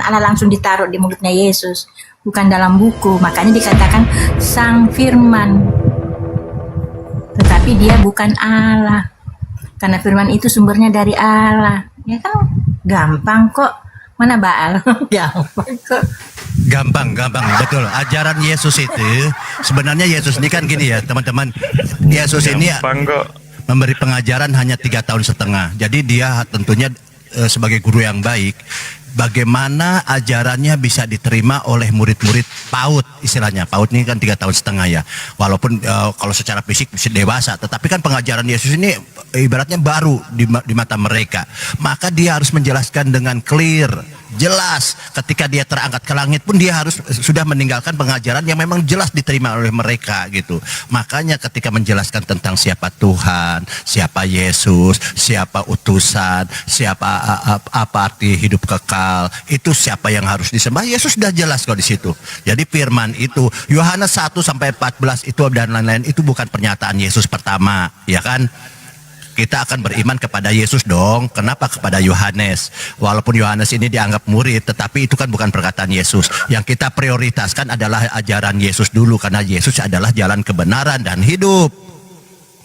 Allah langsung ditaruh di mulutnya Yesus, bukan dalam buku. Makanya dikatakan Sang Firman. Tetapi dia bukan Allah. Karena firman itu sumbernya dari Allah. Ya kan gampang kok. Mana Baal? Gampang kok. Gampang, betul. Ajaran Yesus itu sebenarnya Yesus ini kan gini ya teman-teman. Yesus ini memberi pengajaran hanya 3 tahun setengah. Jadi dia tentunya sebagai guru yang baik, bagaimana ajarannya bisa diterima oleh murid-murid PAUD istilahnya. PAUD ini kan 3 tahun setengah ya. Walaupun kalau secara fisik bisa dewasa, tetapi kan pengajaran Yesus ini ibaratnya baru di mata mereka. Maka dia harus menjelaskan dengan clear, jelas. Ketika dia terangkat ke langit pun dia harus sudah meninggalkan pengajaran yang memang jelas diterima oleh mereka gitu. Makanya ketika menjelaskan tentang siapa Tuhan, siapa Yesus, siapa utusan, siapa apa arti hidup kekal, itu siapa yang harus disembah, Yesus sudah jelas kok di situ. Jadi firman itu Yohanes 1 sampai 14 itu dan lain-lain itu bukan pernyataan Yesus pertama, ya kan? Kita akan beriman kepada Yesus dong. Kenapa kepada Yohanes? Walaupun Yohanes ini dianggap murid, tetapi itu kan bukan perkataan Yesus. Yang kita prioritaskan adalah ajaran Yesus dulu, karena Yesus adalah jalan kebenaran dan hidup.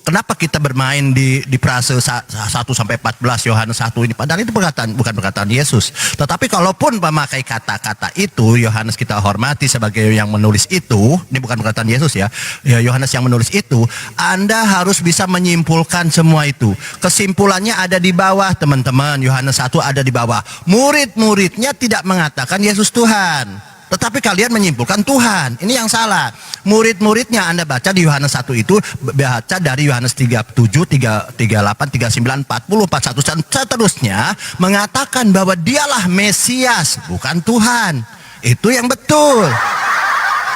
Kenapa kita bermain di frase 1 sampai 14 Yohanes 1 ini? Padahal itu bukan perkataan Yesus. Tetapi kalaupun memakai kata-kata itu, Yohanes kita hormati sebagai yang menulis itu, ini bukan perkataan Yesus ya. Yohanes yang menulis itu, Anda harus bisa menyimpulkan semua itu. Kesimpulannya ada di bawah, teman-teman. Yohanes 1 ada di bawah. Murid-muridnya tidak mengatakan Yesus Tuhan, tetapi kalian menyimpulkan Tuhan. Ini yang salah. Murid-muridnya Anda baca di Yohanes 1 itu, baca dari Yohanes 37, 38, 39, 40, 41 dan seterusnya, mengatakan bahwa dialah Mesias, bukan Tuhan. Itu yang betul.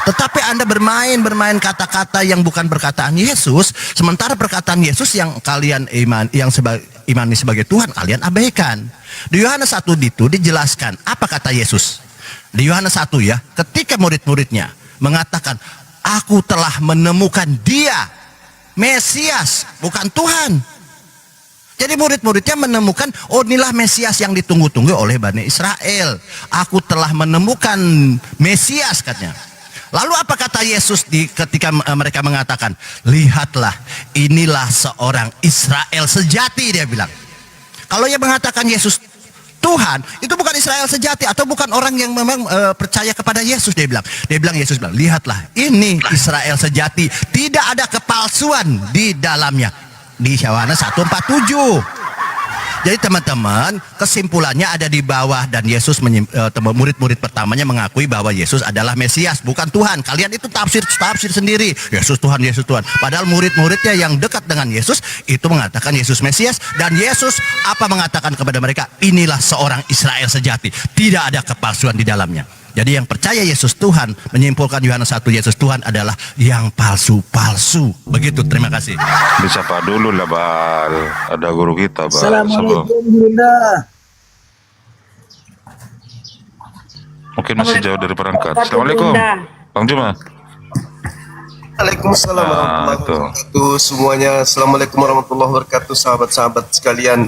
Tetapi Anda bermain kata-kata yang bukan perkataan Yesus, sementara perkataan Yesus yang kalian imani sebagai Tuhan, kalian abaikan. Di Yohanes 1 itu dijelaskan apa kata Yesus. Di Yohanes 1 ya, ketika murid-muridnya mengatakan, aku telah menemukan dia, Mesias, bukan Tuhan. Jadi murid-muridnya menemukan, oh inilah Mesias yang ditunggu-tunggu oleh Bani Israel. Aku telah menemukan Mesias katanya. Lalu apa kata Yesus ketika mereka mengatakan, lihatlah inilah seorang Israel sejati, dia bilang. Kalau ia mengatakan Yesus Tuhan, itu bukan Israel sejati atau bukan orang yang memang percaya kepada Yesus, dia bilang. Yesus bilang, lihatlah ini Israel sejati, tidak ada kepalsuan di dalamnya. Di Yohanes 1:47. Jadi teman-teman, kesimpulannya ada di bawah, dan Yesus murid-murid pertamanya mengakui bahwa Yesus adalah Mesias, bukan Tuhan. Kalian itu tafsir sendiri, Yesus Tuhan, Yesus Tuhan. Padahal murid-muridnya yang dekat dengan Yesus itu mengatakan Yesus Mesias, dan Yesus apa mengatakan kepada mereka? Inilah seorang Israel sejati, tidak ada kepalsuan di dalamnya. Jadi yang percaya Yesus Tuhan, menyimpulkan Yohanes 1 Yesus Tuhan adalah yang palsu-palsu. Begitu, terima kasih. Disapa dulu lah Bal, ada guru kita Bal. Assalamualaikum Bunda. Mungkin masih jauh dari perangkat. Assalamualaikum Bang Juma. Waalaikumsalam warahmatullahi wabarakatuh semuanya. Assalamualaikum warahmatullahi wabarakatuh, sahabat-sahabat sekalian.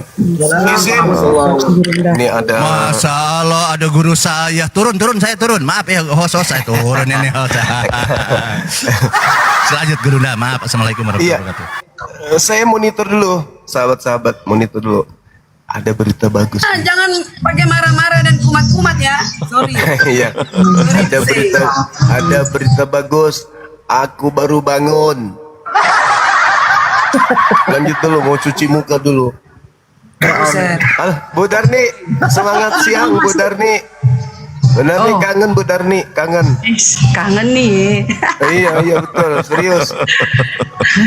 Ini ada masalah, ada guru saya turun, saya turun. Maaf ya host saya turun ini host. Selanjut guru, maaf. Assalamualaikum warahmatullahi wabarakatuh. Saya monitor dulu, sahabat-sahabat, monitor dulu. Ada berita bagus. Jangan pakai marah-marah dan kumat-kumat ya. Sorry. Iya. Ada berita bagus. Aku baru bangun. Lanjut dulu, mau cuci muka dulu. Bu Darni, semangat siang Bu Darni. Benar nih, kangen Bu Darni, kangen. Kangen nih. Iya betul, serius.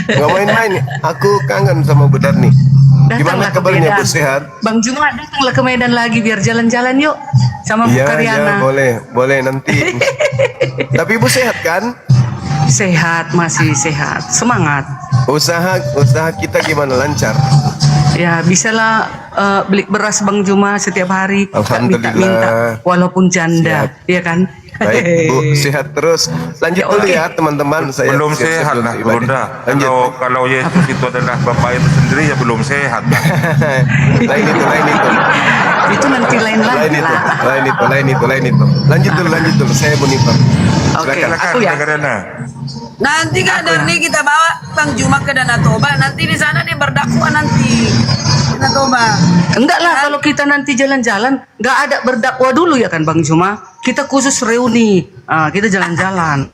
Gak main-main, aku kangen sama Bu Darni. Gimana kabarnya Bu, sehat? Bang Juma datanglah ke Medan lagi biar jalan-jalan yuk sama Bu Karyana. Iya, boleh nanti. Tapi Bu sehat kan? Sehat, masih sehat, semangat. Usaha kita gimana, lancar? Ya bisalah beli beras Bang Juma setiap hari. Alhamdulillah. Minta walaupun janda, ya kan? Baik Bu, sehat terus. Lanjut dulu ya teman-teman. Saya belum sehat lah Bunda. Kalau Yesus itu adalah Bapak itu sendiri ya belum sehat. lain itu. Itu nanti lain Lain lagi itu, lah. lain itu. Lanjut dulu. Saya monitor. Oke, Silakan, aku ya. Karena Nanti Kak Darni kita bawa Bang Juma ke Danau Toba. Nanti di sana dia berdakwah nanti. Danau Toba. Enggak lah, kalau kita nanti jalan-jalan, nggak ada berdakwah dulu ya kan Bang Juma. Kita khusus reuni, kita jalan-jalan.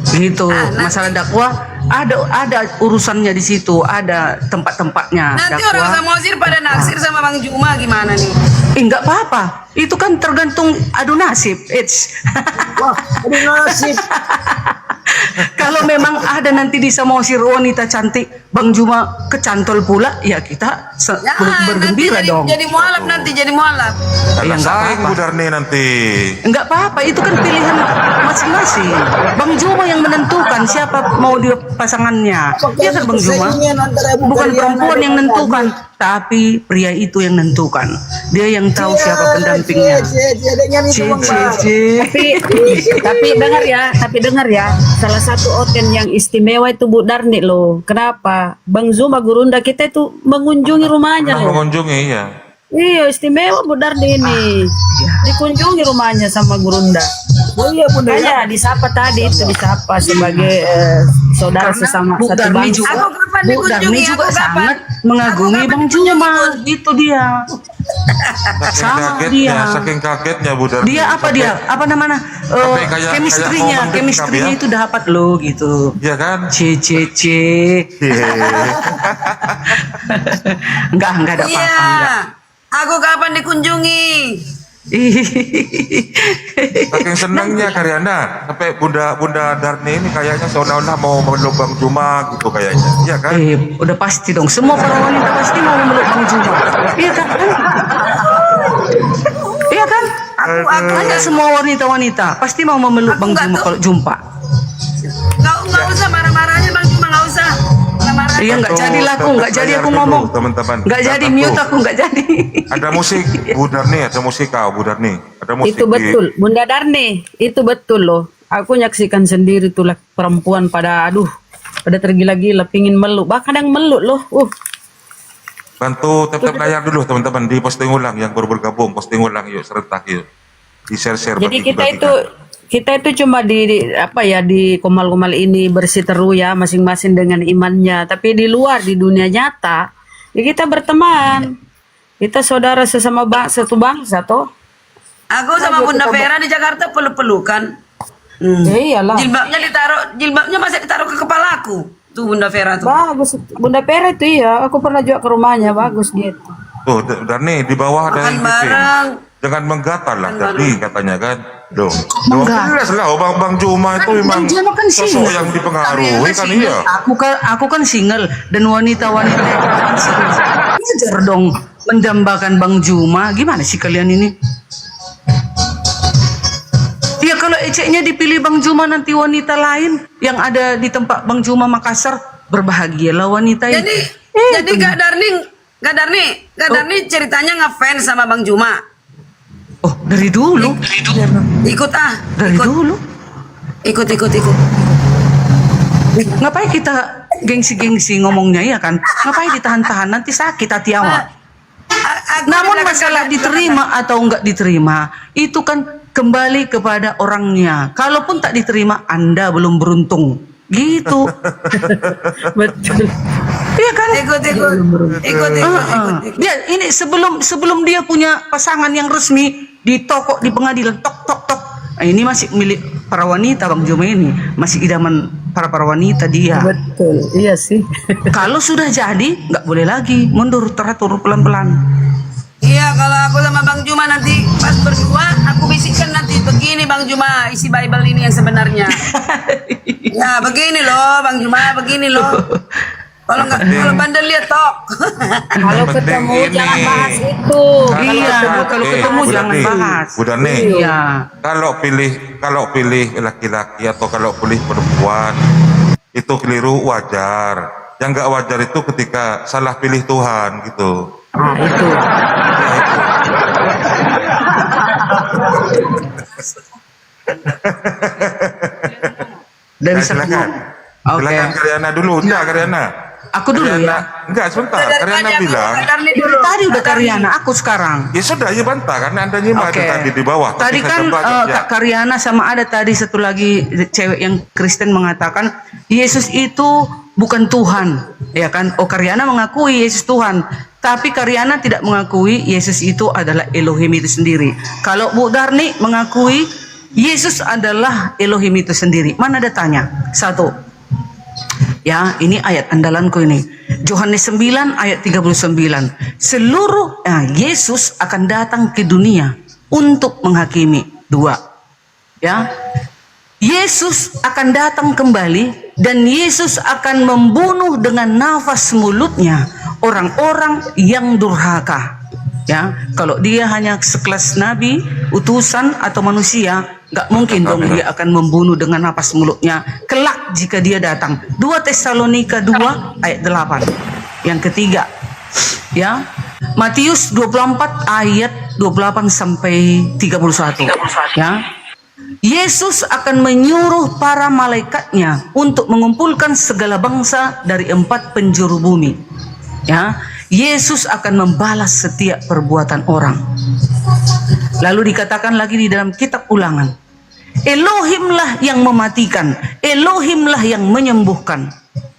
Gitu, masalah dakwah ada urusannya di situ, ada tempat-tempatnya. Nanti orang Dakwah. Samosir pada naksir sama Bang Juma gimana nih? Enggak apa-apa, itu kan tergantung adu nasib. Wah, aduh nasib. Kalau memang ada nanti di Samosir wanita cantik, Bang Juma kecantol pula, ya kita Ya, bergembira nanti dong. jadi mualaf nanti jadi mualaf. Ya, Karena nggak saing apa-apa. Bu Darni nanti. Enggak apa-apa, itu kan pilihan masing-masing. Bang Juma yang menentukan siapa mau dia pasangannya. Iya kan Bang Juma? Persaingan antara Bu Bukan Karyana perempuan yang dengan menentukan, tapi pria itu yang menentukan. Dia yang tahu siapa pendampingnya. Dengan itu Bang Bang. Tapi dengar ya, salah satu organ yang istimewa itu Bu Darni loh. Kenapa? Bang Zuma Gurunda kita itu mengunjungi rumahnya Pernah loh. mengunjungi ya. Iya, istimewa Bu Darni ini. Dikunjungi rumahnya sama Gurunda. Oh iya Bunda ya. Makanya disapa tadi itu disapa sebagai saudara sesama Bu satu Darni bangsa. juga, Aku kapan Bu dikunjungi? Darni juga Aku kapan? sangat mengagumi Aku Bang kapan Juma. dikunjungi? Itu dia. Saking kagetnya Bu Darni. Dia apa Sampai- dia? Apa namanya? sampai kayak Chemistry-nya, mau chemistry-nya mendekap itu dapat lo gitu. Iya kan? C. Enggak ada Iya. apa-apa. Enggak. Aku kapan dikunjungi? Saking senangnya Karyana sampai Bunda Darni ini kayaknya seolah-olah mau memeluk Bang Juma gitu kayaknya. Iya kan? Udah pasti dong. Semua para wanita pasti mau memeluk Bang Juma. Iya kan? Iya kan? Aku Hanya semua wanita-wanita pasti mau memeluk Aku Bang nggak Juma tahu. kalau jumpa. nggak usah marah-marahnya Bang Juma, nggak usah. Marah-marah. Iya nggak Satu, jadi lah aku, nggak jadi layar aku dulu, ngomong. teman-teman. Nggak jadi Satu. mute aku, nggak jadi. Ada musik Bu Darni, ada musik kau Bu Darni. Ada musik Itu betul, Bunda Darni, itu betul loh. Aku nyaksikan sendiri tuh lah perempuan pada tergila-gila pingin meluk, bahkan yang meluk loh. Bantu tap layar dulu teman-teman, di posting ulang yang baru bergabung, posting ulang yuk serentak yuk. Di share-share. Jadi bagi-bagikan. kita itu cuma di komal-komal ini berseteru ya masing-masing dengan imannya, tapi di luar di dunia nyata ya kita berteman, kita saudara sesama satu bangsa toh. Aku sama Bunda Vera di Jakarta peluk-pelukan. Ya iyalah. Jilbabnya masih ditaruh ke kepalaku. Tuh Bunda Vera tuh. Bagus Bunda Pera itu iya, aku pernah juga ke rumahnya, bagus dia tuh. Tuh Darni di bawah ada Makan yang bareng. Jangan menggatal lah tadi katanya kan. Dong jelas lah Bang Juma itu memang Bang Juma kan sosok single. yang dipengaruhi kan iya. Aku kan single dan wanita-wanita yang kan single. Wajar dong mendambakan Bang Juma. Gimana sih kalian ini? Ya kalau eceknya dipilih Bang Juma nanti wanita lain yang ada di tempat Bang Juma Makassar, berbahagialah wanita itu. Jadi Kak Darni ceritanya ngefans sama Bang Juma. Oh dari dulu, Ikut dari dulu. Ikut. Ngapain kita gengsi-gengsi ngomongnya ya kan? Ngapain ditahan-tahan? Nanti sakit hati awak. Namun masalah diterima atau enggak diterima itu kan kembali kepada orangnya. Kalaupun tak diterima, Anda belum beruntung. Gitu. Betul. Iya kan? Ikut. Dia ini sebelum dia punya pasangan yang resmi di toko di pengadilan tok. Nah, ini masih milik para wanita Bang Juma ini, masih idaman para wanita dia. Betul, iya sih. Kalau sudah jadi nggak boleh lagi mundur, teratur pelan-pelan. Iya, kalau aku sama Bang Juma nanti pas berdua, aku bisikkan nanti begini Bang Juma isi Bible ini yang sebenarnya. Ya begini loh Bang Juma, begini loh. Kalau bandel lihat tok. Kalau Penting ketemu ini. jangan bahas itu. Iya, kalau ketemu Bu jangan Darni, bahas. Bu Darni, Iya. kalau pilih laki-laki atau kalau pilih perempuan itu keliru wajar. Yang nggak wajar itu ketika salah pilih Tuhan gitu. Nah, itu. Dari Nah, silakan. Oke. Silakan Karyana dulu. Enggak Karyana. Aku dulu ya. Enggak, sebentar. Karyana bilang, Tadi udah Karyana, aku sekarang. ya sudah, ya bantah. Karena Anda nyimak Oke. itu tadi di bawah. Tadi Tapi kan saya baca, ya. Kak Karyana sama ada tadi satu lagi cewek yang Kristen mengatakan Yesus itu bukan Tuhan, ya kan? Oh, Karyana mengakui Yesus Tuhan, tapi Karyana tidak mengakui Yesus itu adalah Elohim itu sendiri. Kalau Bu Darni mengakui Yesus adalah Elohim itu sendiri. Mana datanya? Satu. Ya, ini ayat andalanku ini. Yohanes 9 ayat 39. Yesus akan datang ke dunia untuk menghakimi. 2. Ya. Yesus akan datang kembali dan Yesus akan membunuh dengan nafas mulutnya orang-orang yang durhaka. Ya, kalau dia hanya sekelas nabi, utusan atau manusia, nggak mungkin dong dia akan membunuh dengan nafas mulutnya. Kelak jika dia datang. 2 Tesalonika 2 ayat 8. Yang ketiga, ya, Matius 24 ayat 28 sampai 31. Ya. Yesus akan menyuruh para malaikatnya untuk mengumpulkan segala bangsa dari 4 penjuru bumi. Ya, Yesus akan membalas setiap perbuatan orang. Lalu dikatakan lagi di dalam kitab Ulangan, Elohimlah yang mematikan, Elohimlah yang menyembuhkan.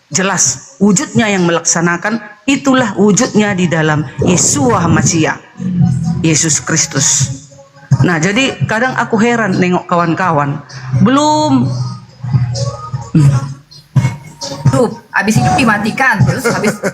Jelas wujudnya yang melaksanakan, itulah wujudnya di dalam Yeshua Mashiach, Yesus Kristus. Nah, jadi kadang aku heran nengok kawan-kawan belum hidup, habis hidup dimatikan, terus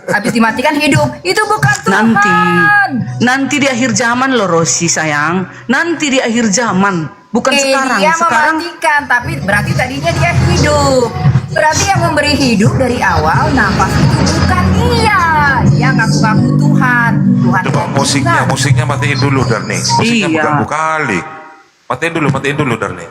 habis dimatikan hidup. Itu bukan Tuhan. Nanti di akhir zaman loh Rosi sayang. Nanti di akhir zaman, bukan sekarang. Dia Sekarang mematikan, tapi berarti tadinya dia hidup. Berarti yang memberi hidup dari awal nafas itu bukan dia. Dia ngaku-ngaku Tuhan. Tuhan. Coba musiknya matiin dulu Darni. Musiknya Iya. mengganggu kali. Matiin dulu Darni.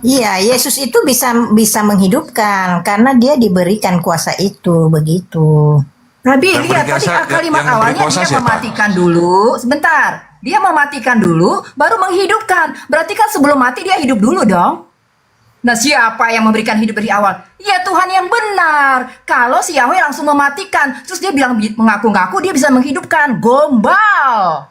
Iya, Yesus itu bisa menghidupkan karena dia diberikan kuasa itu, begitu. Tapi Yang lihat beri tadi kuasa- kalimat yang memberi awalnya kuasa dia siapa? mematikan dulu. Sebentar, dia mematikan dulu, baru menghidupkan. Berarti kan sebelum mati dia hidup dulu dong. Nah, siapa yang memberikan hidup dari awal? Ya Tuhan yang benar. Kalau si Yahweh langsung mematikan, terus dia bilang mengaku-ngaku dia bisa menghidupkan. Gombal.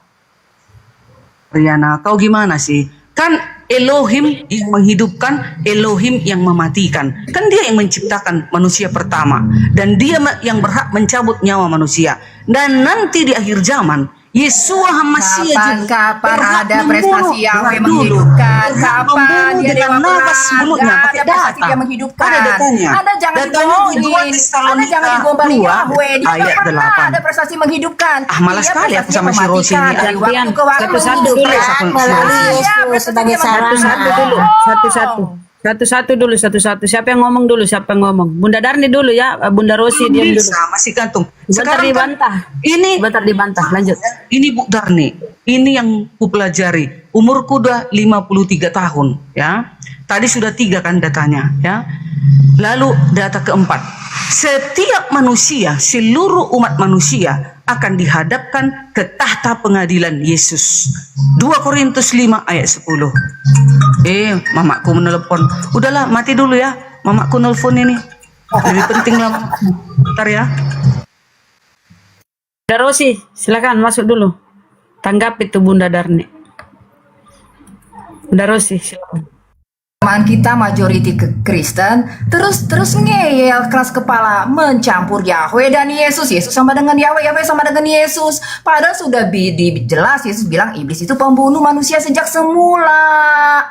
Riana, kau gimana sih? Kan Elohim yang menghidupkan, Elohim yang mematikan. Kan dia yang menciptakan manusia pertama. Dan dia yang berhak mencabut nyawa manusia. Dan nanti di akhir zaman, Yeshua HaMashiach Kapan berhak ada membunuh. prestasi Yahweh Dengar dulu. menghidupkan? Berhak Kapan membunuh dia dengan dewa nafas perang? mulutnya Nggak pakai ada prestasi data. dia menghidupkan. Ada datanya. Anda jangan Datanya di 2 dibohongin. Anda jangan Tesalonika digombalin 2 Yahweh. Dia ayat nggak pernah 8. ada prestasi menghidupkan. Ah, malas Dia sekali aku prestasinya sama si Rosi mematikan ini. dari waktu ke waktu. Satu-satu dulu. Menghidupkan melalui Yesus sebagai Satu-satu dulu. sarana. Satu-satu. Siapa yang ngomong dulu? Bunda Darni dulu ya. Bunda Rosi diam dulu. Bisa, masih gantung. Sebentar Sekarang kan dibantah. ini Sebentar dibantah. Lanjut. Ini Bu Darni, ini yang ku pelajari. Umurku udah 53 tahun, ya. Tadi sudah 3 kan datanya, ya. Lalu data keempat, setiap manusia, seluruh umat manusia akan dihadapkan ke tahta pengadilan Yesus. 2 Korintus 5 ayat 10. Mamaku menelpon. Udahlah, mati dulu ya. Mamaku nelpon ini. Lebih penting lah. Bentar ya. Bunda Rosi, silakan masuk dulu. Tanggap itu Bunda Darni. Bunda Rosi, silakan. Teman kita majority ke Kristen terus ngeyel keras kepala mencampur Yahweh dan Yesus sama dengan Yahweh sama dengan Yesus, padahal sudah jelas Yesus bilang iblis itu pembunuh manusia sejak semula.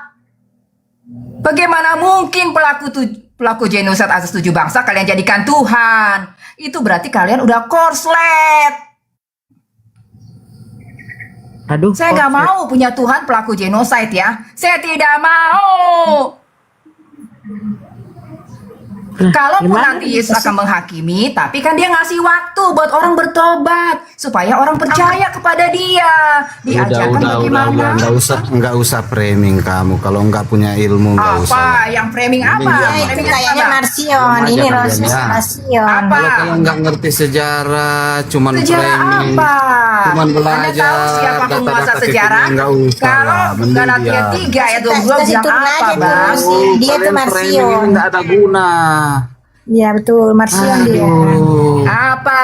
Bagaimana mungkin pelaku genosid atas 7 bangsa kalian jadikan Tuhan? Itu berarti kalian udah korslet. Aduh. Saya nggak mau punya Tuhan pelaku genosid ya. Saya tidak mau. Kalaupun nanti Yesus akan menghakimi, tapi kan dia ngasih waktu buat orang bertobat supaya orang percaya kepada dia. Diajarkan bagaimana. Nggak usah framing kamu. Kalau nggak punya ilmu nggak usah. Apa yang framing apa? Ya, itu kayaknya Marsion. Sama Ini aja Rosi kalian, ya. Marsion. Apa? Kalau nggak ngerti sejarah, cuman Sejarah framing, apa? cuman Anda belajar tahu siapa penguasa data-data sejarah? kekinian, nggak usah Kalau lah, mending Galatia diam. 3 ayat 22 Kita bilang turun apa, aja Bang? terus. Dia tuh Kalian framing Marsion. ini nggak ada guna. Ya betul, Marsion dia. Apa?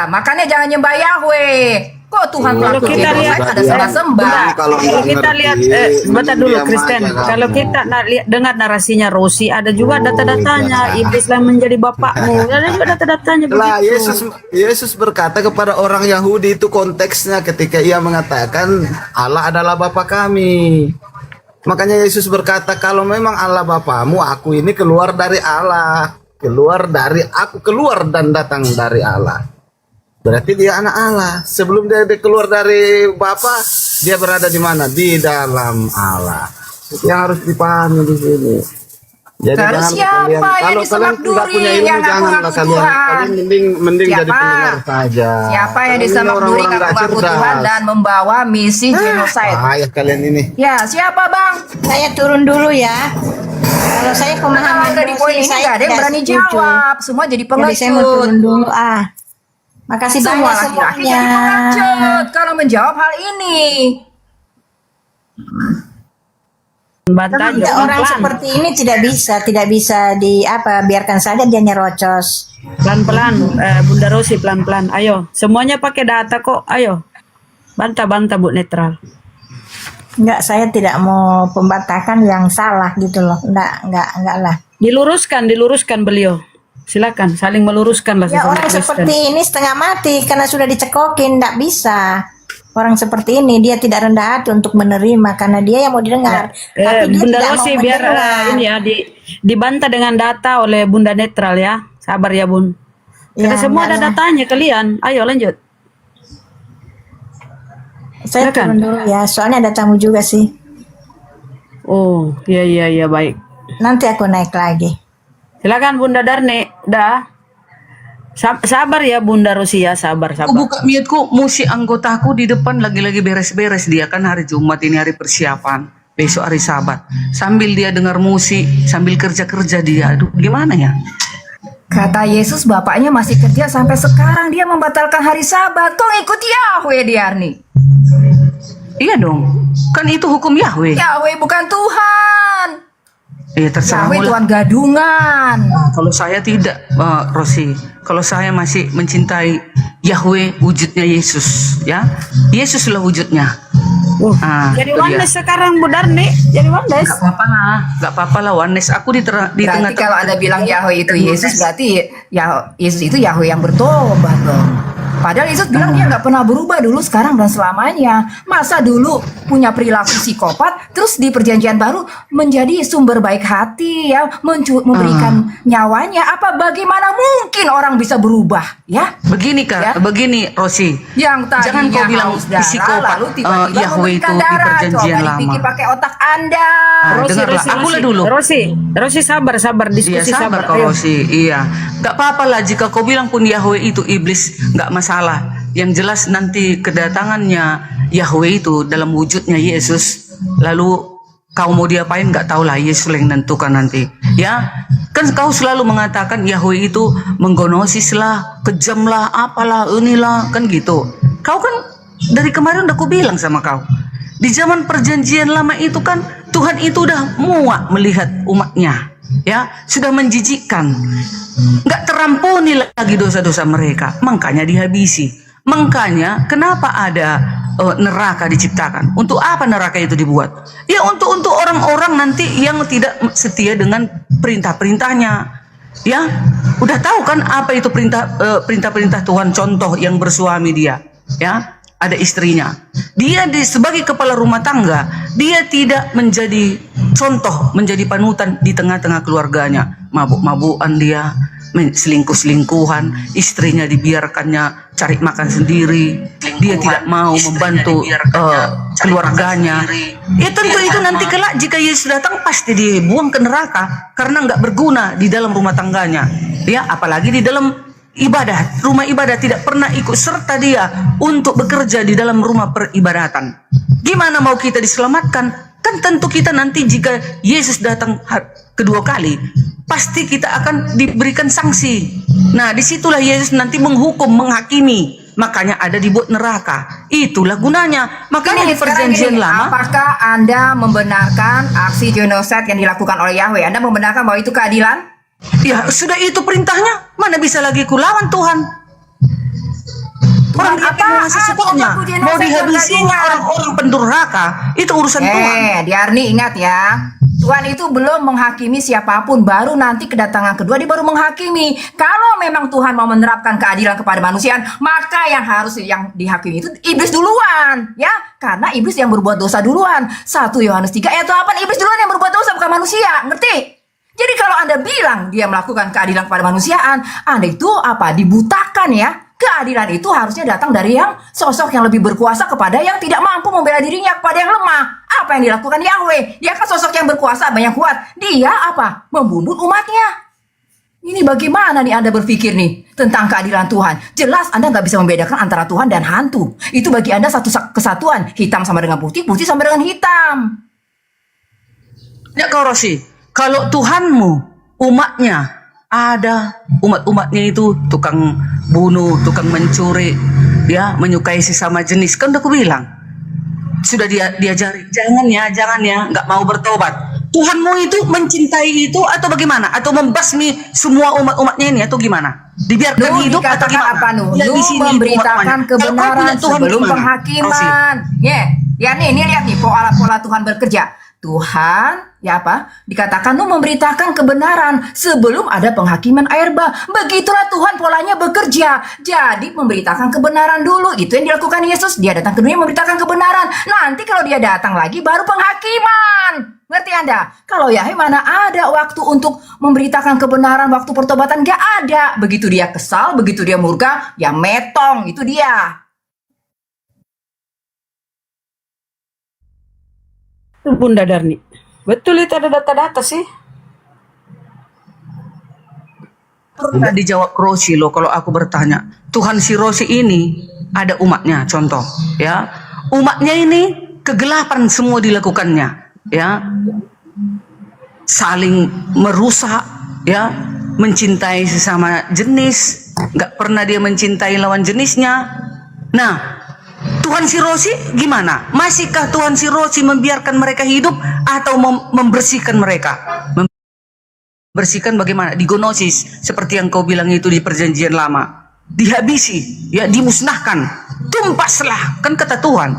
Makanya jangan nyembah Yahweh. Kok Tuhan Kalau pelaku kita genocide lihat- ada sembah-sembah? Kalau Kalau kita lihat, sebentar dulu Kristen. Kalau kita dengar narasinya Rosi, ada juga data-datanya. Iblis lah menjadi bapakmu. Ada juga data-datanya Lah begitu. Yesus berkata kepada orang Yahudi, itu konteksnya ketika ia mengatakan Allah adalah Bapa kami. Makanya Yesus berkata, kalau memang Allah Bapamu, aku ini keluar dari Allah. Aku keluar dan datang dari Allah. Berarti dia anak Allah. Sebelum dia keluar dari Bapa, dia berada di mana? Di dalam Allah. Itu yang harus dipahami di sini. Jadi Terus jangan siapa yang kalau disemak kalian nggak punya duri ilmu, yang janganlah ngaku-ngaku kalian. Tuhan? Kalian mending jadi Siapa? pendengar saja. Siapa yang Kalian disemak ini duri orang-orang nggak ngaku-ngaku cerdas. Tuhan dan membawa misi genocide? Ayah kalian ini. Ya, siapa bang? Saya turun dulu ya. Kalau saya pemahaman Nah, dari poin ini saya nggak ada yang tidak berani setuju. jawab. Semua jadi Jadi saya mau pengecut. turun dulu. Makasih Semua banyak laki-laki semuanya. jadi pengecut kalau menjawab hal ini. Bantah Tidak, orang seperti ini tidak bisa biarkan saja dia nyerocos. pelan-pelan, Bunda Rosi pelan-pelan. Ayo, semuanya pakai data kok. Ayo, bantah Bu Netral. Enggak, saya tidak mau pembantahkan yang salah gitu loh. Enggak lah. Diluruskan beliau. Silakan, saling meluruskan lah Ya sesama orang Kristen. seperti ini setengah mati karena sudah dicekokin, enggak bisa. Orang seperti ini dia tidak rendah hati untuk menerima karena dia yang mau didengar. Tapi dia Bunda tidak mau Rosi biar mendengar. ini ya dibantah dengan data oleh Bunda Netral ya. Sabar ya Bun. Karena Ya, semua ada enggak lah. datanya kalian. Ayo lanjut. Saya Silakan. turun dulu ya, soalnya ada tamu juga sih. Oh, iya baik. Nanti aku naik lagi. Silakan Bunda Darne. Dah. Sabar ya Bunda Rosi ya, sabar. Aku buka mute-ku, musik anggotaku di depan lagi-lagi beres-beres. Dia kan hari Jumat ini hari persiapan, besok hari Sabat. Sambil dia dengar musik, sambil kerja-kerja dia. Aduh, gimana ya? Kata Yesus bapaknya masih kerja sampai sekarang dia membatalkan hari Sabat. Kok ngikut Yahweh dia nih? Iya dong, kan itu hukum Yahweh. Yahweh bukan Tuhan. Iya terserah Yahweh lah. Tuhan gadungan. Kalau saya tidak, Rosi. Kalau saya masih mencintai Yahweh, wujudnya Yesus, ya. Yesuslah wujudnya. Jadi itu dia. oneness sekarang Bu Darne. Jadi oneness. Gak apa-apa lah, oneness. Aku di Berarti tengah. kalau Anda bilang Yahweh itu Yesus, berarti ya Yesus itu Yahweh yang bertobat dong. Padahal Yesus bilang dia nggak pernah berubah dulu, sekarang dan selamanya. Masa dulu punya perilaku psikopat, terus di perjanjian baru menjadi sumber baik hati, ya, memberikan nyawanya. Apa bagaimana mungkin orang bisa berubah, ya? Begini Kak, Ya. begini Rosi. Yang tadinya Jangan kau bilang haus darah, psikopat, lalu tiba-tiba Yahweh memberikan itu di darah. perjanjian Coba lama. dipikir pakai otak Anda. Dengarlah, aku lah dulu. Rosi sabar Iya diskusi sabar sabar. kau Ayo. Rosi, iya. Gak apa-apa lah jika kau bilang pun Yahweh itu iblis, gak masalah. Yang jelas nanti kedatangannya Yahweh itu dalam wujudnya Yesus, lalu kau mau diapain gak tahu lah, Yesus yang menentukan nanti. Ya, kan kau selalu mengatakan Yahweh itu menggonosis lah, kejam lah, apalah, inilah, kan gitu. Kau kan dari kemarin udah aku bilang sama kau, di zaman perjanjian lama itu kan Tuhan itu udah muak melihat umatnya, ya, sudah menjijikkan, nggak terampuni lagi dosa-dosa mereka, makanya dihabisi. Makanya kenapa ada neraka diciptakan? Untuk apa neraka itu dibuat? Ya untuk orang-orang nanti yang tidak setia dengan perintah-perintahnya. Ya, udah tahu kan apa itu perintah-perintah Tuhan? Contoh yang bersuami dia, ya, ada istrinya. Dia sebagai kepala rumah tangga, dia tidak menjadi contoh, menjadi panutan di tengah-tengah keluarganya. Mabuk-mabukan dia, selingkuh-selingkuhan, istrinya dibiarkannya cari makan sendiri, dia tidak mau membantu keluarganya. Ya tentu itu nanti kelak jika Yesus datang pasti dibuang ke neraka karena nggak berguna di dalam rumah tangganya. Ya, apalagi di dalam ibadah, rumah ibadah tidak pernah ikut serta dia untuk bekerja di dalam rumah peribadatan. Gimana mau kita diselamatkan? Kan tentu kita nanti jika Yesus datang kedua kali, pasti kita akan diberikan sanksi. Nah, disitulah Yesus nanti menghukum, menghakimi. Makanya ada dibuat neraka. Itulah gunanya. Makanya di perjanjian lama. Apakah Anda membenarkan aksi genosid yang dilakukan oleh Yahweh? Anda membenarkan bahwa itu keadilan? Ya sudah itu perintahnya, mana bisa lagi kulawan Tuhan. Orang Tuhan apa mau ngasih sukanya, mau dihabisinya orang-orang pendurhaka, itu urusan Tuhan. Diarni ingat ya, Tuhan itu belum menghakimi siapapun, baru nanti kedatangan kedua dia baru menghakimi. Kalau memang Tuhan mau menerapkan keadilan kepada manusia, maka yang dihakimi itu iblis duluan, ya, karena iblis yang berbuat dosa duluan. 1 Yohanes 3 ayat 8, iblis duluan yang berbuat dosa, bukan manusia, ngerti? Jadi kalau Anda bilang dia melakukan keadilan kepada manusiaan, Anda itu apa? Dibutakan ya. Keadilan itu harusnya datang dari yang sosok yang lebih berkuasa kepada yang tidak mampu membela dirinya, kepada yang lemah. Apa yang dilakukan Yahweh? Dia kan sosok yang berkuasa, banyak kuat. Dia apa? Membunuh umatnya. Ini bagaimana nih Anda berpikir nih tentang keadilan Tuhan? Jelas Anda nggak bisa membedakan antara Tuhan dan hantu. Itu bagi Anda satu kesatuan. Hitam sama dengan putih, putih sama dengan hitam. Ya kau Rosi, kalau Tuhanmu, umatnya, ada umat-umatnya itu tukang bunuh, tukang mencuri, ya, menyukai sesama jenis. Kan udah aku bilang, sudah diajari, jangan ya, nggak mau bertobat. Tuhanmu itu mencintai itu atau bagaimana? Atau membasmi semua umat-umatnya ini atau gimana? Dibiarkan hidup atau gimana? Apa, Ya, Lu di sini memberitakan kebenaran sebelum penghakiman. Ya nih, ini lihat nih pola Tuhan bekerja. Tuhan, ya apa? Dikatakan lu memberitakan kebenaran sebelum ada penghakiman air bah. Begitulah Tuhan polanya bekerja. Jadi memberitakan kebenaran dulu. Itu yang dilakukan Yesus. Dia datang ke dunia memberitakan kebenaran. Nanti kalau dia datang lagi baru penghakiman. Ngerti Anda? Kalau Yahweh mana ada waktu untuk memberitakan kebenaran, waktu pertobatan? Gak ada. Begitu dia kesal, begitu dia murka, ya metong. Itu dia. Bunda Darni, betul itu ada data-data sih. Pernah dijawab Rosi loh kalau aku bertanya. Tuhan si Rosi ini ada umatnya, contoh ya. Umatnya ini kegelapan semua dilakukannya, ya. Saling merusak, ya, mencintai sesama jenis, nggak pernah dia mencintai lawan jenisnya. Nah, Tuhan si Rosi gimana? Masihkah Tuhan si Rosi membiarkan mereka hidup atau membersihkan mereka? Membersihkan bagaimana? Digonosis, seperti yang kau bilang itu di perjanjian lama. Dihabisi, ya, dimusnahkan. Tumpaslah, kan kata Tuhan.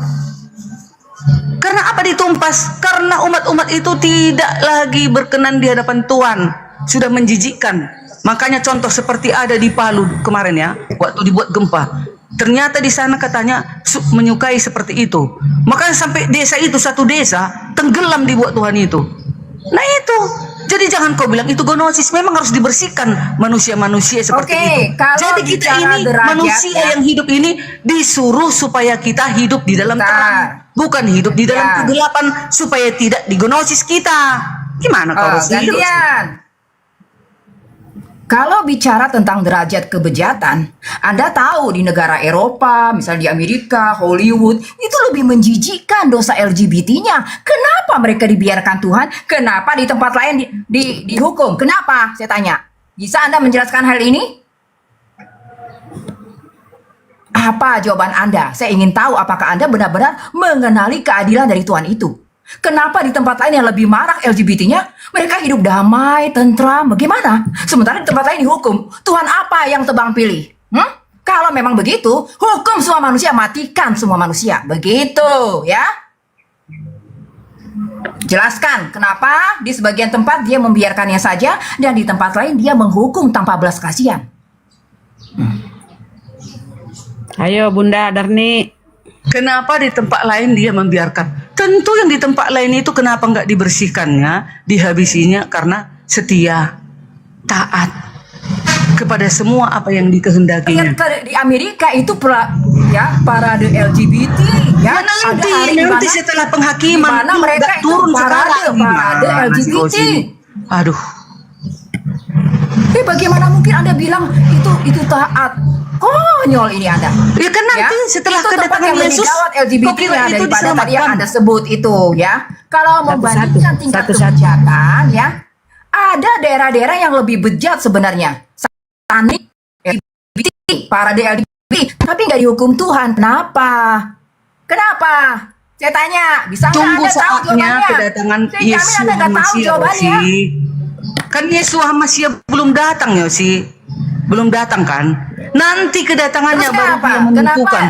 Karena apa ditumpas? Karena umat-umat itu tidak lagi berkenan di hadapan Tuhan. Sudah menjijikkan. Makanya contoh seperti ada di Palu kemarin ya, waktu dibuat gempa. Ternyata di sana katanya menyukai seperti itu. Makanya sampai desa itu, satu desa tenggelam dibuat Tuhan itu. Nah itu. Jadi jangan kau bilang itu gonosis. Memang harus dibersihkan manusia-manusia seperti itu. Jadi kita ini manusia yang hidup ini disuruh supaya kita hidup di dalam terang, bukan hidup di dalam kegelapan supaya tidak digonosis kita. Gimana kau harus gantian? Kalau bicara tentang derajat kebejatan, Anda tahu di negara Eropa, misalnya di Amerika, Hollywood, itu lebih menjijikkan dosa LGBT-nya. Kenapa mereka dibiarkan Tuhan? Kenapa di tempat lain dihukum? Kenapa? Saya tanya. Bisa Anda menjelaskan hal ini? Apa jawaban Anda? Saya ingin tahu apakah Anda benar-benar mengenali keadilan dari Tuhan itu. Kenapa di tempat lain yang lebih marak LGBT-nya, mereka hidup damai, tentram, bagaimana? Sementara di tempat lain dihukum. Tuhan apa yang tebang pilih? Kalau memang begitu, hukum semua manusia, matikan semua manusia. Begitu, ya? Jelaskan kenapa di sebagian tempat dia membiarkannya saja, dan di tempat lain dia menghukum tanpa belas kasihan. Ayo Bunda Darni. Kenapa di tempat lain dia membiarkan? Tentu yang di tempat lain itu kenapa nggak dibersihkannya, dihabisinya karena setia, taat kepada semua apa yang dikehendakinya. Di Amerika itu parade LGBT, ya. Nanti setelah penghakiman mana mereka itu turun parade LGBT. Aduh. Bagaimana mungkin Anda bilang itu taat? Konyol ini Anda. Ya kan nanti setelah kedatangan Yesus, LGBT ya daripada tadi yang Anda sebut itu, ya. Kalau membandingkan tingkat kebejatan, ya, ada daerah-daerah yang lebih bejat sebenarnya. Sanik LGBT, parade LGBT, tapi nggak dihukum Tuhan. Kenapa? Saya tanya, bisa nggak tunggu Anda tahu saatnya jawabannya? kedatangan Saya jamin Yesus Anda nggak tahu Mesir, jawabannya. Kan Yesua Masih belum datang ya sih. Belum datang kan? Nanti kedatangannya Terus baru kenapa? dia menentukan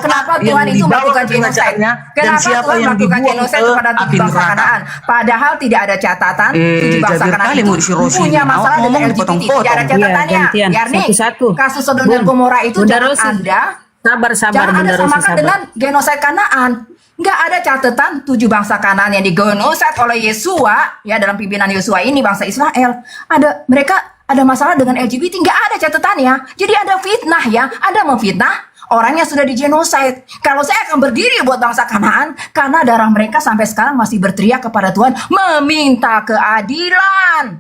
Kenapa yang Tuhan itu dibawa melakukan ke genocide? kerajaannya dan Kenapa siapa Tuhan yang melakukan dibuang genocide ke kepada api tujuh bangsa neraka. Kanaan? Padahal tidak ada catatan tujuh bangsa jaga Kanaan kali itu mau si Rosi punya ini. masalah Awak dengan ngomong LGBT. dipotong-potong. Tidak ada catatannya. Iya, gantian. Biar nih, Satu-satu. kasus Sodom dan Gomora itu Bunda jangan Rosi. Anda Sabar, jangan Bunda Anda Rosi, samakan sabar. dengan genosida Kanaan. Nggak ada catatan tujuh bangsa Kanaan yang digenosida oleh Yesua ya dalam pimpinan Yesua ini bangsa Israel. Mereka ada masalah dengan LGBT, nggak ada catatannya. Jadi ada fitnah ya, ada memfitnah orang yang sudah digenosid. Kalau saya akan berdiri buat bangsa Kanaan karena darah mereka sampai sekarang masih berteriak kepada Tuhan meminta keadilan.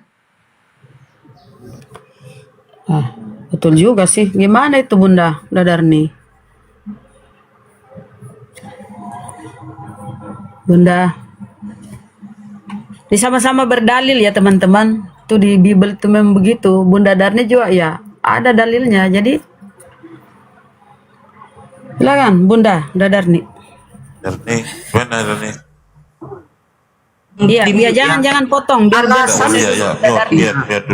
Betul juga sih. Gimana itu Bunda Darni? Bunda, sama-sama berdalil ya teman-teman. Tuh di Bible itu memang begitu. Bunda Darni juga ya ada dalilnya. Jadi silakan Bunda Darni. Darni, mana Darni? Iya, jangan potong. Biar Alasan,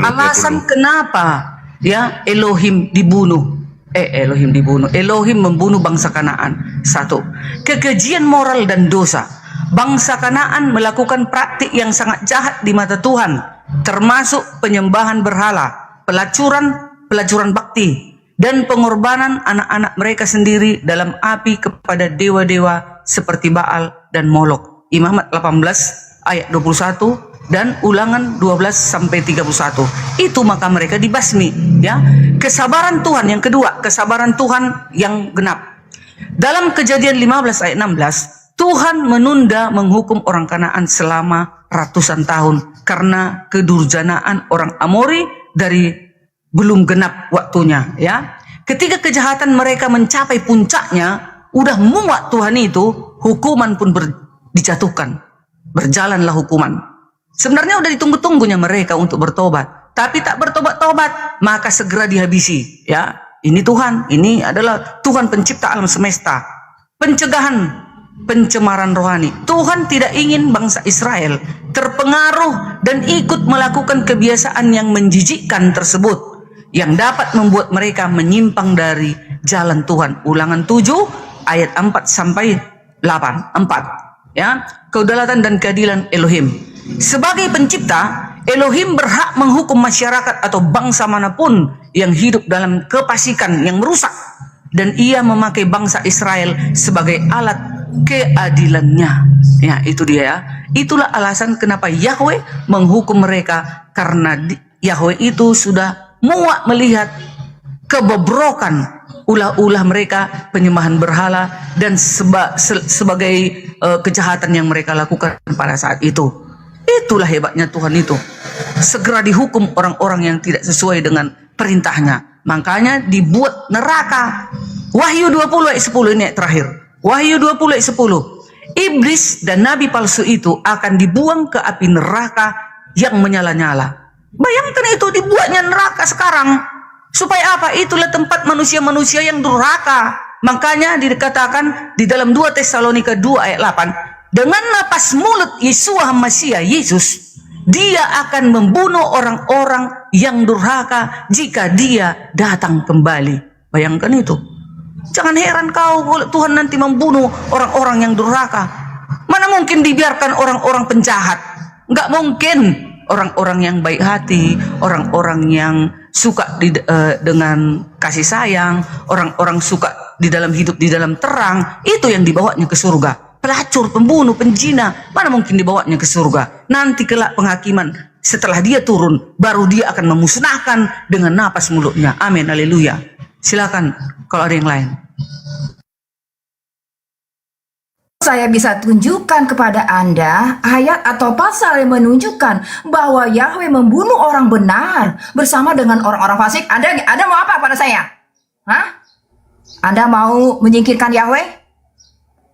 alasan kenapa ya Elohim dibunuh? Elohim membunuh bangsa Kanaan. Satu, kekejian moral dan dosa. Bangsa Kanaan melakukan praktik yang sangat jahat di mata Tuhan, termasuk penyembahan berhala, pelacuran bakti, dan pengorbanan anak-anak mereka sendiri dalam api kepada dewa-dewa seperti Baal dan Molok. Imamat 18 ayat 21 dan Ulangan 12 sampai 31. Itu maka mereka dibasmi, ya. Kesabaran Tuhan yang kedua, kesabaran Tuhan yang genap. Dalam Kejadian 15 ayat 16, Tuhan menunda menghukum orang Kanaan selama ratusan tahun karena kedurjanaan orang Amori dari belum genap waktunya, ya. Ketika kejahatan mereka mencapai puncaknya, udah muak Tuhan itu, hukuman pun dijatuhkan. Berjalanlah hukuman. Sebenarnya udah ditunggu-tunggunya mereka untuk bertobat, tapi tak bertobat-tobat, maka segera dihabisi, ya. Ini Tuhan, ini adalah Tuhan pencipta alam semesta. Pencegahan pencemaran rohani. Tuhan tidak ingin bangsa Israel terpengaruh dan ikut melakukan kebiasaan yang menjijikkan tersebut yang dapat membuat mereka menyimpang dari jalan Tuhan. Ulangan 7 ayat 4 sampai 8. 4. Ya, kedaulatan dan keadilan Elohim. Sebagai pencipta, Elohim berhak menghukum masyarakat atau bangsa manapun yang hidup dalam kefasikan yang merusak, dan ia memakai bangsa Israel sebagai alat keadilannya. Ya, itu dia ya. Itulah alasan kenapa Yahweh menghukum mereka, karena Yahweh itu sudah muak melihat kebobrokan ulah-ulah mereka, penyembahan berhala dan sebagai kejahatan yang mereka lakukan pada saat itu. Itulah hebatnya Tuhan itu. Segera dihukum orang-orang yang tidak sesuai dengan perintahnya. Makanya dibuat neraka. Wahyu 20 ayat 10 ini ayat terakhir. Wahyu 20 ayat 10. Iblis dan nabi palsu itu akan dibuang ke api neraka yang menyala-nyala. Bayangkan itu, dibuatnya neraka sekarang. Supaya apa? Itulah tempat manusia-manusia yang durhaka. Makanya dikatakan di dalam 2 Tesalonika 2 ayat 8. Dengan napas mulut Yesua Masih Yesus, dia akan membunuh orang-orang yang durhaka jika dia datang kembali. Bayangkan itu. Jangan heran kau kalau Tuhan nanti membunuh orang-orang yang durhaka. Mana mungkin dibiarkan orang-orang penjahat? Enggak mungkin. Orang-orang yang baik hati, orang-orang yang suka dengan kasih sayang, orang-orang suka di dalam hidup di dalam terang, itu yang dibawanya ke surga. Pelacur, pembunuh, penjina, mana mungkin dibawanya ke surga? Nanti kelak penghakiman, setelah dia turun, baru dia akan memusnahkan dengan napas mulutnya. Amin, haleluya. Silakan kalau ada yang lain. Saya bisa tunjukkan kepada Anda ayat atau pasal yang menunjukkan bahwa Yahweh membunuh orang benar bersama dengan orang-orang fasik. Anda mau apa pada saya? Hah? Anda mau menyingkirkan Yahweh?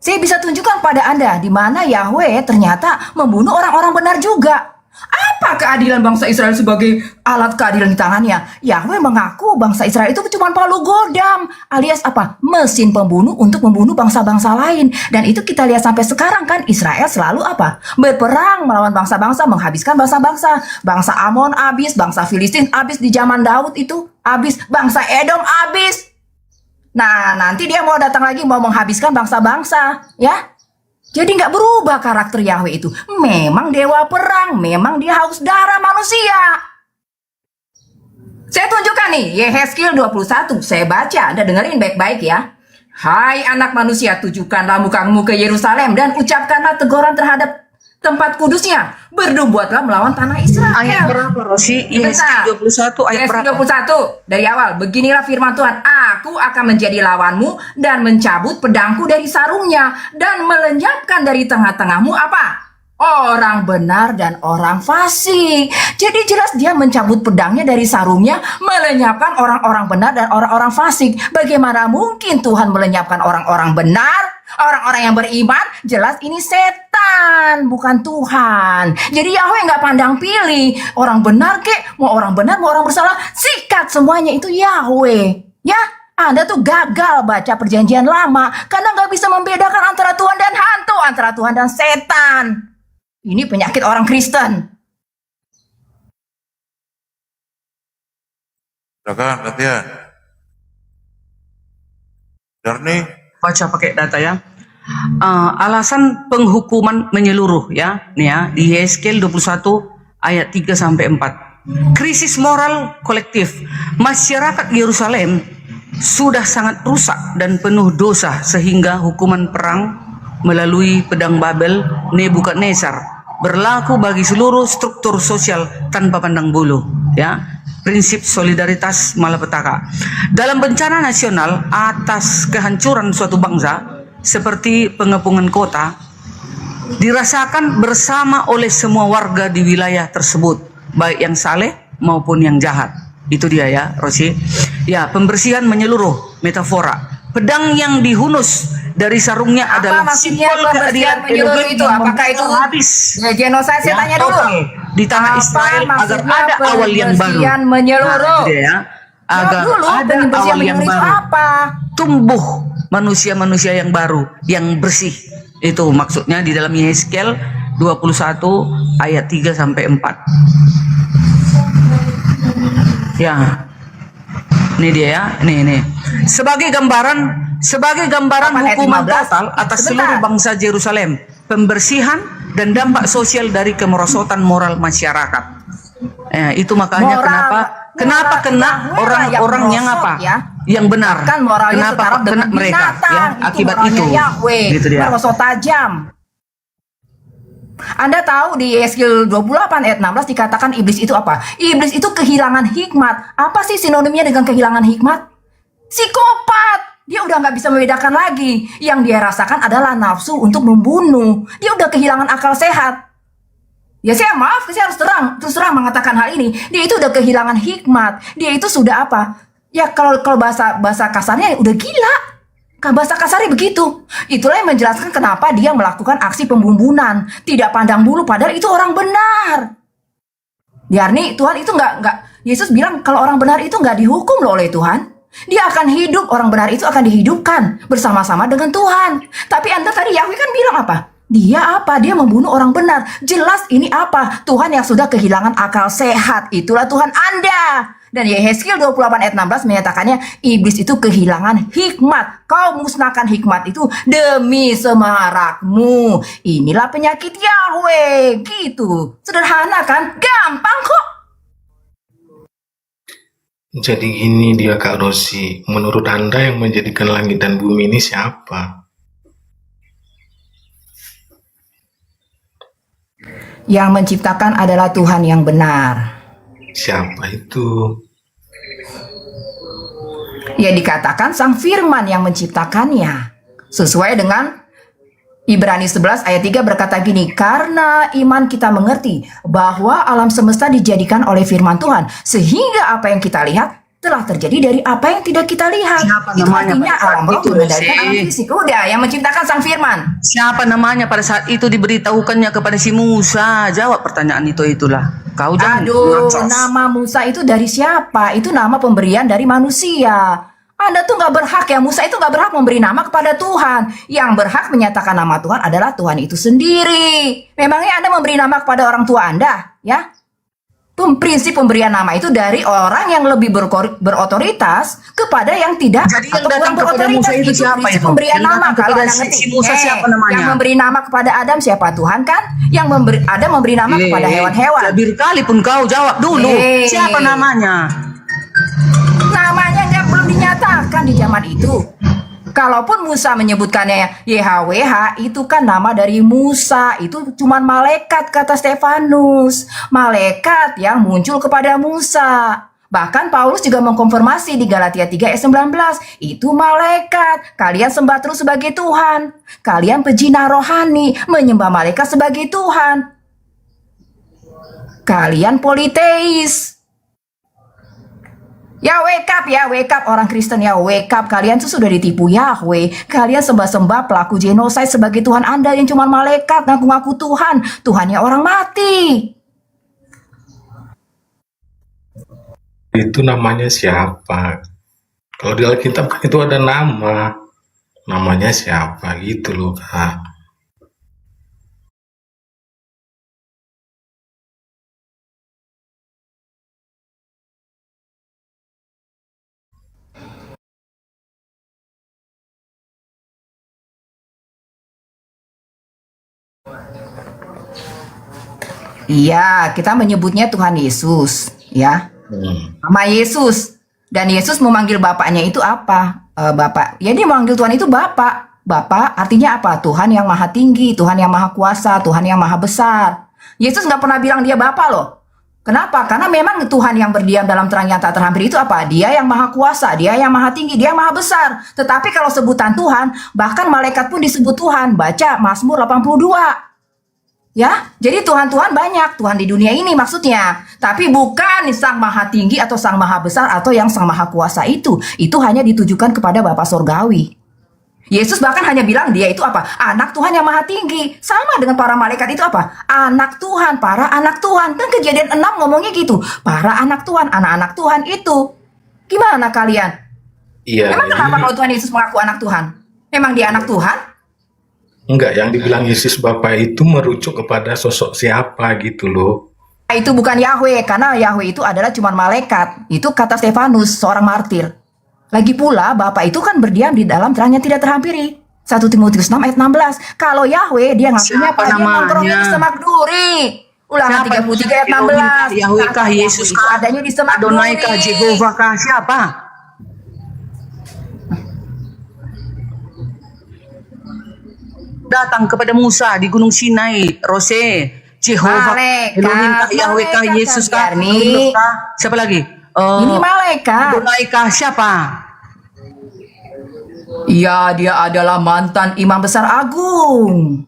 Saya bisa tunjukkan pada Anda di mana Yahweh ternyata membunuh orang-orang benar juga. Apa Apa keadilan bangsa Israel sebagai alat keadilan di tangannya? Yahweh mengaku bangsa Israel itu cuma palu godam, alias apa? Mesin pembunuh untuk membunuh bangsa-bangsa lain. Dan itu kita lihat sampai sekarang kan, Israel selalu apa? Berperang melawan bangsa-bangsa, menghabiskan bangsa-bangsa. Bangsa Amon habis, bangsa Filistin habis di zaman Daud itu habis, bangsa Edom habis. Nah, nanti dia mau datang lagi mau menghabiskan bangsa-bangsa, ya. Jadi nggak berubah karakter Yahweh itu. Memang dewa perang, memang dia haus darah manusia. Saya tunjukkan nih, Yehezkiel 21. Saya baca, Anda dengerin baik-baik ya. Hai anak manusia, tujukanlah mukamu ke Yerusalem dan ucapkanlah teguran terhadap tempat kudusnya. Bernubuatlah melawan tanah Israel. Ayat berapa, Rosi? Yehezkiel 21 ayat berapa? 21 dari awal. Beginilah firman Tuhan, aku akan menjadi lawanmu dan mencabut pedangku dari sarungnya dan melenyapkan dari tengah-tengahmu apa? Orang benar dan orang fasik. Jadi jelas dia mencabut pedangnya dari sarungnya, melenyapkan orang-orang benar dan orang-orang fasik. Bagaimana mungkin Tuhan melenyapkan orang-orang benar? Orang-orang yang beriman, jelas ini setan, bukan Tuhan. Jadi Yahweh nggak pandang pilih. Orang benar kek, mau orang benar, mau orang bersalah, sikat semuanya itu Yahweh. Ya, Anda tuh gagal baca perjanjian lama karena nggak bisa membedakan antara Tuhan dan hantu, antara Tuhan dan setan. Ini penyakit orang Kristen. Silakan, latihan. Benar nih. Baca pakai data ya. Alasan penghukuman menyeluruh ya. Nih ya, di Yehezkiel 21 ayat 3 sampai 4. Krisis moral kolektif. Masyarakat Yerusalem sudah sangat rusak dan penuh dosa sehingga hukuman perang melalui pedang Babel Nebukadnezar berlaku bagi seluruh struktur sosial tanpa pandang bulu ya. Prinsip solidaritas malapetaka. Dalam bencana nasional atas kehancuran suatu bangsa seperti pengepungan kota dirasakan bersama oleh semua warga di wilayah tersebut, baik yang saleh maupun yang jahat. Itu dia ya, Rosi. Ya, pembersihan menyeluruh, metafora. Pedang yang dihunus dari sarungnya adalah maksudnya simbol keadilan menyeluruh itu? Apakah itu habis genosid? Saya tanya dulu. Di tanah Israel agar ada awal yang baru. Menyeluruh. Nah, ya. Agar dulu, ada awal yang baru. Apa? Tumbuh manusia-manusia yang baru, yang bersih. Itu maksudnya di dalam Yehezkiel 21 ayat 3 sampai 4. Ya. Ini dia ya, ini. Sebagai gambaran hukuman total atas seluruh bangsa Yerusalem, pembersihan dan dampak sosial dari kemerosotan moral masyarakat. Itu makanya kenapa kena orang-orang yang apa? Ya? Yang benar. Kan moralnya kenapa kena mereka? Ya, akibat itu. Gitu dia. Merosot tajam. Anda tahu di Yehezkiel 28 ayat 16 dikatakan iblis itu apa? Iblis itu kehilangan hikmat. Apa sih sinonimnya dengan kehilangan hikmat? Psikopat. Dia udah nggak bisa membedakan lagi. Yang dia rasakan adalah nafsu untuk membunuh. Dia udah kehilangan akal sehat. Ya saya harus terus terang mengatakan hal ini. Dia itu udah kehilangan hikmat. Dia itu sudah apa? Ya kalau bahasa kasarnya udah gila. Bahasa kasarnya begitu. Itulah yang menjelaskan kenapa dia melakukan aksi pembunuhan. Tidak pandang bulu padahal itu orang benar. Yarni Tuhan itu nggak. Yesus bilang kalau orang benar itu nggak dihukum loh oleh Tuhan. Dia akan hidup, orang benar itu akan dihidupkan bersama-sama dengan Tuhan. Tapi Anda tadi Yahweh kan bilang apa? Dia membunuh orang benar. Jelas ini apa? Tuhan yang sudah kehilangan akal sehat. Itulah Tuhan Anda. Dan Yehezkiel 28 ayat 16 menyatakannya iblis itu kehilangan hikmat. Kau musnahkan hikmat itu demi semarakmu. Inilah penyakit Yahweh. Gitu. Sederhana kan? Gampang kok. Jadi gini dia Kak Rosi, menurut Anda yang menjadikan langit dan bumi ini siapa? Yang menciptakan adalah Tuhan yang benar. Siapa itu? Ya dikatakan sang firman yang menciptakannya. Sesuai dengan Ibrani 11 ayat 3 berkata gini, karena iman kita mengerti bahwa alam semesta dijadikan oleh firman Tuhan, sehingga apa yang kita lihat telah terjadi dari apa yang tidak kita lihat. Siapa itu namanya artinya alam roh mengendalikan alam Rosi? fisik. Udah, yang menciptakan sang firman. Siapa namanya pada saat itu diberitahukannya kepada si Musa? Jawab pertanyaan itulah. Kau jangan Aduh, ngacos. nama Musa itu dari siapa? Itu nama pemberian dari manusia. Anda tuh nggak berhak ya, Musa itu nggak berhak memberi nama kepada Tuhan. Yang berhak menyatakan nama Tuhan adalah Tuhan itu sendiri. Memangnya Anda memberi nama kepada orang tua Anda? Ya, prinsip pemberian nama itu dari orang yang lebih berotoritas kepada yang tidak. Jadi yang atau datang kurang kepada berotoritas. Musa itu siapa prinsip itu? pemberian Yang nama. datang Kalau kepada Anda ngerti, si Musa siapa namanya? yang memberi nama kepada Adam siapa? Tuhan kan? Yang Adam memberi nama kepada hewan-hewan. Tabir kali pun kau jawab dulu. Siapa namanya? Namanya belum dinyatakan di zaman itu. Kalaupun Musa menyebutkannya YHWH, itu kan nama dari Musa. Itu cuman malaikat, kata Stefanus. Malaikat yang muncul kepada Musa. Bahkan Paulus juga mengkonfirmasi di Galatia 3 ayat 19. Itu malaikat. Kalian sembah terus sebagai Tuhan. Kalian pejina rohani, menyembah malaikat sebagai Tuhan. Kalian politeis. Ya wake up orang Kristen ya, wake up. Kalian tuh sudah ditipu Yahweh. Kalian sembah-sembah pelaku genosid sebagai Tuhan Anda yang cuma malaikat, ngaku-ngaku Tuhan. Tuhannya orang mati. Itu namanya siapa? Kalau di Alkitab kan itu ada nama. Namanya siapa gitu loh, Kak. Iya, kita menyebutnya Tuhan Yesus, ya. Nama Yesus. Dan Yesus memanggil bapaknya itu apa? Bapak. Ya dia memanggil Tuhan itu Bapak. Bapak artinya apa? Tuhan yang maha tinggi, Tuhan yang maha kuasa, Tuhan yang maha besar. Yesus nggak pernah bilang dia Bapak loh. Kenapa? Karena memang Tuhan yang berdiam dalam terang yang tak terhampiri itu apa? Dia yang maha kuasa, dia yang maha tinggi, dia yang maha besar. Tetapi kalau sebutan Tuhan, bahkan malaikat pun disebut Tuhan. Baca Mazmur 82. Ya, jadi Tuhan-Tuhan banyak, Tuhan di dunia ini maksudnya. Tapi bukan Sang Maha Tinggi atau Sang Maha Besar atau yang Sang Maha Kuasa itu. Itu hanya ditujukan kepada Bapa Surgawi. Yesus bahkan hanya bilang dia itu apa? Anak Tuhan yang Maha Tinggi. Sama dengan para malaikat itu apa? Anak Tuhan, para anak Tuhan. Kan Kejadian 6 ngomongnya gitu. Para anak Tuhan, anak-anak Tuhan itu. Gimana kalian? Iya. Memang kenapa kalau Tuhan Yesus mengaku anak Tuhan? Memang dia anak Tuhan? Enggak, yang dibilang Yesus Bapa itu merujuk kepada sosok siapa gitu loh. Itu bukan Yahweh, karena Yahweh itu adalah cuma malaikat. Itu kata Stefanus, seorang martir. Lagi pula, Bapa itu kan berdiam di dalam terang yang tidak terhampiri. 1 Timotius 6 ayat 16. Kalau Yahweh, dia ngakunya apa? Dia nongkrongnya di Semak Duri. Ulangan 33 ayat 16. Yahweh kah, Yesus kah, adanya di Semak Duri. Adonai kah, Jehovah kah, siapa? Datang kepada Musa di Gunung Sinai, Rose, Jehovah, Elohim kah, Yahweh kah, Yesus kah, Yarni. siapa lagi? Ini malaikat. Adonai kah, siapa? Iya, dia adalah mantan imam besar agung.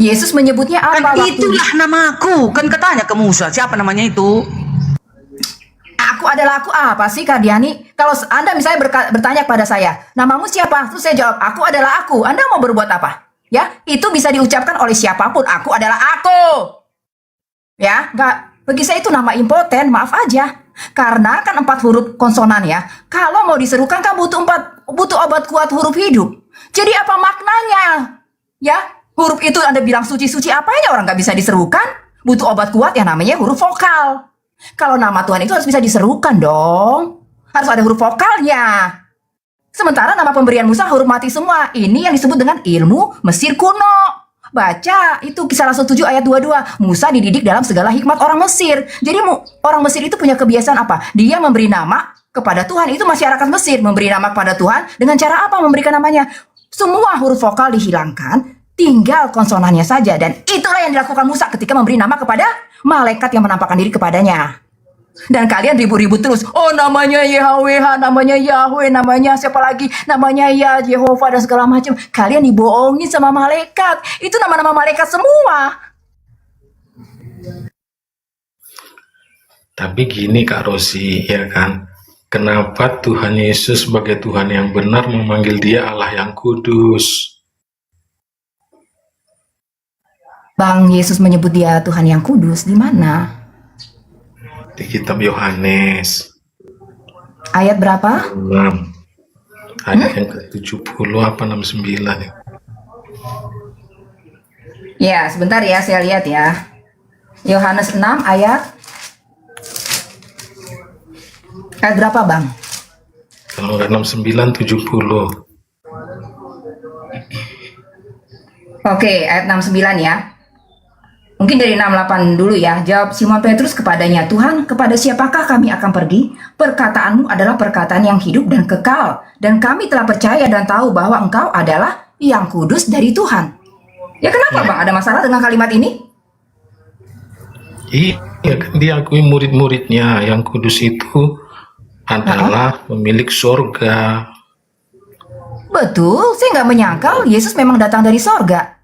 Yesus menyebutnya apa? Kan itulah namaku. Kan katanya ke Musa, siapa namanya itu? Aku adalah aku apa sih Kak Diani? Kalau Anda misalnya bertanya kepada saya, namamu siapa? Terus saya jawab, aku adalah aku. Anda mau berbuat apa? Ya, itu bisa diucapkan oleh siapapun. Aku adalah aku. Ya, enggak. Bagi saya itu nama impoten, maaf aja. Karena kan 4 huruf konsonan ya. Kalau mau diserukan kan butuh obat kuat huruf hidup. Jadi apa maknanya? Ya, huruf itu Anda bilang suci-suci apanya orang nggak bisa diserukan? Butuh obat kuat yang namanya huruf vokal. Kalau nama Tuhan itu harus bisa diserukan dong. Harus ada huruf vokalnya. Sementara nama pemberian Musa huruf mati semua. Ini yang disebut dengan ilmu Mesir kuno. Baca itu Kisah Rasul 7 ayat 22. Musa dididik dalam segala hikmat orang Mesir. Jadi orang Mesir itu punya kebiasaan apa? Dia memberi nama kepada Tuhan. Itu masyarakat Mesir memberi nama kepada Tuhan dengan cara apa memberikan namanya? Semua huruf vokal dihilangkan, tinggal konsonannya saja. Dan itulah yang dilakukan Musa ketika memberi nama kepada malaikat yang menampakkan diri kepadanya. Dan kalian ribut-ribut terus. Oh, namanya YHWH, namanya Yahweh, namanya siapa lagi? Namanya ya Jehovah dan segala macam. Kalian dibohongin sama malaikat. Itu nama-nama malaikat semua. Tapi gini Kak Rosi, ya kan? Kenapa Tuhan Yesus sebagai Tuhan yang benar memanggil dia Allah yang kudus? Bang Yesus menyebut dia Tuhan yang kudus di mana? Di kitab Yohanes Ayat berapa? 6 ayat yang ke-70 apa 69 ya. Ya, sebentar ya, saya lihat ya. Yohanes 6 ayat berapa, Bang? Kalau nggak 69 70. Oke, ayat 69 ya. Mungkin dari 68 dulu ya. Jawab Simon Petrus kepadanya, Tuhan, kepada siapakah kami akan pergi? Perkataanmu adalah perkataan yang hidup dan kekal. Dan kami telah percaya dan tahu bahwa engkau adalah yang kudus dari Tuhan. Ya kenapa Bang? Ada masalah dengan kalimat ini? Iya kan diakui murid-muridnya yang kudus itu adalah pemilik sorga. Betul, saya nggak menyangkal Yesus memang datang dari sorga.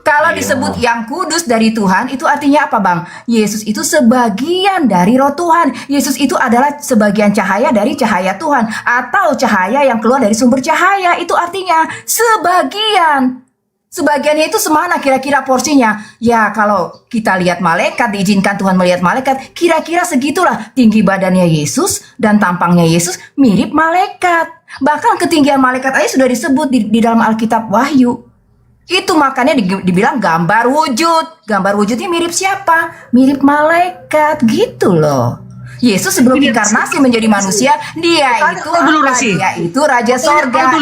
Kalau disebut yang kudus dari Tuhan, itu artinya apa Bang? Yesus itu sebagian dari roh Tuhan. Yesus itu adalah sebagian cahaya dari cahaya Tuhan. Atau cahaya yang keluar dari sumber cahaya. Itu artinya sebagian. Sebagiannya itu semana kira-kira porsinya? Ya kalau kita lihat malaikat, diizinkan Tuhan melihat malaikat, kira-kira segitulah tinggi badannya Yesus dan tampangnya Yesus mirip malaikat. Bahkan ketinggian malaikat aja sudah disebut di dalam Alkitab Wahyu. Itu makanya dibilang gambar wujud. Gambar wujudnya mirip siapa? Mirip malaikat gitu loh. Yesus sebelum inkarnasi menjadi manusia, dia itu Raja Sorga.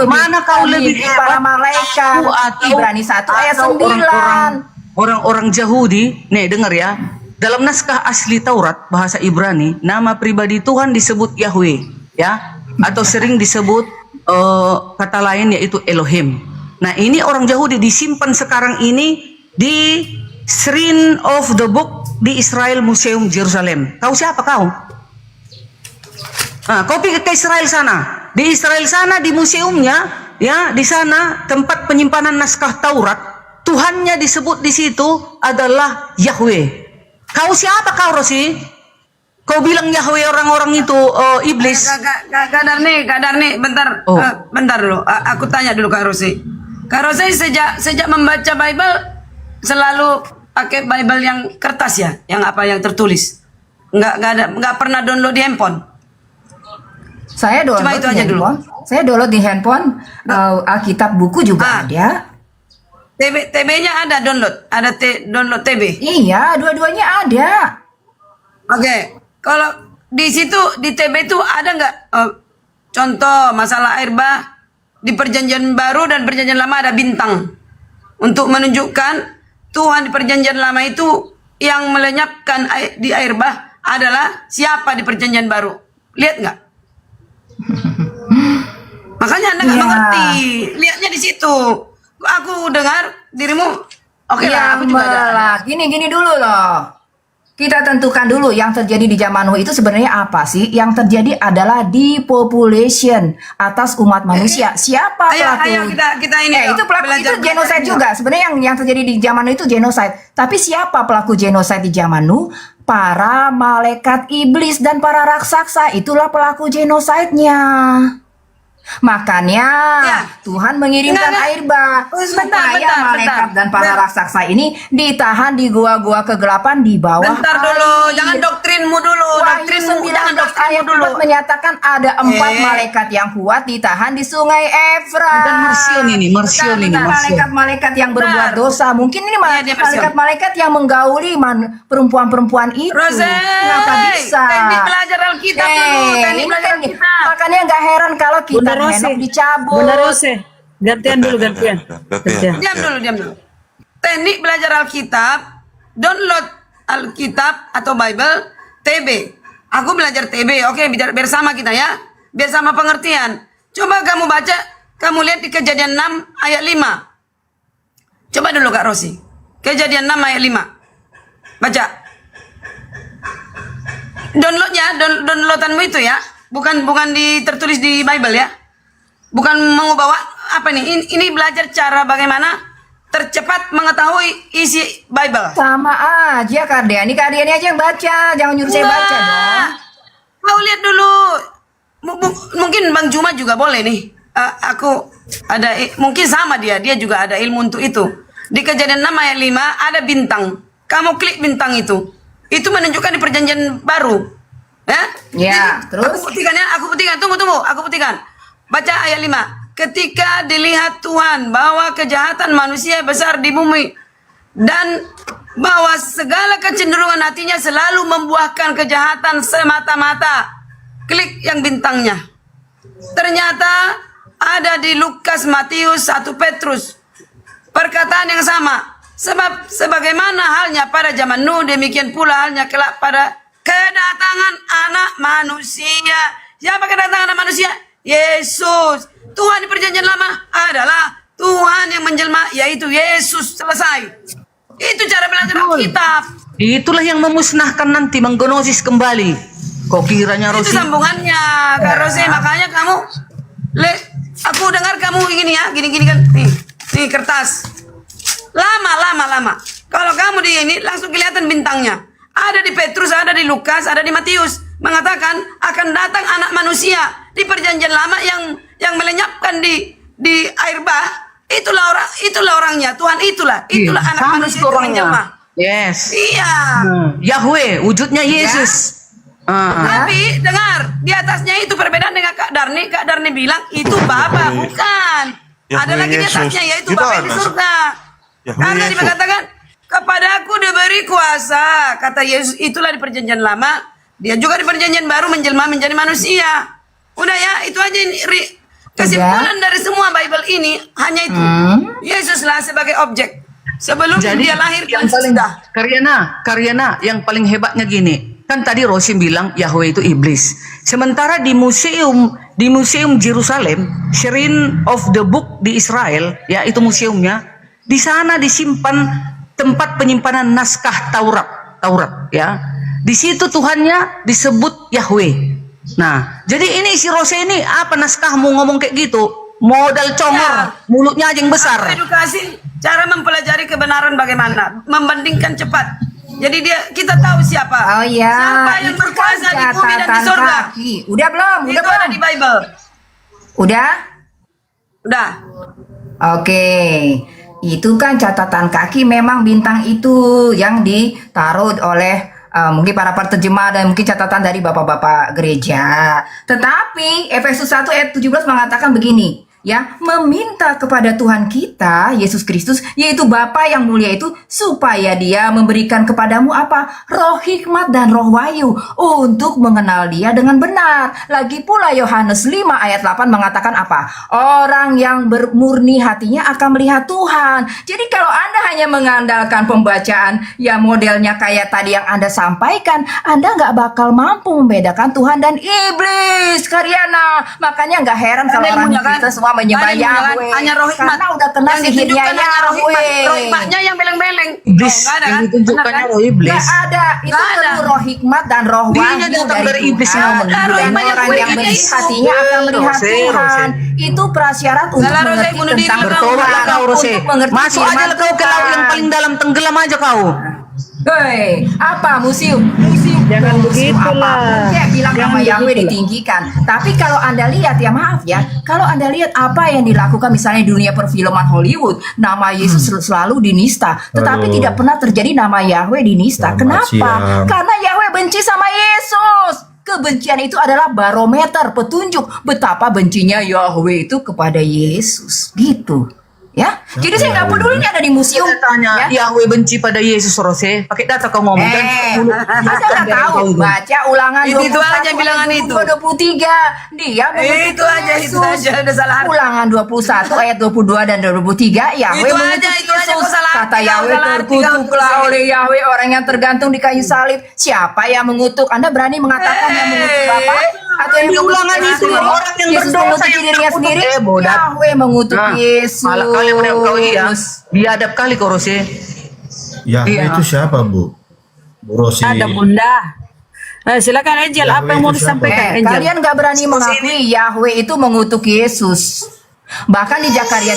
Mana kau lebih para malaikat? Ibrani 1 ayat 9. Orang-orang Yahudi, nih dengar ya. Dalam naskah asli Taurat bahasa Ibrani, nama pribadi Tuhan disebut Yahweh, ya, atau sering disebut kata lain yaitu Elohim. Nah ini orang Yahudi disimpan sekarang ini di Shrine of the Book di Israel Museum Jerusalem. Kau siapa kau? Nah, kau pergi ke Israel sana. Di Israel sana di museumnya, ya di sana tempat penyimpanan naskah Taurat, Tuhannya disebut di situ adalah Yahweh. Kau siapa kau Rosi? Kau bilang Yahweh orang-orang itu iblis. Kadar nih, bentar, bentar dulu. Aku tanya dulu Kak Rosi. Kak Rosi sejak membaca Bible selalu pakai Bible yang kertas ya, yang tertulis. Nggak pernah download di handphone. Saya download Cuma itu di aja dulu. handphone. Saya download di handphone. Alkitab buku juga ada. TB-nya ada download, download TB. Iya, dua-duanya ada. Oke, kalau di situ di TB itu ada nggak contoh masalah air bah di Perjanjian Baru dan Perjanjian Lama ada bintang untuk menunjukkan Tuhan di Perjanjian Lama itu yang melenyapkan di air bah adalah siapa di Perjanjian Baru? Lihat nggak? Makanya Anda nggak mengerti. Lihatnya di situ. Aku dengar dirimu oke lah, aku juga ada. Gini dulu loh. Kita tentukan dulu yang terjadi di zaman Nuh itu sebenarnya apa sih? Yang terjadi adalah depopulation atas umat manusia. Siapa pelaku? Ayo kita ini. Itu pelaku itu genocide juga. Sebenarnya yang terjadi di zaman Nuh itu genocide. Tapi siapa pelaku genocide di zaman Nuh? Para malaikat iblis dan para raksasa. Itulah pelaku genoside-nya. Makanya Tuhan mengirimkan air bah supaya malaikat dan para raksasa ini ditahan di gua-gua kegelapan di bawah bentar dulu, jangan doktrinmu dulu. Jangan doktrinmu dulu. Menyatakan ada 4 malaikat yang kuat ditahan di sungai Efrat. Dan Mersion ini. Malaikat-malaikat yang berbuat dosa. Mungkin ini malaikat-malaikat yang menggauli perempuan-perempuan itu. Kenapa bisa? Teknik belajar Alkitab dulu. Teknik belajar Alkitab. Makanya nggak heran kalau kita Henok dicabut. Bunda Rose, gantian dulu. Diam dulu. Teknik belajar Alkitab, download Alkitab atau Bible TB. Aku belajar TB, oke, bersama kita ya. Biar sama pengertian. Coba kamu baca, kamu lihat di Kejadian 6 ayat 5. Coba dulu Kak Rosi. Kejadian 6 ayat 5. Baca. Downloadanmu itu ya. Bukan tertulis di Bible ya. Bukan mengubah apa nih? Ini belajar cara bagaimana tercepat mengetahui isi Bible. Sama aja Kardiani aja yang baca, jangan nyuruh saya baca dong. Kau lihat dulu. Mungkin Bang Juma juga boleh nih. Aku ada mungkin sama dia juga ada ilmu untuk itu. Di Kejadian 6 ayat 5 ada bintang. Kamu klik bintang itu. Itu menunjukkan di perjanjian baru. Ya? Ya, Jadi, terus? Aku buktikan ya, aku buktikan. Tunggu, aku buktikan. Baca ayat 5. Ketika dilihat Tuhan bahwa kejahatan manusia besar di bumi dan bahwa segala kecenderungan hatinya selalu membuahkan kejahatan semata-mata. Klik yang bintangnya. Ternyata ada di Lukas, Matius, 1 Petrus. Perkataan yang sama. Sebab sebagaimana halnya pada zaman Nuh, demikian pula halnya kelak pada kedatangan anak manusia. Siapa kedatangan anak manusia? Yesus. Tuhan di perjanjian lama adalah Tuhan yang menjelma, yaitu Yesus. Selesai. Itu cara belajar Alkitab. Itulah yang memusnahkan nanti, menggnosis kembali. Kok kiranya Itu Rosi? sambungannya, Kak Rosi. Makanya kamu, aku dengar kamu gini ya, gini kan. Nih kertas. Lama. Kalau kamu di ini langsung kelihatan bintangnya. Ada di Petrus, ada di Lukas, ada di Matius. Mengatakan akan datang anak manusia di perjanjian lama yang melenyapkan di air bah. Itulah orangnya. Tuhan itulah anak sama manusia itu itu orangnya. menjelma. Yes. Iya. Yahweh, wujudnya Yesus. Tapi dengar, di atasnya itu perbedaan dengan Kak Darni. Kak Darni bilang itu Bapa, bukan. Ada lagi di atasnya yaitu Bapa yang di surga. Karena dikatakan kepada aku diberi kuasa, kata Yesus, itulah di perjanjian lama. Dia juga di perjanjian baru menjelma menjadi manusia. Udah ya, itu aja ini. Kesimpulan dari semua Bible ini hanya itu. Yesuslah sebagai objek. Sebelum dia lahir yang paling Karyana yang paling hebatnya gini. Kan tadi Rosi bilang Yahweh itu iblis. Sementara di museum Jerusalem, Shrine of the Book di Israel, ya itu museumnya, di sana disimpan tempat penyimpanan naskah Taurat, ya. Di situ Tuhannya disebut Yahweh. Nah, jadi ini si Rosi ini apa naskahmu ngomong kayak gitu? Modal congor, mulutnya aja yang besar. Edukasi, cara mempelajari kebenaran bagaimana, membandingkan cepat. Jadi kita tahu siapa. Oh ya, Siapa yang itu berkuasa kan di bumi dan di catatan surga. kaki. Udah belum? Itu ada di Bible. Udah. Oke. Itu kan catatan kaki, memang bintang itu yang ditaruh oleh mungkin para penerjemah dan mungkin catatan dari bapak-bapak gereja. Tetapi Efesus 1 ayat 17 mengatakan begini, ya, meminta kepada Tuhan kita Yesus Kristus, yaitu Bapa yang mulia itu, supaya Dia memberikan kepadamu apa? Roh hikmat dan roh wahyu untuk mengenal Dia dengan benar. Lagi pula Yohanes 5 ayat 8 mengatakan apa? Orang yang bermurni hatinya akan melihat Tuhan. Jadi kalau Anda hanya mengandalkan pembacaan yang modelnya kayak tadi yang Anda sampaikan, Anda nggak bakal mampu membedakan Tuhan dan iblis, Karyana. Makanya nggak heran kalau orang kita semua menyembah Yahweh, hanya roh hikmat. karena udah kena Yang sihirnya ditunjukkan hanya roh hikmat. Yahweh. Roh hikmatnya yang beleng-beleng. Iblis Nggak ada yang kan? ditunjukkannya Benar kan? roh iblis. Nggak ada, itu Nggak ada. perlu roh hikmat dan roh Dia wahyu datang dari iblis Tuhan. yang Dan menunjukkan. orang yang bersih hatinya akan melihat Tuhan. Itu prasyarat untuk Salah, Rose, mengerti bunuh diri tentang kau. Bertobatlah kau, Rose. untuk mengerti Masuk aja firman kau ke laut yang Tuhan. paling dalam, tenggelam aja kau. Hei, apa museum? Jangan Museum begitulah. apa? Dia bilang Jangan nama Yahweh begitulah. ditinggikan. Tapi kalau Anda lihat, ya maaf ya, kalau Anda lihat apa yang dilakukan misalnya di dunia perfilman Hollywood, nama Yesus selalu dinista, tetapi tidak pernah terjadi nama Yahweh dinista. Kenapa? Karena Yahweh benci sama Yesus. Kebencian itu adalah barometer petunjuk betapa bencinya Yahweh itu kepada Yesus. Gitu. Ya, jadi saya nggak peduli ini ada di museum. Tanya, Yahweh benci pada Yesus, Rose. Pakai data kau ngomong kan? Saya nggak tahu. Baca ulangan Itu 21 aja bilangan itu. 23. Dia mengutuk Itu aja, itu Yesus. aja. Udah salah. Ulangan 21 ayat 22 dan 23. Yahweh Itu mengutuk aja, itu aja. Yesus. Kau salah Kata arti, Yahweh, kau salah arti, kau terkutuklah salah. oleh Yahweh orang yang tergantung di kayu salib. Siapa yang mengutuk? Anda berani mengatakan yang mengutuk Bapa? Atau yang Di mengutuk ulangan diri itu sendiri? orang yang Yesus berdosa mengutuk yang dirinya mengutuk sendiri. bodat. Yahweh mengutuk Yesus. Malah kalian kau iya. Biadab kali kau, Rose. Yahweh itu siapa, Bu? Bu Rosi. Ada Bunda. Silakan Angel, Yahweh apa yang mau itu siapa? disampaikan Angel? Kalian gak berani mengakui Yahweh itu mengutuk Yesus. Bahkan di Zakaria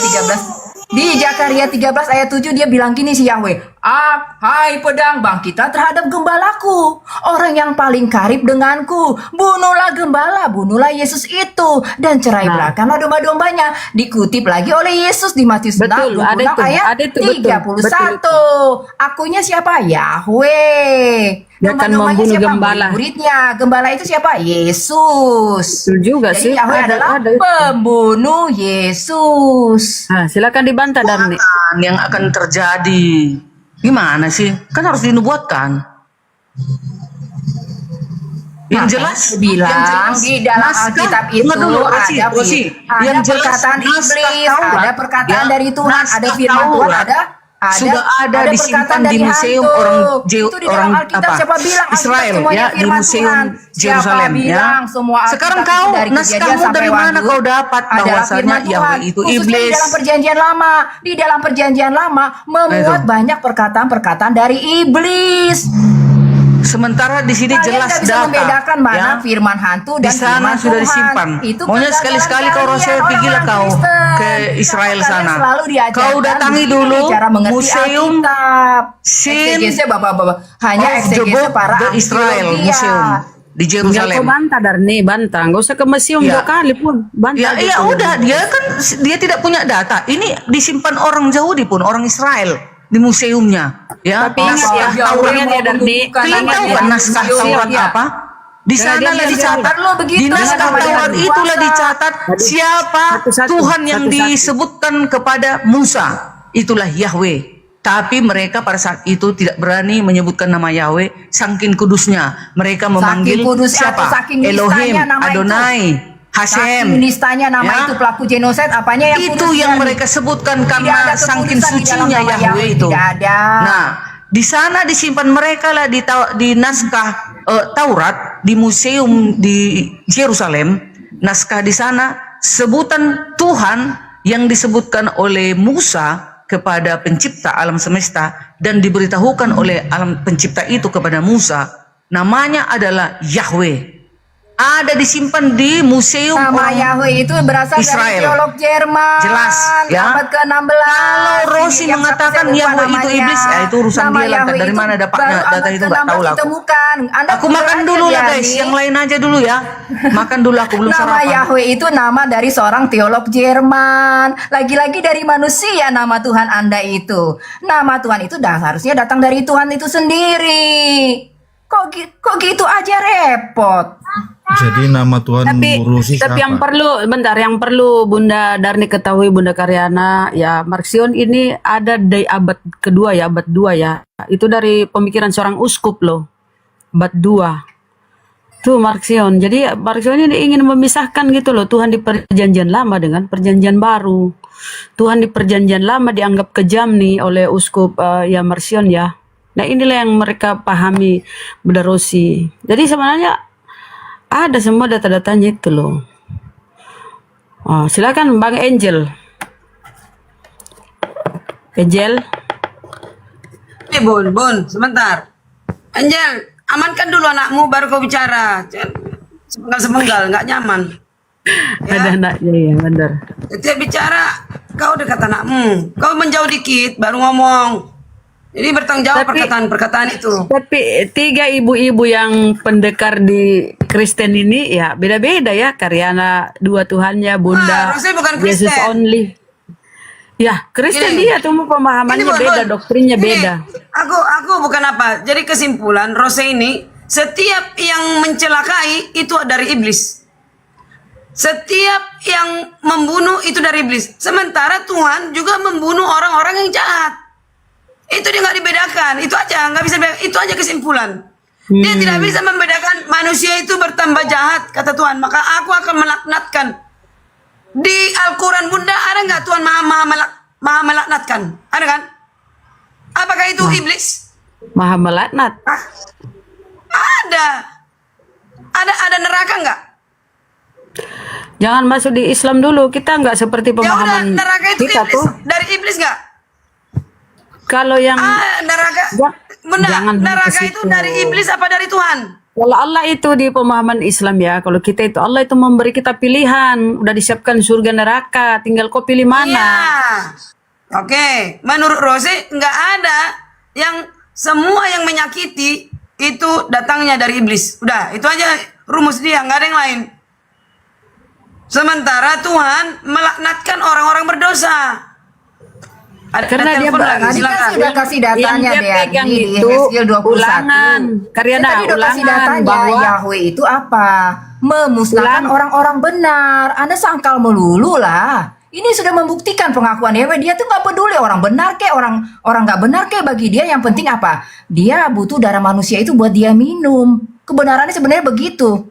13 ayat 7 dia bilang gini si Yahweh, Hai pedang, bangkitlah terhadap gembalaku. Orang yang paling karib denganku. Bunuhlah gembala, bunuhlah Yesus itu. Dan cerai belakanglah domba-dombanya. Dikutip lagi oleh Yesus di Matius 6 Betul, ada itu, ayat ada itu, betul, 31. Akunya siapa? Yahweh. Dia akan Domba-dombanya membunuh siapa? gembala. Murid-muridnya. Gembala itu siapa? Yesus. Betul juga Jadi sih. Yahweh adalah Ada itu. pembunuh Yesus. Nah, silakan dibantah Darni. Yang akan terjadi. Gimana sih? Kan harus dinubuatkan. Yang jelas, bilang di dalam Alkitab itu ada perkataan iblis, ada perkataan dari Tuhan, ada firman Tuhan, sudah ada disimpan di museum orang siapa bilang Israel ya, di museum Yerusalem ya. Sekarang kau naskahmu dari mana kau dapat bahwasanya Yahweh itu iblis? Di dalam perjanjian lama memuat banyak perkataan-perkataan dari iblis. Sementara di sini jelas data membedakan mana firman hantu dan di sana firman sudah Tuhan. disimpan. Itu Maunya sekali-sekali kau Rosel pergilah kau ke Israel sana. Kau datangi dulu museum Sin hanya eksegese para the Israel museum di Kau Yerusalem. bantah Darni, bantah. Nggak usah ke museum Ya. 2 kali pun. Bantah. Ya udah, dia tidak punya data. Ini disimpan orang Yahudi pun, orang Israel di museumnya. Ya, Tapi ingat ya, Tauratnya dia Darni. kalian tahu kan naskah Taurat apa? Di sana lah dicatat. Di naskah Taurat itulah dicatat siapa Tuhan yang disebutkan kepada Musa. Itulah Yahweh. Tapi mereka pada saat itu tidak berani menyebutkan nama Yahweh, saking kudusnya. Mereka memanggil siapa? Elohim, Adonai, Hashem. Nistanya nama itu pelaku genosid apanya yang Itu yang mereka sebutkan karena saking sucinya Yahweh itu. Tidak ada. Nah, di sana disimpan mereka lah di naskah Taurat di museum di Yerusalem. Naskah di sana sebutan Tuhan yang disebutkan oleh Musa kepada pencipta alam semesta dan diberitahukan oleh alam pencipta itu kepada Musa, namanya adalah Yahweh. Ada disimpan di museum nama Yahweh itu berasal Israel. dari teolog Jerman. Jelas ya. Abad ke-16. Kalau Rosi mengatakan Yahweh itu iblis, ya itu urusan dia lah. Dari mana dapatnya data itu nggak tahu lah. Aku makan dulu lah guys, yang lain aja dulu ya. Makan dulu, aku belum sarapan. Nama Yahweh itu nama dari seorang teolog Jerman. Lagi-lagi dari manusia nama Tuhan Anda itu. Nama Tuhan itu harusnya datang dari Tuhan itu sendiri. Kok gitu aja repot. Jadi nama Tuhan mengurusi Tapi siapa? yang perlu Bunda Darni ketahui, Bunda Karyana, ya Marcion ini ada dari abad kedua ya, abad 2 ya. Itu dari pemikiran seorang uskup loh. Abad 2. Tuh Marcion. Jadi Marcion ini ingin memisahkan gitu loh, Tuhan di perjanjian lama dengan perjanjian baru. Tuhan di perjanjian lama dianggap kejam nih oleh uskup ya Marcion ya. Nah inilah yang mereka pahami, Bunda Rosi. Jadi sebenarnya ada semua data-datanya itu loh. Oh, silakan Bang Angel. Angel. Bun, sebentar. Angel, amankan dulu anakmu baru kau bicara. Sepenggal-sepenggal, nggak nyaman. Ya. Ada anaknya ya, benar. Setiap bicara, kau dekat anakmu. Kau menjauh dikit, baru ngomong. Jadi bertanggung jawab perkataan-perkataan itu. Tapi 3 ibu-ibu yang pendekar di Kristen ini ya beda-beda ya. Karyana 2 Tuhannya, Bunda bukan Yesus Kristen. only. Ya Kristen Gini. dia tuh pemahamannya beda, doktrinnya Gini, beda. Aku bukan apa. Jadi kesimpulan Rose ini, setiap yang mencelakai itu dari iblis. Setiap yang membunuh itu dari iblis. Sementara Tuhan juga membunuh orang-orang yang jahat. Itu dia nggak dibedakan, itu aja nggak bisa, itu aja kesimpulan. Dia tidak bisa membedakan manusia itu bertambah jahat kata Tuhan. Maka aku akan melaknatkan. Di Al-Quran Bunda ada nggak Tuhan maha melaknatkan? Ada kan? Apakah itu iblis? Maha melaknat. Ada neraka nggak? Jangan masuk di Islam dulu, kita nggak seperti Ya udah, pemahaman neraka itu kita iblis. tuh. Dari iblis nggak? Kalau yang neraka, jangan neraka ke itu situ. dari iblis apa dari Tuhan? Kalau Allah itu di pemahaman Islam ya, kalau kita itu Allah itu memberi kita pilihan, udah disiapkan surga neraka, tinggal kau pilih mana. Iya. Oke, menurut Rose nggak ada yang semua yang menyakiti itu datangnya dari iblis. Udah, itu aja rumus dia, nggak ada yang lain. Sementara Tuhan melaknatkan orang-orang berdosa. Karena dia telepon lagi, Tadi kan silakan. sudah kasih datanya yang dia deh pegang di itu Hezkiel 21. ulangan. Karyana, Tadi udah kasih ulangan datanya bahwa Yahweh itu apa? Memusnahkan orang-orang benar. Anda sangkal melulu lah. Ini sudah membuktikan pengakuan Yahweh. Dia tuh nggak peduli orang benar ke orang nggak benar ke, bagi dia yang penting apa? Dia butuh darah manusia itu buat dia minum. Kebenarannya sebenarnya begitu.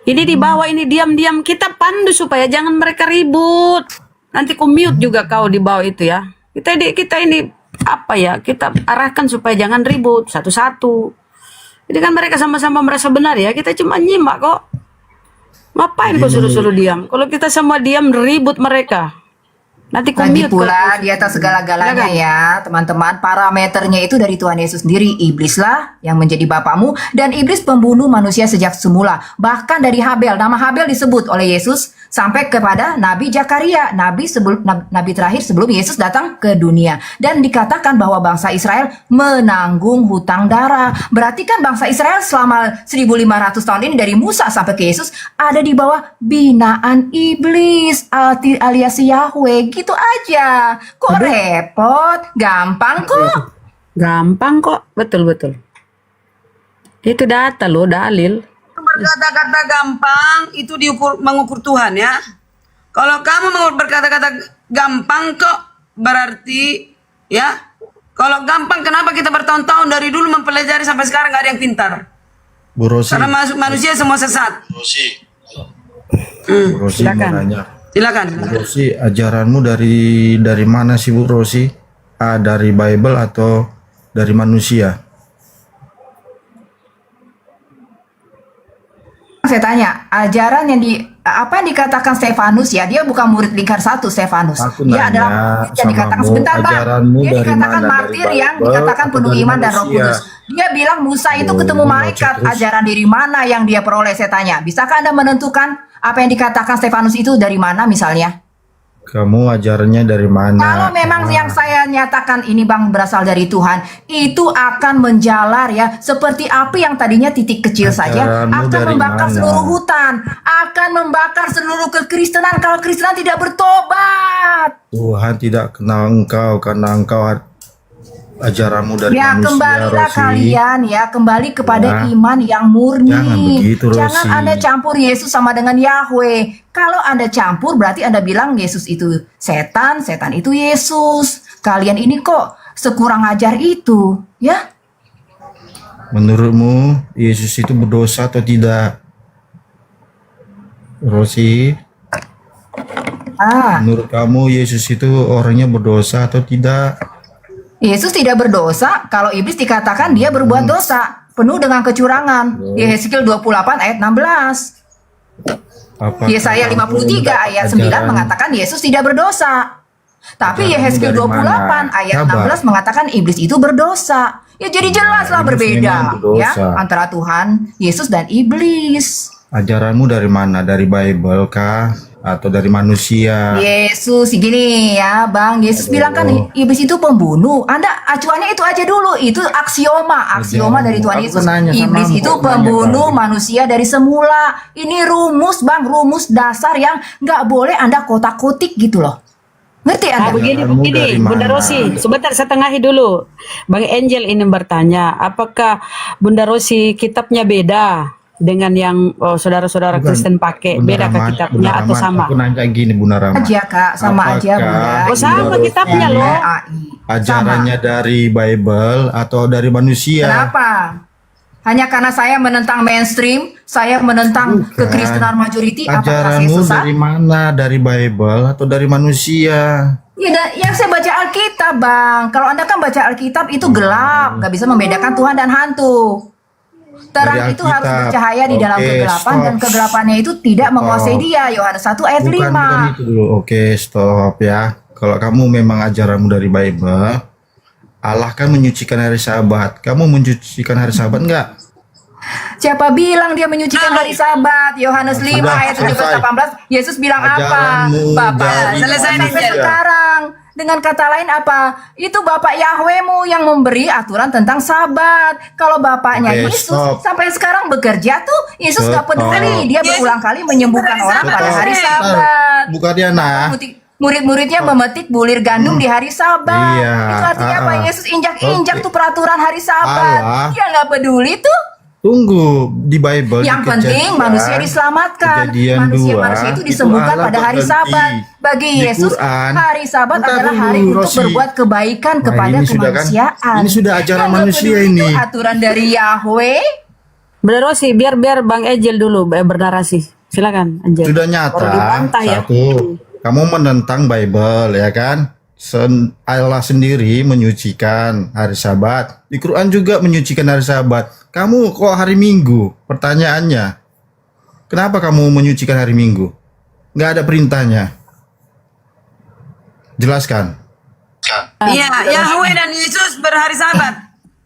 ini di bawah ini diam-diam kita pandu supaya jangan mereka ribut. Nanti ku mute juga kau di bawah itu ya. Kita ini apa ya? Kita arahkan supaya jangan ribut satu-satu. Jadi kan mereka sama-sama merasa benar ya. Kita cuma nyimak kok. Ngapain kau suruh-suruh diam? Kalau kita semua diam ribut mereka. Nanti ku Lagi mute pula kau. di atas segala-galanya Silakan. ya teman-teman, parameternya itu dari Tuhan Yesus sendiri. Iblislah yang menjadi bapamu, dan iblis pembunuh manusia sejak semula. Bahkan dari Habel, nama Habel disebut oleh Yesus sampai kepada Nabi Zakaria, nabi terakhir sebelum Yesus datang ke dunia. Dan dikatakan bahwa bangsa Israel menanggung hutang darah. Berarti kan bangsa Israel selama 1500 tahun ini dari Musa sampai ke Yesus ada di bawah binaan iblis alias Yahweh. Gitu aja. Kok repot? Gampang kok. Gampang kok. Betul-betul. Itu data loh, dalil. Berkata-kata gampang itu mengukur Tuhan ya. Kalau kamu mau berkata-kata gampang kok berarti ya. Kalau gampang kenapa kita bertahun-tahun dari dulu mempelajari sampai sekarang nggak ada yang pintar? Bu Rosi. Karena manusia semua sesat. Bu Rosi mau Silakan. nanya. Silakan. Bu Rosi, ajaranmu dari mana sih Bu Rosi? Dari Bible atau dari manusia? Saya tanya, ajaran yang apa yang dikatakan Stefanus ya, dia bukan murid lingkar satu Stefanus. Aku Dia nanya adalah murid yang sama dikatakan mu, sebentar Bang. ajaranmu Dia dari dikatakan mana? martir Dari yang Bible dikatakan atau penuh dari iman dan Roh manusia? Kudus. Dia bilang Musa itu Oh, ketemu ini malaikat. terus. Ajaran dari mana yang dia peroleh? Saya tanya. Bisakah Anda menentukan apa yang dikatakan Stefanus itu dari mana misalnya? Kamu ajarannya dari mana? Kalau memang yang saya nyatakan ini Bang berasal dari Tuhan, itu akan menjalar ya, seperti api yang tadinya titik kecil saja, Ajaranmu akan dari membakar mana? seluruh hutan, akan membakar seluruh kekristenan kalau Kristen tidak bertobat. Tuhan tidak kenal engkau karena engkau ajaranmu dari Ya manusia, kembalilah Rosi. kalian ya, kembali kepada Ya. iman yang murni. Jangan begitu, Jangan Rosi. Anda campur Yesus sama dengan Yahweh. Kalau Anda campur berarti Anda bilang Yesus itu setan, setan itu Yesus. Kalian ini kok sekurang ajar itu, ya? Menurutmu Yesus itu berdosa atau tidak? Rosi, menurut kamu Yesus itu orangnya berdosa atau tidak? Yesus tidak berdosa kalau iblis dikatakan dia berbuat dosa, penuh dengan kecurangan. Di Hezkiel 28 ayat 16. Apakah Yesaya kamu 53 ayat 9 ajaran mengatakan Yesus tidak berdosa. Tapi Ajaranmu Yehezkiel dari 28 mana? ayat Sabar. 16 mengatakan iblis itu berdosa. Ya jadi jelaslah iblis berbeda memang berdosa. ya antara Tuhan, Yesus dan iblis. Ajaranmu dari mana? Dari Bible kah? Atau dari manusia? Yesus gini ya Bang, Yesus bilang kan iblis itu pembunuh. Anda acuannya itu aja dulu, itu aksioma dari Tuhan Aku Yesus. nanya sama Iblis kamu, itu kok nanya pembunuh tadi? manusia dari semula. Ini rumus Bang, rumus dasar yang nggak boleh Anda kotak-kotik gitu loh. Ngerti Anda? Begini, Ajaranmu dari Bunda mana? Rosi, sebentar saya tengahi dulu. Bang Angel ini bertanya, apakah Bunda Rosi kitabnya beda dengan yang saudara-saudara Bukan, Kristen pakai? Bunda Beda ke Rahmat, kitabnya Bunda atau Rahmat, sama? Aku nanya gini Bunda Rahmat. Aja Kak, sama aja Bunda. Oh, sama Bunda Rosi kitabnya loh. Ajarannya dari Bible atau dari manusia? Kenapa? Hanya karena saya menentang mainstream, saya menentang kekristenan majority, apakah saya Ajaranmu sesat? dari mana? Dari Bible atau dari manusia? Ya, yang saya baca Alkitab, Bang. Kalau Anda kan baca Alkitab itu gelap, nggak bisa membedakan Tuhan dan hantu. Terang Dari itu harus Alkitab. bercahaya di dalam Oke, kegelapan stop. dan kegelapannya itu tidak menguasai dia. Yohanes 1 ayat 5. Bukan itu dulu. Oke, stop ya. Kalau kamu memang ajaranmu dari Bible, Allah kan menyucikan hari Sabat. Kamu menyucikan hari Sabat enggak? Siapa bilang dia menyucikan hari Sabat? Yohanes 5 Sudah, ayat 17 selesai. 18. Yesus bilang apa? Ajaranmu Bapak dari Selesai, sampai Angel. sekarang. Dengan kata lain apa? Itu Bapak Yahwehmu yang memberi aturan tentang Sabat. Kalau Bapaknya Oke, Yesus stop. sampai sekarang bekerja tuh, Yesus gak Stop. peduli. Dia berulang kali menyembuhkan orang pada Betul. hari Bentar. Sabat. Buka dia nah. Murid-muridnya memetik bulir gandum di hari Sabat. Iya, Itu artinya apa? Yesus injak-injak Oke. tuh peraturan hari Sabat. Allah. Dia nggak peduli tuh. Tunggu di Bible. Yang di penting Kejadian, manusia diselamatkan. Kejadian Manusia 2, itu disembuhkan Allah pada hari berhenti. Sabat. Bagi Di Yesus, Quran. hari Sabat Bentar adalah dulu, hari untuk Rosi. berbuat kebaikan Nah, kepada ini sudah kan? kemanusiaan. Ini sudah ajaran Yang nggak manusia peduli ini. itu aturan dari Yahweh. Bunda Rosi, biar Bang Angel dulu bernarasi. Silakan, Angel. Sudah Baru nyata. dibantah ya. Satu, kamu menentang Bible ya kan? Allah sendiri menyucikan hari Sabat. Di Quran juga menyucikan hari Sabat. Kamu kok hari Minggu? Pertanyaannya, kenapa kamu menyucikan hari Minggu? Nggak ada perintahnya. Jelaskan. Iya, Yahweh dan Yesus berhari Sabat.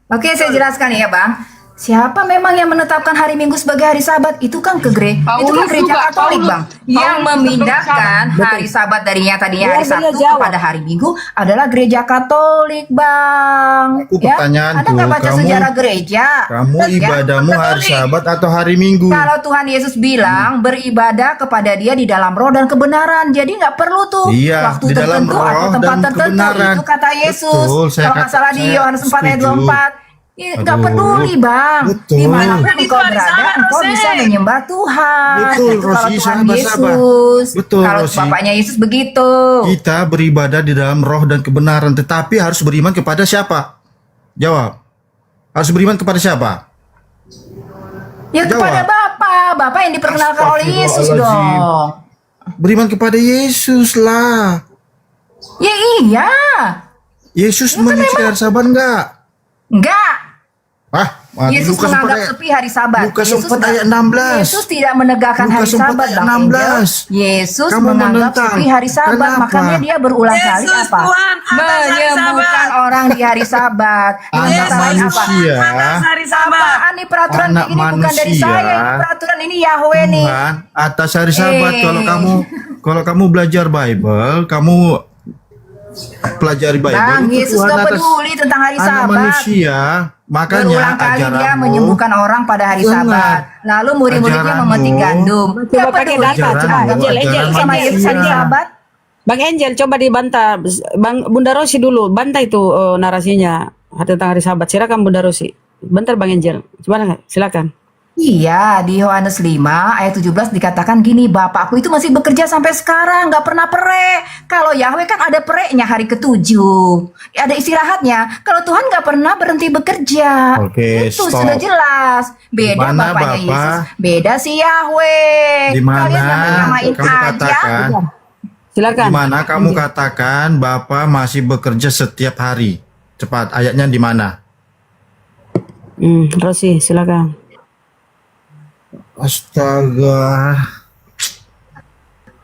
Oke, saya jelaskan ya, Bang. Siapa memang yang menetapkan hari Minggu sebagai hari Sabat? Itu kan itu kan gereja Katolik, Bang. Yang memindahkan hari Sabat tadinya hari Sabtu kepada hari Minggu adalah gereja Katolik, Bang. Aku pertanyaanku, Anda nggak baca kamu- sejarah gereja? Kamu Ya, ibadahmu hari Katolik. Sabat atau hari Minggu? Kalau Tuhan Yesus bilang beribadah kepada Dia di dalam roh dan kebenaran, jadi nggak perlu tuh Iya, waktu di dalam tertentu roh atau tempat dan tertentu. kebenaran. Itu kata Yesus. Betul, saya Kalau nggak salah di saya Yohanes 4 ayat setuju. 24. Ya, nggak Aduh. peduli, Bang. Betul. Dimanapun Itu engkau hari berada, Sabat, engkau Rose. bisa menyembah Tuhan. Betul, Itu kalau Rosi, Tuhan sabar. Yesus. Betul, Kalau Rosi. Bapaknya Yesus begitu. Kita beribadah di dalam roh dan kebenaran, tetapi harus beriman kepada siapa? Jawab. Harus beriman kepada siapa? Ya kepada Jawab. Bapa yang diperkenalkan oleh Yesus Astagfirullahaladzim. dong. Beriman kepada Yesus lah. Ya iya. Yesus menyucikan hari Sabat enggak? Enggak. Yesus Lukas menganggap 4 sepi hari Sabat. Lukas Yesus 4 nggak- ayat 16. Yesus tidak menegakkan hari Lukas 4 Sabat, ayat Bang 16. Angel. Yesus Kamu menganggap menentang. sepi hari Sabat, Kenapa? makanya dia berulang kali Yesus apa? Tuhan atas hari Menyembuhkan Sabat. orang di hari Sabat. Dengan Anak kata lain apa? manusia, Atas hari Sabat. Apaan nih peraturan Anak ini bukan dari manusia. saya, ini peraturan ini Yahweh nih. Tuhan atas hari Sabat. Eh. Kalau kamu belajar Bible, kamu pelajari Bible. Bang, itu Yesus Tuhan gak atas peduli tentang hari anak Sabat. manusia. Makanya Berulang kali dia ajaranmu- menyembuhkan orang pada hari Dengar. Sabat. Lalu murid-muridnya Ajaranmu- memetik gandum. Coba Gak pakai peduli. data, coba. Ajaranmu- Angel, ajaran sama Yesus hari manusia. Sabat. Bang Angel, coba dibantah. Bang Bunda Rosi dulu, bantah itu narasinya tentang hari Sabat. Silakan Bunda Rosi. Bentar Bang Angel. Coba silakan. Iya, di Yohanes 5 ayat 17 dikatakan gini, Bapakku itu masih bekerja sampai sekarang, gak pernah perek. Kalau Yahweh kan ada pereknya hari ke-7. Ada istirahatnya. Kalau Tuhan gak pernah berhenti bekerja. Oke, Itu stop. sudah jelas. Beda Dimana Bapaknya Bapak? Yesus, beda si Yahweh. Di mana Kalian nama-namain kamu aja. katakan? Silakan. Di mana kamu katakan Bapak masih bekerja setiap hari? Cepat, ayatnya di mana? Rosi, silakan. Astaga.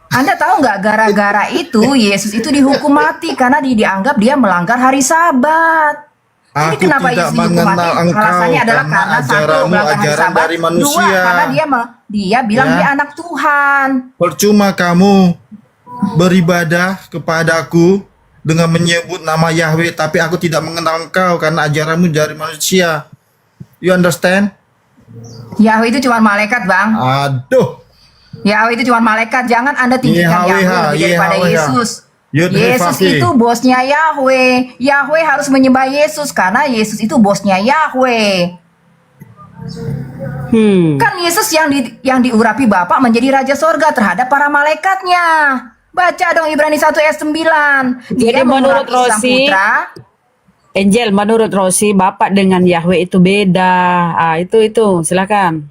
Anda tahu nggak gara-gara itu Yesus itu dihukum mati karena dianggap dia melanggar hari Sabat. Jadi Aku kenapa tidak Yesus dihukum mati? mengenal engkau Alasannya adalah karena karena satu ajaranmu melanggar hari ajaran Sabat, dari dua manusia. karena dia bilang Ya. dia anak Tuhan. Percuma kamu beribadah kepadaku dengan menyebut nama Yahweh, tapi aku tidak mengenal engkau karena ajaranmu dari manusia. You understand? Yahweh itu cuma malaikat, Bang. Aduh. Yahweh itu cuma malaikat. Jangan Anda tinggikan Yahweh, Yahweh lebih daripada Yahweh. Yesus. Yud Yesus Hifaki. itu bosnya Yahweh. Yahweh harus menyembah Yesus karena Yesus itu bosnya Yahweh. Kan Yesus yang diurapi Bapa menjadi Raja Sorga terhadap para malaikatnya. Baca dong Ibrani 1 ayat 9. Jadi menurut mengurapi Sang Rosi, Putra. Angel, menurut Rosi, Bapak dengan Yahweh itu beda. Itu silakan.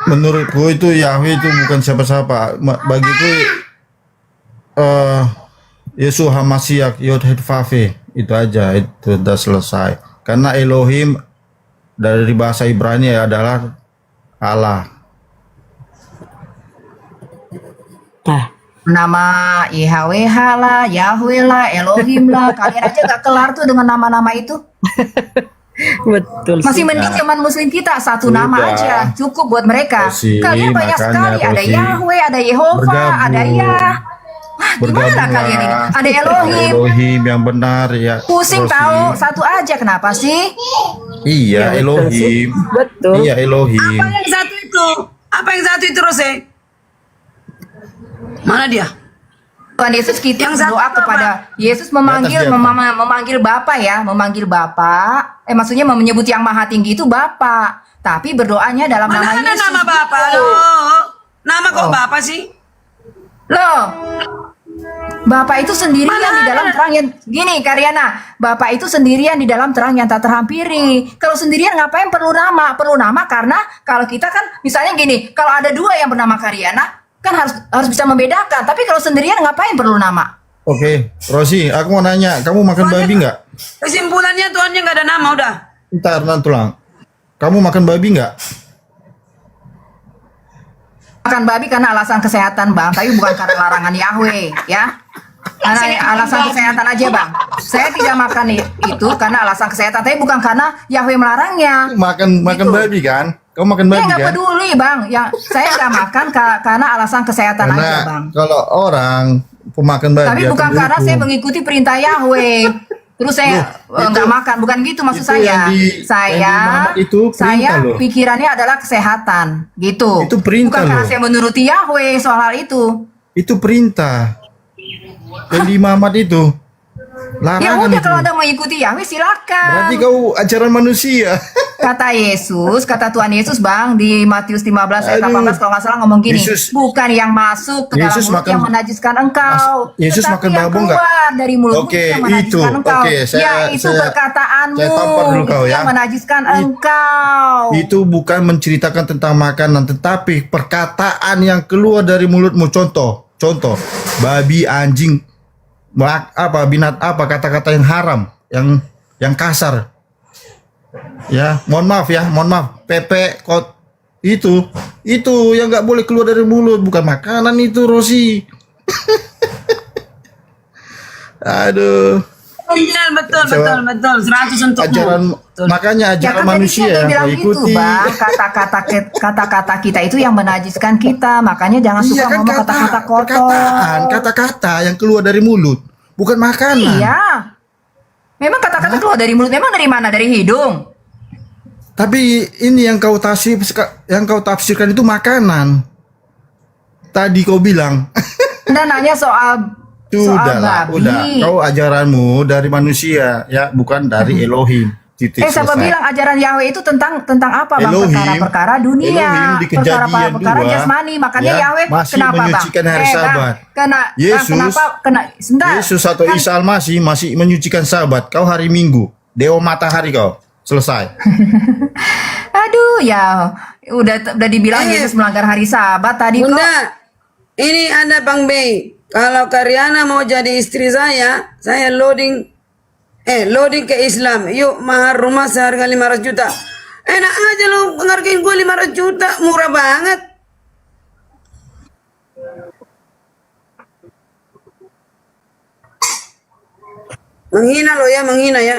Menurutku itu Yahweh itu bukan siapa-siapa. Bagiku Yesus Hamasiak Yod Hetfafe itu aja, itu udah selesai. Karena Elohim dari bahasa Ibrani adalah Allah. Nama YHWH lah, Yahweh lah, Elohim lah. Kalian aja gak kelar tuh dengan nama-nama itu. Betul Masih sih. mending zaman muslim kita satu Sudah. nama aja cukup buat mereka. Rosi, Kalian banyak makanya, sekali, ada Rosi. Yahweh, ada Yehova, Bergabung. ada Yah. Wah, gimana Bergabunglah. kalian ini? Ada Elohim. Elohim yang benar ya. Pusing Rosi. tahu, satu aja kenapa sih? Iya, Iya, betul Elohim. sih. Betul. Iya, Elohim. Apa yang satu itu? Apa yang satu itu, Rose? Mana dia? Tuhan Yesus kita Yang satu berdoa apa? kepada Yesus Di atas dia, memanggil Bapa ya, memanggil Bapa. Maksudnya menyebut yang Maha Tinggi itu Bapa. Tapi berdoanya dalam Mana nama ada Yesus. nama Bapak gitu. lo? Nama kok Oh. Bapak sih? Loh, Bapak itu sendirian Mana di dalam ada? terang yang gini, Karyana. Bapak itu sendirian di dalam terang yang tak terhampiri. Kalau sendirian ngapain perlu nama? Perlu nama karena kalau kita kan misalnya gini, kalau ada dua yang bernama Karyana, kan harus bisa membedakan. Tapi kalau sendirian ngapain perlu nama? Oke, Rosi, aku mau nanya, kamu makan babi nggak? Kesimpulannya Tuhannya nggak ada nama udah. Ntar tulang. Kamu makan babi nggak? Makan babi karena alasan kesehatan, Bang, tapi bukan karena larangan Yahweh, ya. Karena alasan kesehatan aja, Bang. Saya tidak makan itu karena alasan kesehatan, tapi bukan karena Yahweh melarangnya. Makan Gitu. babi kan? Kamu makan Saya babi nggak kan? peduli, Bang. Yang saya nggak makan karena alasan kesehatan Karena aja, Bang. kalau orang pemakan babi Tapi akan bukan karena dihukum. saya mengikuti perintah Yahweh. Terus saya nggak makan, bukan gitu maksud itu saya. yang di Muhammad itu perintah Saya loh. pikirannya adalah kesehatan, gitu. Itu perintah bukan karena loh. saya menuruti Yahweh soal hal itu. Itu perintah. Yang di Muhammad itu Ya larangan udah, itu. kalau Anda mengikuti Yahweh silakan. Berarti kau ajaran manusia. Kata Yesus, kata Tuhan Yesus, Bang, di Matius 15 ayat Aduh. 18 kalau nggak salah ngomong gini, Yesus- bukan yang masuk ke dalam Yesus mulut makan- yang menajiskan engkau, Yesus tetapi makan yang babon nggak? keluar dari mulutmu Oke, yang menajiskan itu. engkau. Oke, Ya, itu perkataanmu saya tampar dulu kau ya. yang menajiskan engkau. Itu bukan menceritakan tentang makanan, tetapi perkataan yang keluar dari mulutmu. Contoh, babi, anjing, binat apa, kata-kata yang haram, yang kasar. Ya, mohon maaf, pepek, kot, itu yang nggak boleh keluar dari mulut, bukan makanan itu, Rosi. Aduh. Iya, betul, Coba. betul. 100 untukmu. Ajaran, makanya Ya ajaran kan tadi manusia saya yang bilang kau gitu, ikuti. Bang. Kata-kata kita itu yang menajiskan kita. Makanya jangan suka Iya kan, ngomong kata-kata kotor. kata-kata yang keluar dari mulut, bukan makanan. Iya. Memang kata-kata keluar dari mulut. Memang dari mana? Dari hidung. Tapi ini yang kau tafsirkan itu makanan. Tadi kau bilang, Anda nanya soal udah. babi. Kau ajaranmu dari manusia, ya, bukan dari Elohim. Titik Siapa selesai. bilang ajaran Yahweh itu tentang apa, Bang? Elohim. Perkara-perkara dunia, Elohim di Kejadian perkara 2, jasmani. Makanya ya, Yahweh masih kenapa, Bang? menyucikan hari Bang, Sabat. kenapa sebentar. Yesus atau Kan- Isa Al-Masih masih menyucikan Sabat. Kau hari Minggu, dewa matahari kau. Selesai. Aduh, ya udah dibilang Yesus melanggar hari Sabat tadi kok. Bunda, ini ada Bang Bey. Kalau Karyana mau jadi istri saya loading ke Islam. Yuk, mahar rumah seharga 500 juta. Enak aja lo ngargain gue 500 juta, murah banget. Menghina lo ya, menghina ya.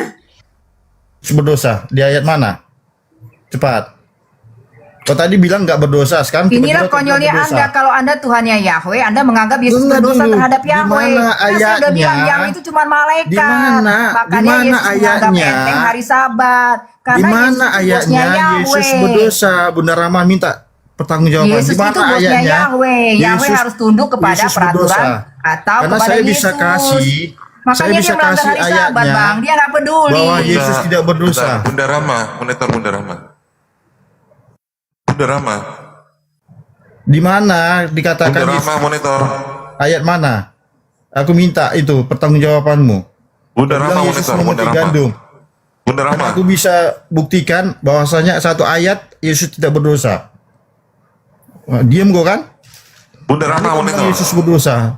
Berdosa di ayat mana? Cepat. Kau tadi bilang nggak berdosa, sekarang Inilah tiba-tiba kau bilang konyolnya berdosa. Anda, kalau Anda Tuhannya Yahweh, Anda menganggap Yesus Tunggu berdosa dulu. terhadap Di Yahweh. mana Kan saya udah ayatnya? bilang yang itu cuma malaikat. Di mana? Makanya Di mana Yesus menganggap ayatnya? enteng hari Sabat. Di Karena mana Yesus itu bosnya ayatnya Yesus Yahweh. berdosa? Bunda Rama minta pertanggungjawaban. Yesus Di mana itu bosnya ayatnya? Yahweh. Yahweh Yesus- harus tunduk kepada Yesus peraturan berdosa. atau Karena kepada saya Yesus. bisa kasih, Makanya saya dia bisa melanggar kasih hari Sabat, ayatnya Bang. Dia nggak peduli. bahwa Yesus tidak berdosa. Bentar, Bunda Rama, monitor Bunda Rama. Bunda Rama, Di mana dikatakan Bunda Yesus- Rama monitor. ayat mana? Aku minta itu pertanggungjawabanmu. Bunda Kau Rama bilang Yesus monitor, Bunda memetik Rama. gandum. Bunda Karena Rama, aku bisa buktikan bahwasanya satu ayat Yesus tidak berdosa. Wah, diam kau kan? Bunda Rama Kau bilang monitor. Yesus berdosa.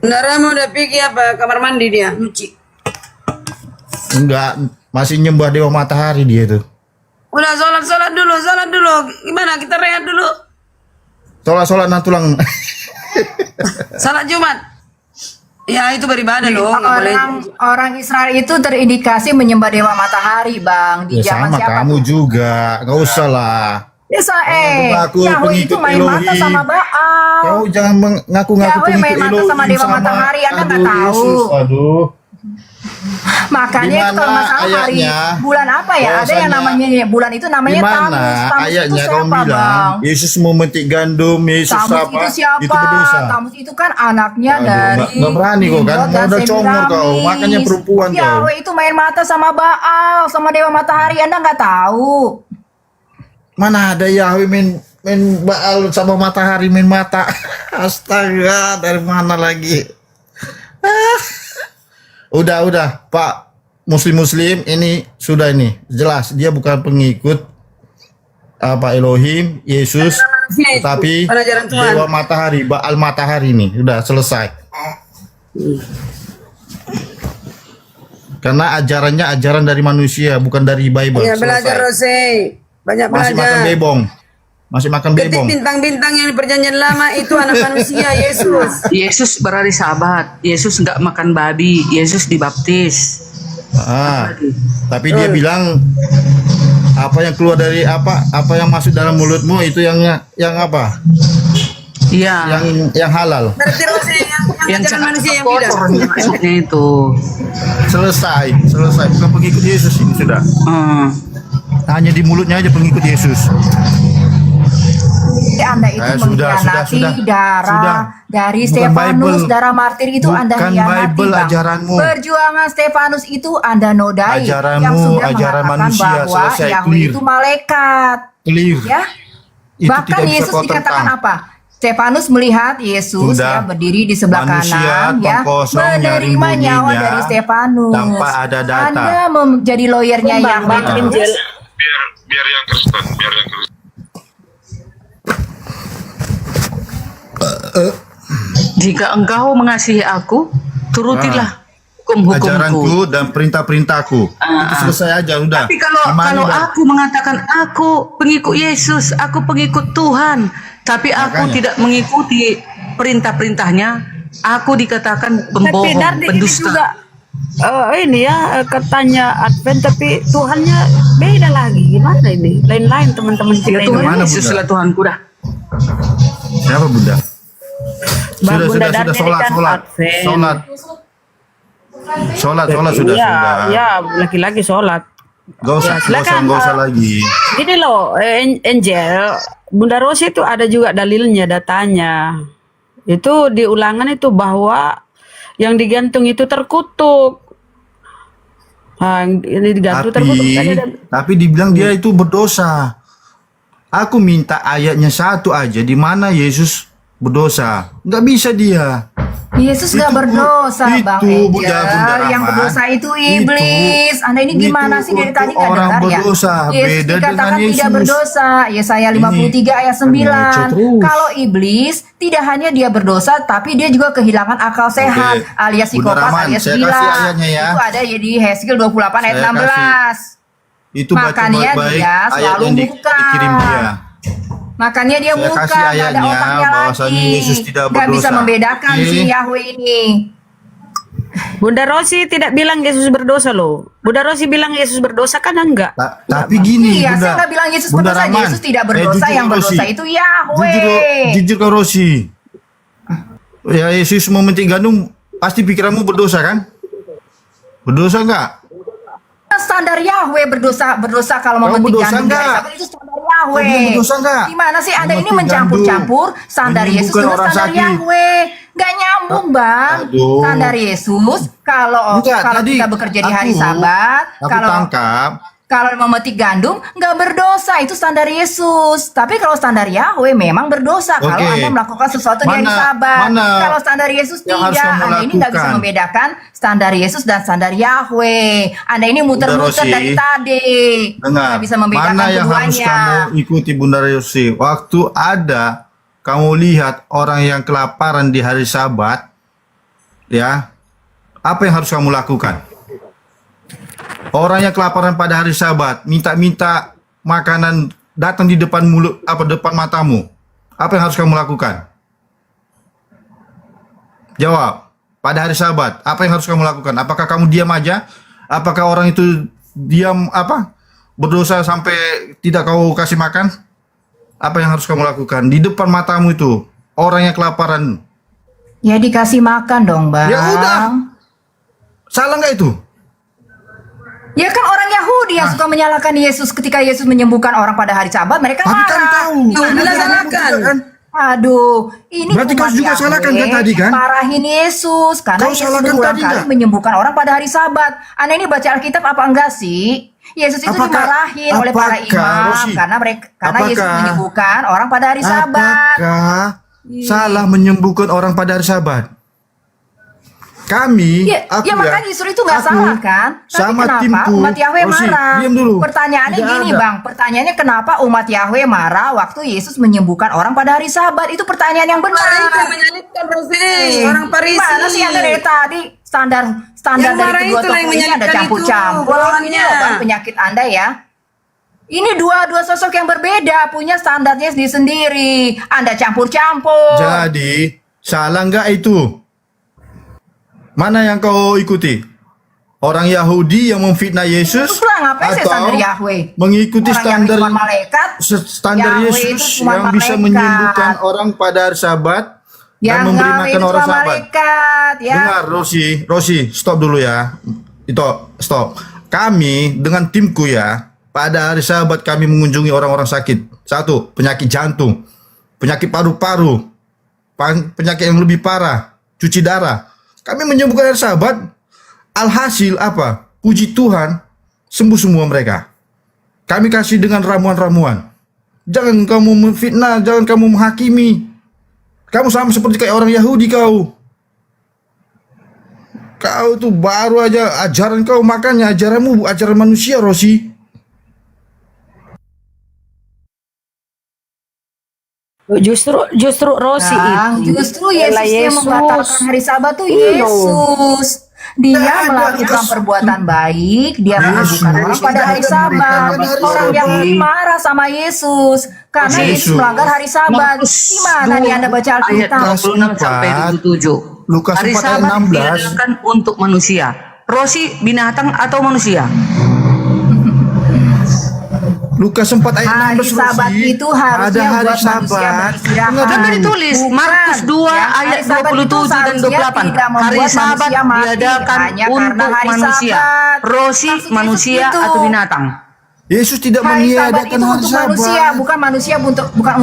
Nara mau udah pergi apa kamar mandi dia nyuci. Enggak, masih nyembah dewa matahari dia itu. Udah sholat dulu. Gimana kita rehat dulu? Sholat nantulang. Salat Jumat. Ya itu beribadah loh, nggak boleh. Orang Israel itu terindikasi menyembah dewa matahari, Bang. Di Ya zaman sama siapa? kamu juga, nggak usah lah. Yahweh Mengaku itu pengikut main mata Elohim. sama Baal. Kau jangan mengaku-ngaku Yahweh pengikut main mata Elohim sama dewa matahari, Anda nggak Aduh, tahu. Yesus, aduh. Makanya itu Di kalau mana masalah hari ayatnya? bulan apa ya? Ada yang Bahwasanya- namanya bulan itu namanya Di mana Tamus. Tamus itu ayatnya kau siapa, bilang Bang? Yesus memetik gandum, Yesus Tamus apa? itu siapa? Itu berdosa. Tamus itu kan anaknya Aduh, dari nggak berani kau kan? Nimrod dan Udah congor kau, Semiramis. makanya perempuan kau. Yahweh itu main mata sama Baal, sama dewa matahari. Anda nggak tahu? Mana ada Yahweh main Baal sama matahari main mata. Astaga, dari mana lagi? Udah, Pak Muslim ini sudah ini jelas dia bukan pengikut apa Elohim, Yesus, tetapi Pengajaran Tuhan. dewa matahari, Baal matahari ini sudah selesai. Karena ajarannya ajaran dari manusia, bukan dari Bible. Ya belajar Selesai. Rose, banyak Masih makan belajar. bebong. Masih makan Ketik bebong. bintang-bintang yang di perjanjian lama itu anak manusia, Yesus. Yesus berhari Sabat. Yesus nggak makan babi. Yesus dibaptis. Tapi dia bilang apa yang keluar dari apa yang masuk dalam mulutmu itu yang apa? Iya. Yang halal. Berarti Rose yang ajaran manusia yang bilang. Maksudnya itu. Selesai bukan pengikut Yesus ini sudah. Hanya di mulutnya aja pengikut Yesus. Anda itu mengkhianati darah dari Bukan Stefanus, Bible. darah martir itu Anda Bukan hianati, Bible Bang. ajaranmu. Perjuangan Stefanus itu Anda nodai. Ajaranmu, yang sudah ajaran mengatakan manusia, bahwa selesai, Yahweh clear. itu malaikat. Clear. Ya. Itu Bahkan tidak bisa Yesus kau dikatakan tentang. apa? Stefanus melihat Yesus Sudah. ya berdiri di sebelah Manusia kanan ya, kosong nyari menerima nyawa bunyinya dari Stefanus. tanpa ada data. Anda menjadi lawyernya Yahweh terus. Biar yang Kristen, Jika engkau mengasihi aku, turutilah hukum-hukumku. Ajaranku dan perintah-perintahku. Itu selesai aja udah. Tapi kalau Imani dah. aku mengatakan aku pengikut Yesus, aku pengikut Tuhan, tapi aku Makanya. tidak mengikuti perintah-perintahnya, aku dikatakan Tapi pembohong, Dardi ini pendusta. juga ini ya katanya Advent tapi Tuhannya beda lagi. Gimana ini? Lain-lain teman-teman kita Ya Tuhan ini. Mana, Yesus Bunda? lah Tuhanku dah. Siapa Bunda? Bang Bunda Sudah Dardi ini sholat. kan Advent. Sholat sudah. Iya, ya laki-laki sholat. Gak usah, silakan, gak usah lagi. Gini loh, Angel, Bunda Rosi itu ada juga dalilnya, datanya. Itu di Ulangan itu bahwa yang digantung itu terkutuk. Nah, yang digantung terkutuk. Tapi dibilang dia itu berdosa. Aku minta ayatnya satu aja di mana Yesus berdosa. Nggak bisa dia. Yesus nggak berdosa, Bang Bunda Angel. Yang Rahman. berdosa itu iblis. Anda ini gimana sih dari tadi nggak orang dengar ya? berdosa. Yesus Beda dikatakan dengan tidak Yesus. berdosa. Yesaya 53 ayat 9. Kalau iblis tidak hanya dia berdosa, tapi dia juga kehilangan akal sehat, alias Bunda psikopat, Rahman, alias saya gila. kasih ayatnya ya. Itu ada di Hezkiel 28 ayat Saya 16. Itu baca Makanya baik-baik dia ayat selalu yang buka. dikirim dia. Makanya dia Saya buka, kasih nggak ada ayatnya otaknya bahwasanya lagi. Yesus tidak Nggak bisa berdosa. membedakan Oke. si Yahweh ini. Bunda Rosi tidak bilang Yesus berdosa loh. Bunda Rosi bilang Yesus berdosa kan enggak? Tapi gini, Iya, Bunda. saya nggak bilang Yesus Bunda berdosa. Rahman. Yesus tidak berdosa. jujur, Yang berdosa Rosi. itu Yahweh. Jujur kau Rosi. Ya Yesus memetik gandum, pasti pikiranmu berdosa kan? Berdosa enggak? Standar Yahweh berdosa kalau mau Kamu memetik berdosa gandum nggak? dari sabar itu standar Yahweh. Kamu berdosa nggak? Gimana sih Anda ini Memetik mencampur-campur standar Yesus menyembuhkan dengan orang standar sakit. Yahweh? Nggak nyambung, Bang. Aduh. Standar Yesus kalau Enggak, tadi kita bekerja di hari aku- Sabat, Aku kalau tangkap. kalau memetik gandum nggak berdosa, itu standar Yesus. Tapi kalau standar Yahweh memang berdosa kalau Oke. Anda melakukan sesuatu di hari Mana- Sabat. mana Kalau standar Yesus yang tidak, harus kamu Anda ini nggak bisa lakukan? membedakan standar Yesus dan standar Yahweh. Anda ini muter-muter Rosi, dari tadi, Dengar, nggak bisa membedakan mana yang harus keduanya. kamu ikuti Bunda Rosi? Waktu ada kamu lihat orang yang kelaparan di hari Sabat, ya, apa yang harus kamu lakukan? Orang yang kelaparan pada hari Sabat, minta-minta makanan datang di depan mulut, depan matamu. Apa yang harus kamu lakukan? Jawab. pada hari Sabat, apa yang harus kamu lakukan? Apakah kamu diam aja? Apakah orang itu diam berdosa sampai tidak kau kasih makan? Apa yang harus kamu lakukan? Di depan matamu itu orang yang kelaparan. Ya dikasih makan dong, Bang. Ya udah. Salah nggak itu? Ya kan orang Yahudi yang suka menyalahkan Yesus ketika Yesus menyembuhkan orang pada hari Sabat, mereka Tapi kan marah. tahu. Alhamdulillah salahkan. Aduh, ini Berarti kau umat juga Yahweh salahkan kan tadi kan? marahin Yesus karena Kau Yesus salahkan berulang tadi kali nggak? menyembuhkan orang pada hari Sabat. Anda ini baca Alkitab apa enggak sih? Yesus itu dimarahin oleh para imam Rosi, karena Yesus menyembuhkan orang pada hari Sabat. Apakah salah menyembuhkan orang pada hari Sabat? Kami, Ya makanya justru itu nggak salah kan? Tapi sama kenapa timku, umat Yahweh Rosi, marah? diam dulu. Pertanyaannya Tidak gini ada. Bang, pertanyaannya kenapa umat Yahweh marah waktu Yesus menyembuhkan orang pada hari Sabat? Itu pertanyaan yang benar. Mereka menyalibkan Rosi, orang Parisi. Mana sih Anda dari tadi standar Yang dari marah kedua itu tokoh yang ini ada menyalibkan campur-campur. itu, golongannya. Ini loh, Bang, penyakit Anda ya. Ini dua sosok yang berbeda, punya standarnya sendiri-sendiri. Anda campur-campur. Jadi, salah nggak itu? Mana yang kau ikuti? Orang Yahudi yang memfitnah Yesus Ngapain sih atau standar Yahweh? mengikuti Orang standar Yahweh cuma malaikat, standar Yahweh Yesus itu cuma yang bisa malaikat. menyembuhkan orang pada hari Sabat dan Yang memberi Yahweh makan itu orang cuma Sabat. malaikat, ya. Dengar Rosi, stop dulu ya. Stop. Kami dengan timku ya, pada hari Sabat kami mengunjungi orang-orang sakit. Satu, penyakit jantung, penyakit paru-paru, penyakit yang lebih parah, cuci darah. Kami menyembuhkan hari Sabat. Alhasil apa? Puji Tuhan, sembuh semua mereka. Kami kasih dengan ramuan-ramuan. Jangan kamu memfitnah, jangan kamu menghakimi. Kamu sama seperti kayak orang Yahudi kau. Kau tuh baru aja ajaran kau, makanya ajaranmu ajaran manusia, Rosi. Justru Rosi Bang, itu justru Yesus yang membatalkan hari Sabat tuh Yesus. Dia melakukan perbuatan baik, dia mengajukan orang pada hari Sabat. Orang Yahudi marah sama Yesus karena Yesus melanggar hari Sabat. Gimana nih Anda baca Ayat Alkitab? 26 sampai 27. Lukas Hari 4 ayat Sabat 16. diadakan untuk manusia. Rosi, binatang atau manusia? Lukas 4 ayat Hari 16, Sabat Rosi. itu harusnya Ada hari buat manusia Sabat. beristirahat. Kan udah ditulis Markus 2 Ya, hari ayat Sabat itu 27 dan seharusnya 28. tidak membuat Hari Sabat manusia mati diadakan hanya karena untuk hari manusia. Sabat. Rosi, Maksud Yesus manusia gitu. atau binatang? Yesus tidak Hari Sabat meniadakan itu hari untuk Sabat. manusia, bukan manusia untuk Jadi bukan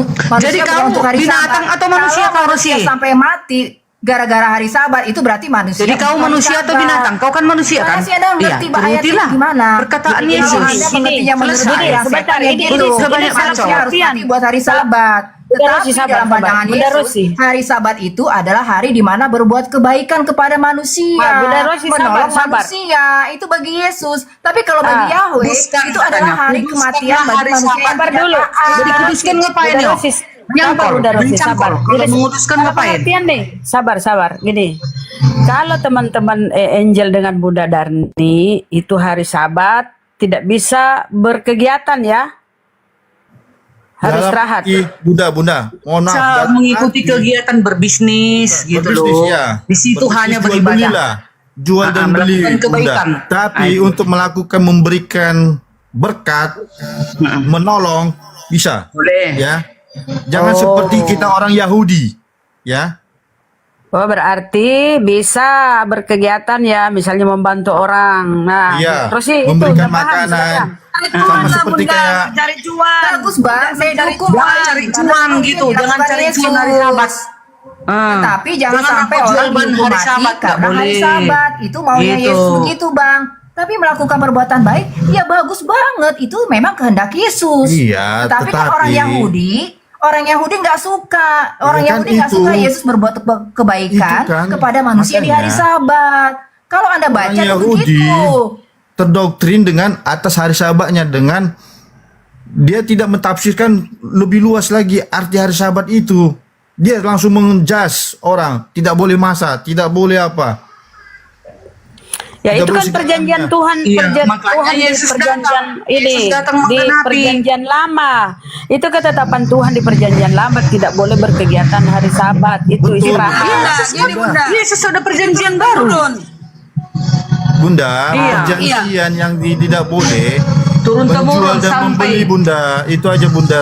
kamu untuk hari binatang Sabat. atau manusia, Kalau Kak manusia Rosi? sampai mati gara-gara hari Sabat itu berarti manusia. Jadi kau bukan manusia atau Sabat. binatang? Kau kan manusia kan? Mana sih Anda ngerti Iya, ayat itu turutilah gimana? perkataan Jadi Yesus. kalau Anda mengertinya menurut Selesai. dia, Sebentar, sebenarnya ini gitu. sebanyak Manusia satu. harus mati buat hari Sabat. Bunda Tetapi Rosi, sabar, dalam sabar. pandangan Bunda Yesus, Rosi. hari Sabat itu adalah hari di mana berbuat kebaikan kepada manusia, Bunda Rosi, menolong sabar. manusia. Itu bagi Yesus. Tapi kalau bagi Ah, Yahweh, kuduskan itu adalah katanya. hari Kuduskanlah kematian bagi hari manusia yang Sabat tidak dulu. taat. Jadi kuduskan ngapain Bunda yo? Rosi, Nyangkol, Bunda Rosi, mencangkol. sabar. Kalau Gini, menguduskan kalau ngapain? pengertian nih, sabar. Gini, kalau teman-teman Angel dengan Bunda Darni itu hari Sabat tidak bisa berkegiatan ya, harus Dalam istirahat. Bunda, mohon maaf. Bisa dalam mengikuti arti- kegiatan berbisnis gitu berbisnis, loh. ya. Di situ Berbisnis, hanya jual beribadah. belilah. Jual dan beli, melakukan kebaikan. Bunda. Tapi untuk melakukan memberikan berkat, menolong bisa. Boleh. Ya. Jangan seperti kita orang Yahudi, ya. Oh, berarti bisa berkegiatan ya, misalnya membantu orang. Nah, Iya, terus sih itu memberikan udah paham makanan. sekarang. Sama seperti kayak cari cuan. Bagus Bang, saya dukung Jangan Bang. cari Karena cuan itu gitu, yang jangan dilakukan cari Yesus. cuan hari Sabat. Tapi jangan Jangan sampai aku orang jual ban dihukum hari mati Sabat, nggak karena hari boleh. Sabat. Itu maunya Gitu. Yesus begitu Bang. Tapi melakukan perbuatan baik, ya bagus banget. Itu memang kehendak Yesus. Iya, Tetapi kan tetapi- orang Yahudi nggak suka. Orang Ya kan Yahudi nggak itu. suka Yesus berbuat kebaikan Itu kan, kepada manusia di hari makanya. Sabat. Kalau Anda baca orang tuh Yahudi begitu. terdoktrin dengan atas hari Sabatnya, dengan dia tidak mentafsirkan lebih luas lagi arti hari Sabat itu. Dia langsung menjas orang, tidak boleh masa, tidak boleh apa. Ya Kita itu kan bersikap perjanjian mulia. Tuhan, Iya, Tuhan makanya di Yesus perjanjian datang. ini Yesus datang di menggenapi. perjanjian lama. Itu ketetapan Tuhan di perjanjian lama, tidak boleh berkegiatan hari Sabat. Itu Betul, istirahat. Bunda, gini Bunda. Yesus ada perjanjian baru. Turun. Bunda, Iya, perjanjian yang tidak boleh Turun menjual temurun dan membeli sampai Bunda. Itu aja Bunda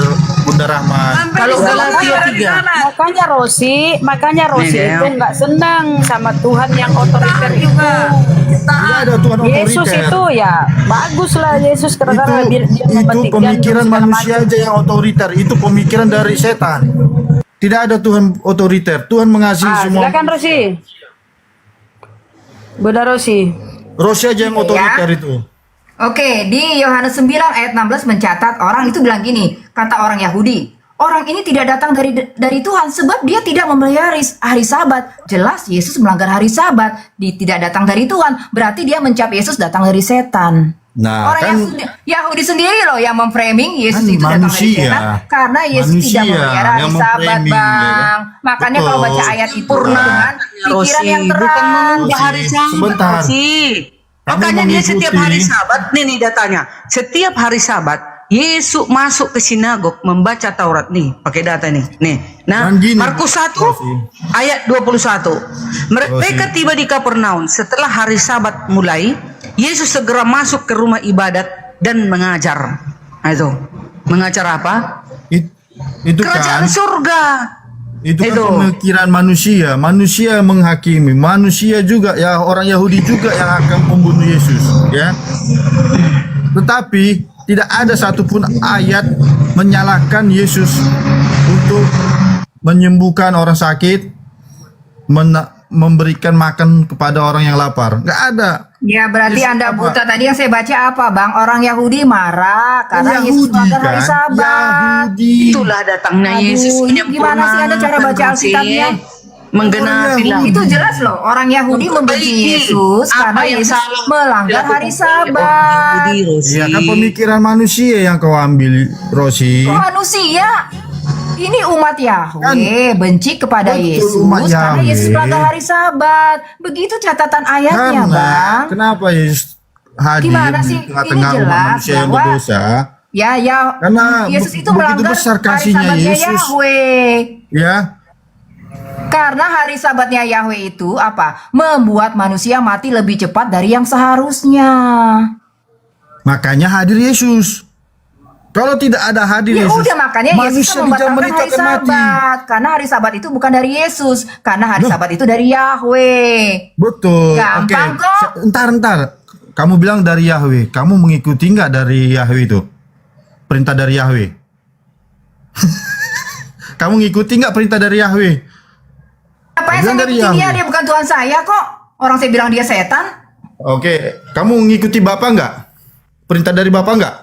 Rahmat. Sampai Kalau di sana Galatia ada di 3. sana. Makanya Rosi Nih, itu Del. nggak senang sama Tuhan yang otoriter itu. Juga. Tidak ada Tuhan Yesus otoriter. itu ya bagus lah Yesus karena dia itu memetik pemikiran jantung segala manusia macam. aja yang otoriter. Itu pemikiran dari setan. Tidak ada Tuhan otoriter. Tuhan mengasihi semua. Silakan Rosi. Bunda Rosi. Rosi aja yang otoriter itu. Oke, di Yohanes 9 ayat 16 mencatat orang itu bilang gini, kata orang Yahudi, orang ini tidak datang dari Tuhan sebab dia tidak memelihara hari Sabat. Jelas Yesus melanggar hari Sabat, tidak datang dari Tuhan, berarti dia mencap Yesus datang dari setan. Nah, Orang Yahudi sendiri loh yang memframe Yesus kan itu datang dari manusia. setan karena Yesus Manusia tidak memelihara hari yang Sabat, memframing, ya Bang. kan? Makanya Betul. kalau baca ayat itu Purna, dengan pikiran yang Rosi, bukan terang. menunda hari Sabat. Sebentar. Rosi. Kamu Makanya dia mengikuti. setiap hari Sabat, nih datanya. Setiap hari Sabat, Yesus masuk ke sinagog membaca Taurat nih, pakai data nih. Nah, Dan gini, Markus 1 Rosi. ayat 21. Mereka tiba di Kapernaum setelah hari Sabat mulai, Yesus segera masuk ke rumah ibadat dan mengajar. Nah, itu. Mengajar apa? Itu Kerajaan kan surga. itu kan Itu. pemikiran manusia. Manusia menghakimi. Manusia juga ya, orang Yahudi juga yang akan membunuh Yesus, ya. Tetapi tidak ada satupun ayat menyalahkan Yesus untuk menyembuhkan orang sakit, memberikan makan kepada orang yang lapar. Nggak ada. Ya berarti Yesus Anda apa? buta. Tadi yang saya baca apa Bang? Orang Yahudi marah karena Yesus Yahudi melanggar hari kan? Sabat. Yahudi. Itulah datangnya Aduh, Yesus ini gimana sih Anda cara baca Alkitabnya? menggenapi lah. Itu jelas loh, orang Yahudi membenci Yesus karena Yesus melanggar hari Sabat. Iya kan pemikiran manusia yang kau ambil, Rosi. Manusia. Ini umat Yahweh benci kepada Yesus umat karena Yahweh. Yesus melanggar hari Sabat. Begitu catatan ayatnya, Bang. Kenapa Yesus hadir Gimana di sih? tengah-tengah Ini umat jelas manusia yang bahwa berdosa? Ya, Karena Yesus itu begitu melanggar besar hari kasihnya Sabatnya Yesus. Yahweh. Ya, Karena hari Sabatnya Yahweh itu apa? Membuat manusia mati lebih cepat dari yang seharusnya. makanya hadir Yesus. Kalau tidak ada hadir Ya Yesus, udah makanya Yesus manusia kan di zaman membatalkan itu hari akan mati. Sabat. Karena hari Sabat itu bukan dari Yesus. Karena hari Sabat itu dari Yahweh. Betul. Gampang kok. Entar. Kamu bilang dari Yahweh. Kamu mengikuti nggak dari Yahweh itu? Perintah dari Yahweh. Kamu ngikuti nggak perintah dari Yahweh? Apa yang saya Bilang dari ngikutin dia? Yahweh. Dia bukan Tuhan saya kok. Orang saya bilang dia setan. Oke, kamu ngikuti Bapak nggak? Perintah dari Bapak nggak?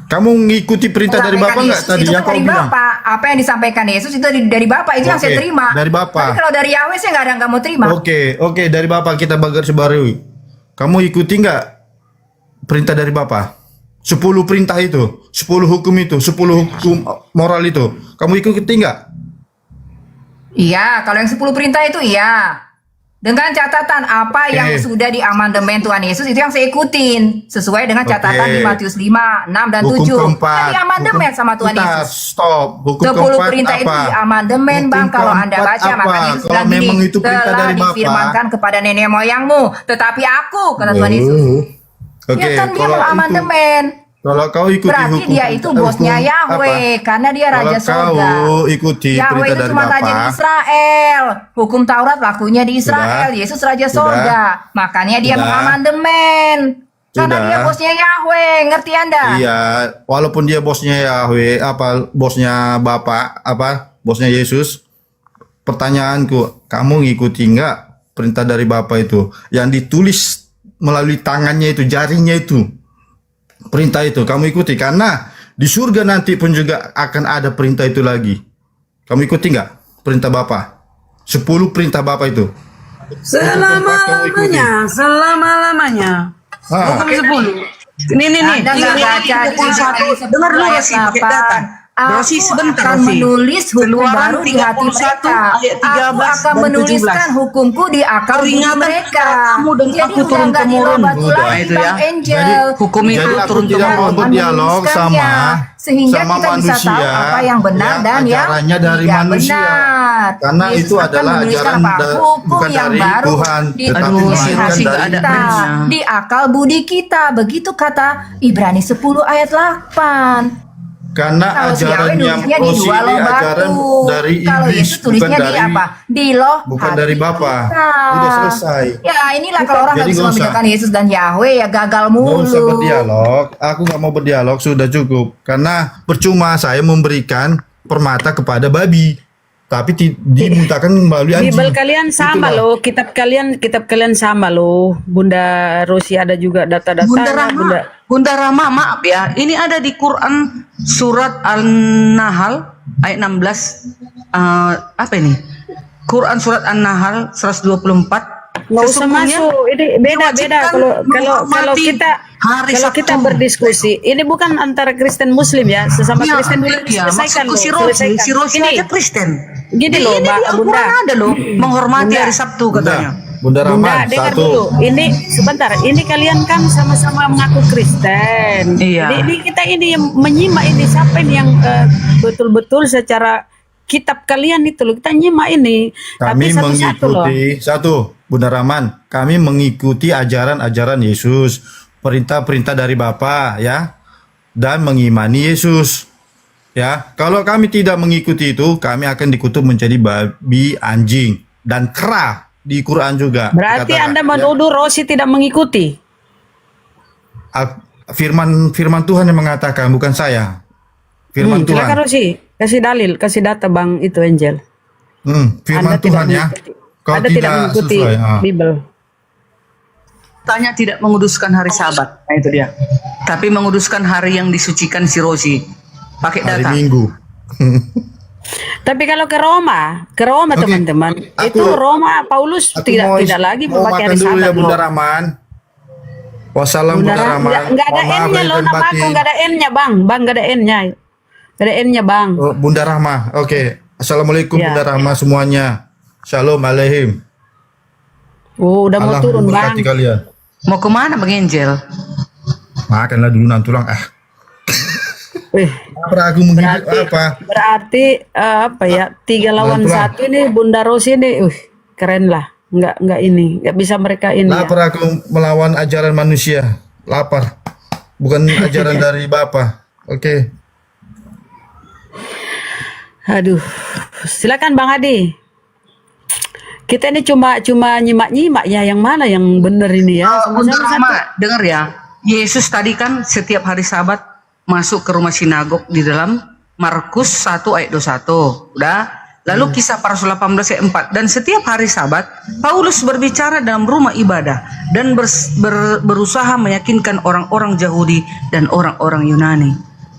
Kamu ngikuti perintah dari Bapak nggak Yesus tadi itu yang kan kau dari bilang? Bapak. Apa yang disampaikan Yesus itu dari Bapak. Itu yang Oke, saya terima. dari Bapak. Tapi kalau dari Yahweh saya nggak ada yang kamu terima. Oke, dari Bapak kita baris-barisui. Kamu ikuti nggak perintah dari Bapak? 10 perintah itu, 10 hukum itu, 10 hukum moral itu. Kamu ikuti nggak? Iya, kalau yang 10 perintah itu iya. Dengan catatan apa yang sudah di amandemen Tuhan Yesus itu yang saya ikutin. Sesuai dengan catatan di Matius 5, 6, dan 7. Hukum keempat. Di amandemen sama Tuhan Bentar, Yesus. Stop. Hukum 10 keempat perintah apa? itu di amandemen, Hukum Bang. Kalau Anda keempat baca, apa? makanya Yesus Kalau bilang memang gini, itu perintah telah dari Bapak. difirmankan kepada nenek moyangmu. Tetapi aku, kata Tuhan Yesus. Oke, Ya kan dia kalau mengamandemen. Kalau kau ikuti Berarti hukum dia itu bosnya hukum Yahweh. apa? Karena dia Raja Kalau Surga. kau ikuti Yahweh perintah itu dari cuma raja di Bapak, Israel. Hukum Taurat lakunya di Israel. Sudah. Yesus Raja Sudah. Surga. Makanya dia Sudah. mengamandemen. Karena Sudah. dia bosnya Yahweh. Ngerti Anda? Iya, walaupun dia bosnya Yahweh, bosnya Bapak, bosnya Yesus. Pertanyaanku, kamu ngikuti nggak perintah dari Bapak itu? Yang ditulis melalui tangannya itu, jarinya itu. Perintah itu kamu ikuti, karena di surga nanti pun juga akan ada perintah itu lagi. Kamu ikuti nggak perintah Bapak? 10 perintah Bapak itu. Selama-lamanya. Hukum 10. Nih. Anda nggak baca di Dengar dulu ayat sih pakai data. Rosi, Aku sebentar, akan Rosi. menulis hukum Keluaran baru di hati 31 mereka. ayat 13 Aku akan dan menuliskan 17. hukumku di akal budi Peringatan mereka. kamu dan Jadi aku udah turun nggak temurun. dirobatu Udah. lagi, Itu ya. Bang Angel. Jadi hukum itu Jadi aku turun tidak temurun. mau berdialog Menuliskannya, sama sehingga kita bisa manusia tahu apa yang benar yang dan yang ajarannya dari tidak manusia. benar. Karena Yesus itu akan adalah menuliskan ajaran apa? Hukum bukan yang dari baru Tuhan, di tetapi Aduh, tubuh si melainkan Rosi nggak dari ada kita, mainnya. di akal budi kita. Begitu kata Ibrani 10 ayat 8. Karena Kalau si ajaran Yahweh yang nulisnya di Rosi dua ini loh ajaran batu. dari Kalau iblis, Yesus bukan tulisnya di dari apa? Di loh bukan hati dari Bapa. kita. Udah selesai. Ya inilah kalau orang Jadi nggak bisa nggak usah. membedakan Yesus dan Yahweh ya gagal Nggak mulu. usah berdialog, aku nggak mau berdialog, sudah cukup. Karena percuma saya memberikan permata kepada babi, tapi dimintakan melalui anjing. Bible kalian sama Itulah. loh, kitab kalian sama loh. Bunda Rosi ada juga Bunda data-datanya. Rama, Bunda Rama, maaf ya, ini ada di Quran surat An-Nahl ayat 16. Apa ini? Quran surat An-Nahl 124. Nggak usah masuk. Ini beda-beda kalau kita berdiskusi. Ini bukan antara Kristen Muslim ya, sesama Ya, Kristen dulu ya, selesaikan maksudku loh. si Rosi Ini, aja Kristen. gini Di loh, ini Mbak di Al-Quran Bunda. ada loh, menghormati Bunda. hari Sabtu katanya. Bunda Bunda, Rahman, dengar satu. dulu. Ini sebentar. Ini kalian kan sama-sama mengaku Kristen. Iya. Jadi kita ini yang menyimak ini siapa ini yang betul-betul secara kitab kalian itu loh. Kita nyimak ini. Kami Tapi satu-satu loh. mengikuti Bunda Rahman, kami mengikuti ajaran-ajaran Yesus, perintah-perintah dari Bapa ya, dan mengimani Yesus. Ya, kalau kami tidak mengikuti itu, kami akan dikutuk menjadi babi, anjing, dan kera di Quran juga. Berarti dikatakan, Anda menuduh Rosi tidak mengikuti. Firman Tuhan yang mengatakan, bukan saya. Firman Tuhan. Silakan Rosi, kasih dalil, kasih data Bang itu Angel. Firman Anda Tuhan tidak ya. mengikuti. Kalau Anda tidak mengikuti sesuai, Bible. Tanya tidak menguduskan hari Sabat, nah itu dia. Tapi menguduskan hari yang disucikan si Rosi. Pakai hari data. Minggu. Tapi kalau ke Roma Oke, teman-teman, aku- itu Roma Paulus Aku tidak lagi mau memakai makan hari dulu Sabat. ya Bunda loh. Rahman. Wassalam Bunda Rahman. Enggak ada Mohon maaf N-nya lahir loh, dan nama aku batin. enggak ada N-nya, Bang. Bang enggak ada N-nya. Enggak ada N-nya, Bang. Oh, Bunda Rahma. Oke. Assalamualaikum Ya. Bunda Rahma semuanya. Shalom alaihim. Oh, udah mau Allah turun, Bang. memberkati kalian. Mau kemana Bang Angel? Makanlah dulu nantulang. Wih, Apa aku menghibur apa? berarti apa ya? 3 lawan Pelan-pelan. 1 ini Bunda Rosi ini, keren lah. Enggak ini, enggak bisa mereka ini. Ya. Lapar aku melawan ajaran manusia. Lapar. Bukan ajaran dari Bapa. Oke. Aduh, silakan Bang Adi. Kita ini cuma nyimak-nyimak ya, yang mana yang benar ini ya. Bunda Sama-sama Rama, satu. dengar ya. Yesus tadi kan setiap hari Sabat masuk ke rumah sinagog di dalam Markus 1 ayat 21. Udah. Lalu kisah para Rasul 18 ayat 4. Dan setiap hari Sabat, Paulus berbicara dalam rumah ibadah dan berusaha meyakinkan orang-orang Yahudi dan orang-orang Yunani.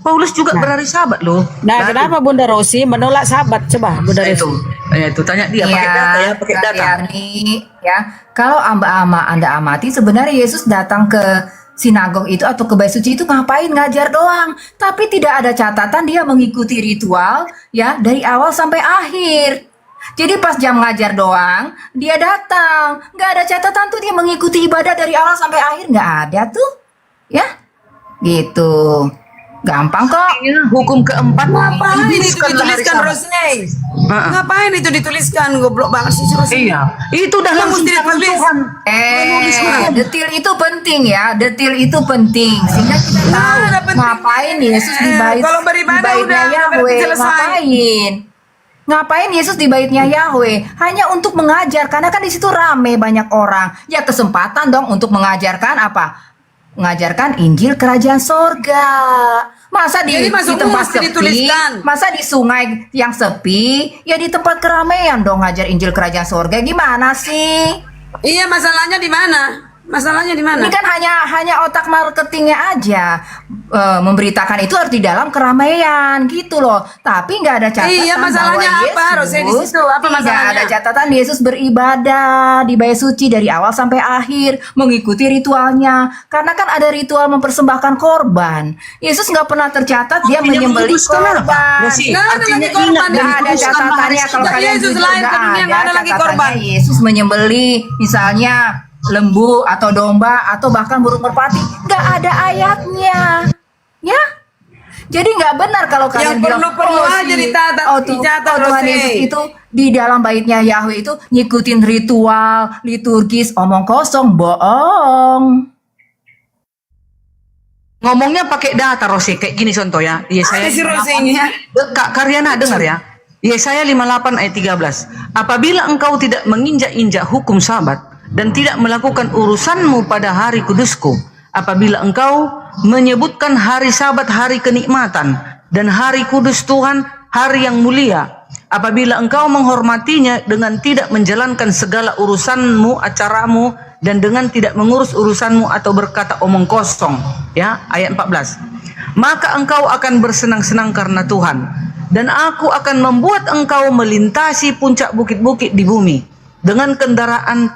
Paulus juga berhari Sabat loh. Nah, kenapa Bunda Rosi menolak Sabat? Coba Bunda Rosi. Itu tanya dia pakai data ya, pakai Kak data. Yarni, ya. Kalau Anda amati sebenarnya Yesus datang ke sinagog itu atau ke bait suci itu ngapain? Ngajar doang. Tapi tidak ada catatan dia mengikuti ritual ya dari awal sampai akhir. Jadi pas jam ngajar doang, dia datang. Nggak ada catatan tuh dia mengikuti ibadah dari awal sampai akhir. Nggak ada tuh. Ya, gitu. Gampang kok. Hukum keempat. Ngapain itu Bukan hari dituliskan Sabat. Rosney? Ngapain itu dituliskan? Goblok banget sih si Rosney. Iya, itu dalam Mesti rancangan ditulis. Tuhan. Detil itu penting ya, detil itu penting sehingga kita tahu udah penting. ngapain Yesus di bait Kalau beribadah di baitnya udah Yahweh, berarti selesai. ngapain Yesus di baitnya Yahweh? Hanya untuk mengajar karena kan di situ rame banyak orang. Ya kesempatan dong untuk mengajarkan apa? Mengajarkan Injil Kerajaan Sorga. Masa di Jadi masuk tempat mesti sepi, dituliskan. masa di sungai yang sepi, ya di tempat keramaian dong ngajar Injil Kerajaan Sorga. Gimana sih? Iya, masalahnya di mana? Masalahnya di mana? Ini kan hanya otak marketingnya aja. Memberitakan itu harus di dalam keramaian gitu loh. Tapi nggak ada catatan Iya, masalahnya bahwa apa, Rose, di situ? Apa tidak masalahnya? ada catatan Yesus beribadah di bait suci dari awal sampai akhir, mengikuti ritualnya. Karena kan ada ritual mempersembahkan korban. Yesus nggak pernah tercatat dia menyembelih korban. Nggak ada lagi korban. Nggak ada catatannya kalau Sudah kalian Yesus jujur, lahir ke nggak dunia, nggak ada lagi catatannya korban. Yesus menyembelih misalnya lembu atau domba atau bahkan burung merpati, nggak ada ayatnya, ya. Jadi nggak benar kalau kalian bilang perlu aja dicatat, Tuhan Rose. Yesus itu di dalam baitnya Yahweh itu ngikutin ritual liturgis, omong kosong, bohong. Ngomongnya pakai data, Rose, kayak gini contoh ya. Yesaya Si Rose ini ya. Kak Karyana dengar ya. Yesaya 58 ayat 13. Apabila engkau tidak menginjak-injak hukum Sabat dan tidak melakukan urusanmu pada hari kudusku, apabila engkau menyebutkan hari Sabat hari kenikmatan dan hari kudus Tuhan hari yang mulia, apabila engkau menghormatinya dengan tidak menjalankan segala urusanmu, acaramu, dan dengan tidak mengurus urusanmu atau berkata omong kosong, ya, ayat 14, maka engkau akan bersenang-senang karena Tuhan, dan aku akan membuat engkau melintasi puncak bukit-bukit di bumi dengan kendaraan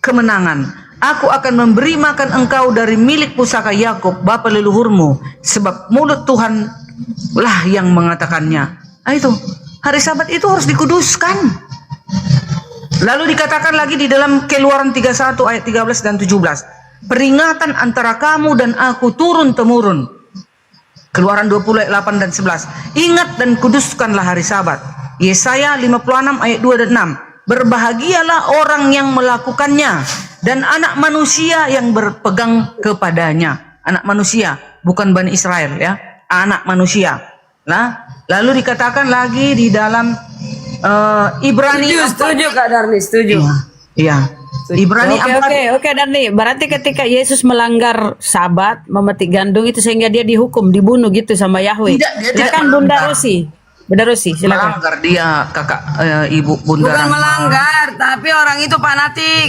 kemenangan. Aku akan memberi makan engkau dari milik pusaka Yakub bapa leluhurmu, sebab mulut Tuhan lah yang mengatakannya. Itu hari Sabat itu harus dikuduskan. Lalu dikatakan lagi di dalam Keluaran 31 ayat 13 dan 17, peringatan antara kamu dan aku turun temurun. Keluaran 20 ayat 8 dan 11, ingat dan kuduskanlah hari Sabat. Yesaya 56 ayat 2 dan 6, berbahagialah orang yang melakukannya dan anak manusia yang berpegang kepadanya. Anak manusia, bukan Bani Israel, ya, anak manusia. Nah, lalu dikatakan lagi di dalam Ibrani. Setuju Kak Darni, setuju. Iya. Ibrani Oke, Darni. Berarti ketika Yesus melanggar Sabat, memetik gandum itu sehingga dia dihukum, dibunuh gitu sama Yahweh. Tidak, dia tidak Silakan Bunda melanggar. Rosi. Bunda Rosi, silakan. Melanggar dia, kakak, ibu, bunda. Bukan melanggar, tapi orang itu fanatik.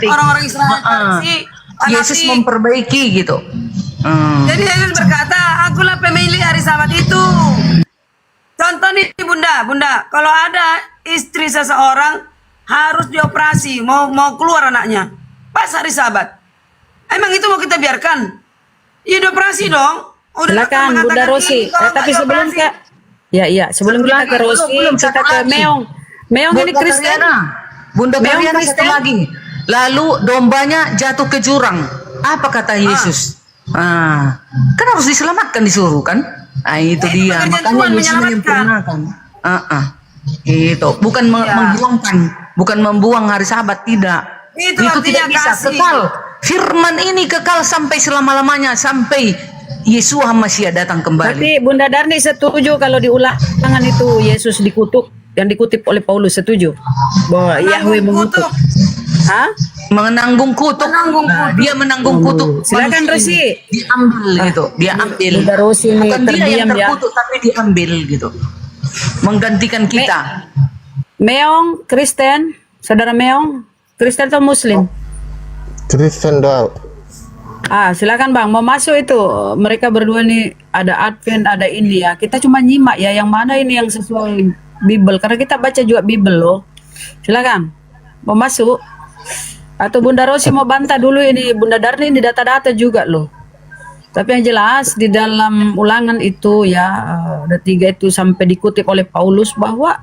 Orang-orang Israel sih Yesus memperbaiki gitu. Jadi Yesus berkata, akulah pemilik hari Sabat itu. Contoh nih Bunda, kalau ada istri seseorang harus dioperasi, mau keluar anaknya pas hari Sabat, emang itu mau kita biarkan? Ya dioperasi dong. Silakan Bunda Rosi. Tapi sebelum sebelum kita ke Rosi, kita ke Meong. Meong ini Kristen. Bunda Meong Karyana Kristen. satu lagi. Lalu dombanya jatuh ke jurang. Apa kata Yesus? Kan harus diselamatkan, disuruh kan? Nah, itu dia. Makanya Yesus menyempurnakan. Gitu. Bukan menghilangkan, bukan membuang hari Sabat, tidak. Itu tidak bisa kasih. kekal. Firman ini kekal sampai selama-lamanya, sampai Yesus Masih datang kembali. Tapi Bunda Darni setuju kalau di Ulangan itu Yesus dikutuk, yang dikutip oleh Paulus, setuju bahwa Yahweh mengutuk. Hah? Menanggung kutuk. Dia menanggung kutuk. Silakan Rosi. Diambil gitu. Dia ambil. Bunda Rosi ini Bukan dia yang terdiam ya. terkutuk, tapi diambil gitu. Menggantikan kita. Meong Kristen, saudara Meong, Kristen atau Muslim? Kristen doang. Silakan Bang, mau masuk itu. Mereka berdua nih ada Advent, ada ini ya. Kita cuma nyimak ya, yang mana ini yang sesuai Bible, karena kita baca juga Bible loh. Silakan. Mau masuk? Atau Bunda Rosi mau bantah dulu ini? Bunda Darni ini data-data juga loh. Tapi yang jelas di dalam Ulangan itu ya, ada 3 itu sampai dikutip oleh Paulus bahwa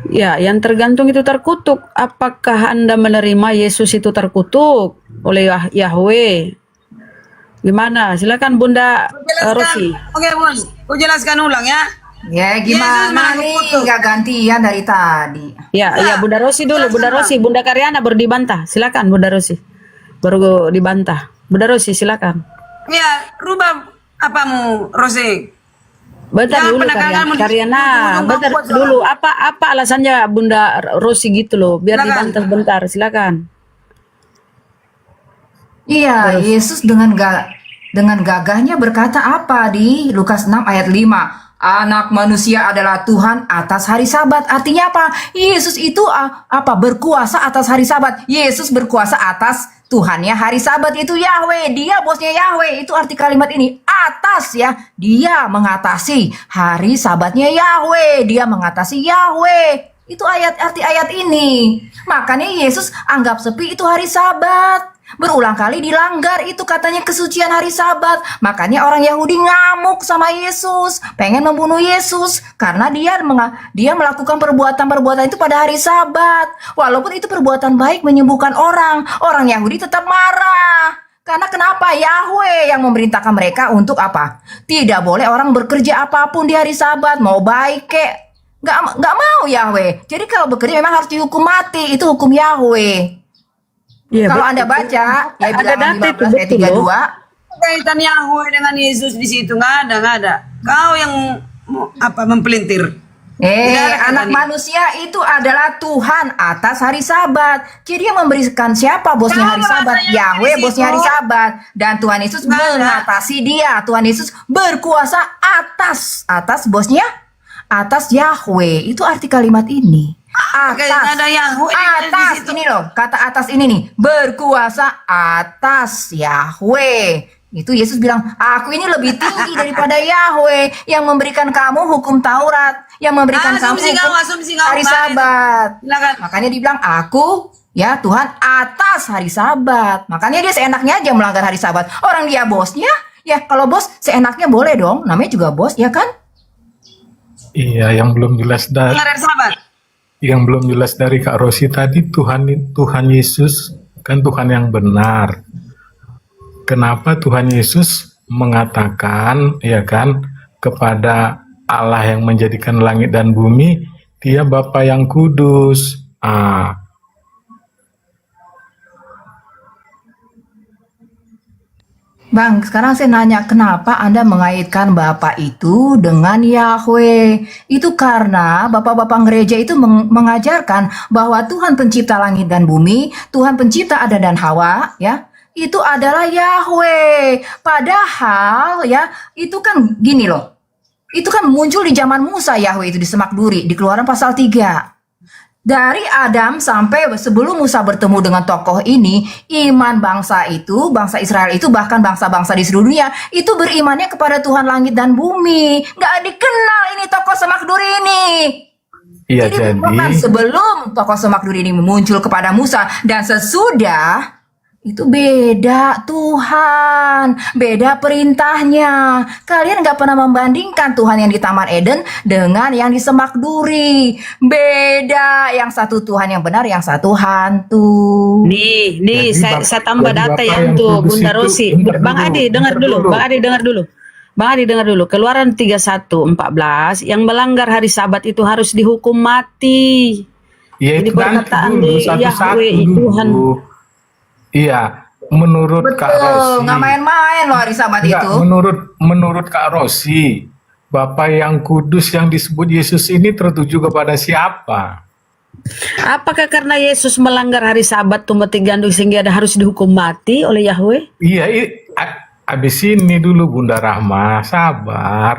ya, yang tergantung itu terkutuk. Apakah Anda menerima Yesus itu terkutuk oleh Yahweh? Gimana? Silakan Bunda Rosi. Oke Bun, aku jelaskan ulang ya. Ya gimana nih, nggak gantian dari tadi. Ya, Bunda Rosi dulu, Bunda Rosi, Bunda Karyana baru dibantah. Silakan Bunda Rosi. Baru dibantah. Bunda Rosi silakan. Ya, rubah apamu, Rosi? Bentar dulu Karyana. Bentar dulu. Apa alasannya Bunda Rosi gitu loh? Biar dibantah bentar. Silakan. Iya, Yesus dengan gagahnya berkata apa di Lukas 6 ayat 5? Anak manusia adalah Tuhan atas hari Sabat. Artinya apa? Yesus itu berkuasa atas hari Sabat. Yesus berkuasa atas Tuhannya hari Sabat, itu Yahweh. Dia bosnya Yahweh. Itu arti kalimat ini. Atas ya. Dia mengatasi hari Sabatnya Yahweh. Dia mengatasi Yahweh. Itu arti ayat ini. Makanya Yesus anggap sepi itu hari Sabat. Berulang kali dilanggar itu katanya kesucian hari Sabat. Makanya orang Yahudi ngamuk sama Yesus, pengen membunuh Yesus karena dia melakukan perbuatan-perbuatan itu pada hari Sabat. Walaupun itu perbuatan baik menyembuhkan orang Yahudi tetap marah. Karena kenapa? Yahweh yang memerintahkan mereka untuk apa? Tidak boleh orang bekerja apapun di hari Sabat, mau baik kek. Nggak mau Yahweh. Jadi kalau bekerja memang harus dihukum mati. Itu hukum Yahweh. Iya, Kalau betul. Anda baca ya Ada Bilangan data itu 15 ayat betul loh. 32, Kaitan Yahweh dengan Yesus di situ nggak ada. Kau yang mempelintir. Tidak ada anak kaitannya. manusia itu adalah Tuhan atas hari Sabat. Jadi yang memberikan siapa bosnya hari Kalau Sabat? bahasanya Yahweh di situ. bosnya hari Sabat. Dan Tuhan Yesus Nggak ada. mengatasi dia. Tuhan Yesus berkuasa atas bosnya, atas Yahweh. Itu arti kalimat ini. Kayaknya ada Yahweh di Atas situ. ini loh, kata atas ini nih, berkuasa atas Yahweh. Itu Yesus bilang, aku ini lebih tinggi daripada Yahweh yang memberikan kamu hukum Taurat, yang memberikan kamu Asumsi hukum kau, asumsi kau. hari Sabat. Silakan. Makanya dibilang, aku ya Tuhan atas hari Sabat. Makanya dia seenaknya aja melanggar hari Sabat. Orang dia bosnya, ya kalau bos seenaknya boleh dong, namanya juga bos, ya kan? Iya, yang belum jelas dari Dengar sahabat. Kak Rosi tadi, Tuhan Yesus kan Tuhan yang benar. Kenapa Tuhan Yesus mengatakan ya kan kepada Allah yang menjadikan langit dan bumi, Dia Bapa yang kudus. Bang, sekarang saya nanya, kenapa Anda mengaitkan Bapak itu dengan Yahweh? Itu karena bapak-bapak gereja itu mengajarkan bahwa Tuhan pencipta langit dan bumi, Tuhan pencipta Adam dan Hawa, ya, itu adalah Yahweh. Padahal ya, itu kan gini loh. Itu kan muncul di zaman Musa Yahweh itu di Semak Duri, di Keluaran pasal 3. Dari Adam sampai sebelum Musa bertemu dengan tokoh ini, iman bangsa Israel itu, bahkan bangsa-bangsa di seluruh dunia, itu berimannya kepada Tuhan langit dan bumi. Nggak dikenal ini tokoh Semak Duri ini. Iya, Jadi bukan sebelum tokoh Semak Duri ini muncul kepada Musa dan sesudah, itu beda Tuhan, beda perintahnya. Kalian nggak pernah membandingkan Tuhan yang di Taman Eden dengan yang di Semak Duri. Beda, yang satu Tuhan yang benar, yang satu hantu. Nih, Jadi saya tambah jadi data Bapak ya yang untuk kudus Bunda itu, Rosi. dengar Bang dulu, Adi, dengar dulu. Bang Adi, dengar dulu. Keluaran 31:14, yang melanggar hari Sabat itu harus dihukum mati. Ya, Jadi itu nanti perkataan dulu, di satu-satu Yahweh dulu. Tuhan. Iya, menurut Kak Betul, Rosi. nggak main-main loh hari Sabat Enggak, itu. menurut Kak Rosi, Bapa yang kudus yang disebut Yesus ini tertuju kepada siapa? Apakah karena Yesus melanggar hari Sabat tuh mati gandum sehingga harus dihukum mati oleh Yahweh? Iya, abis ini dulu Bunda Rahma, sabar.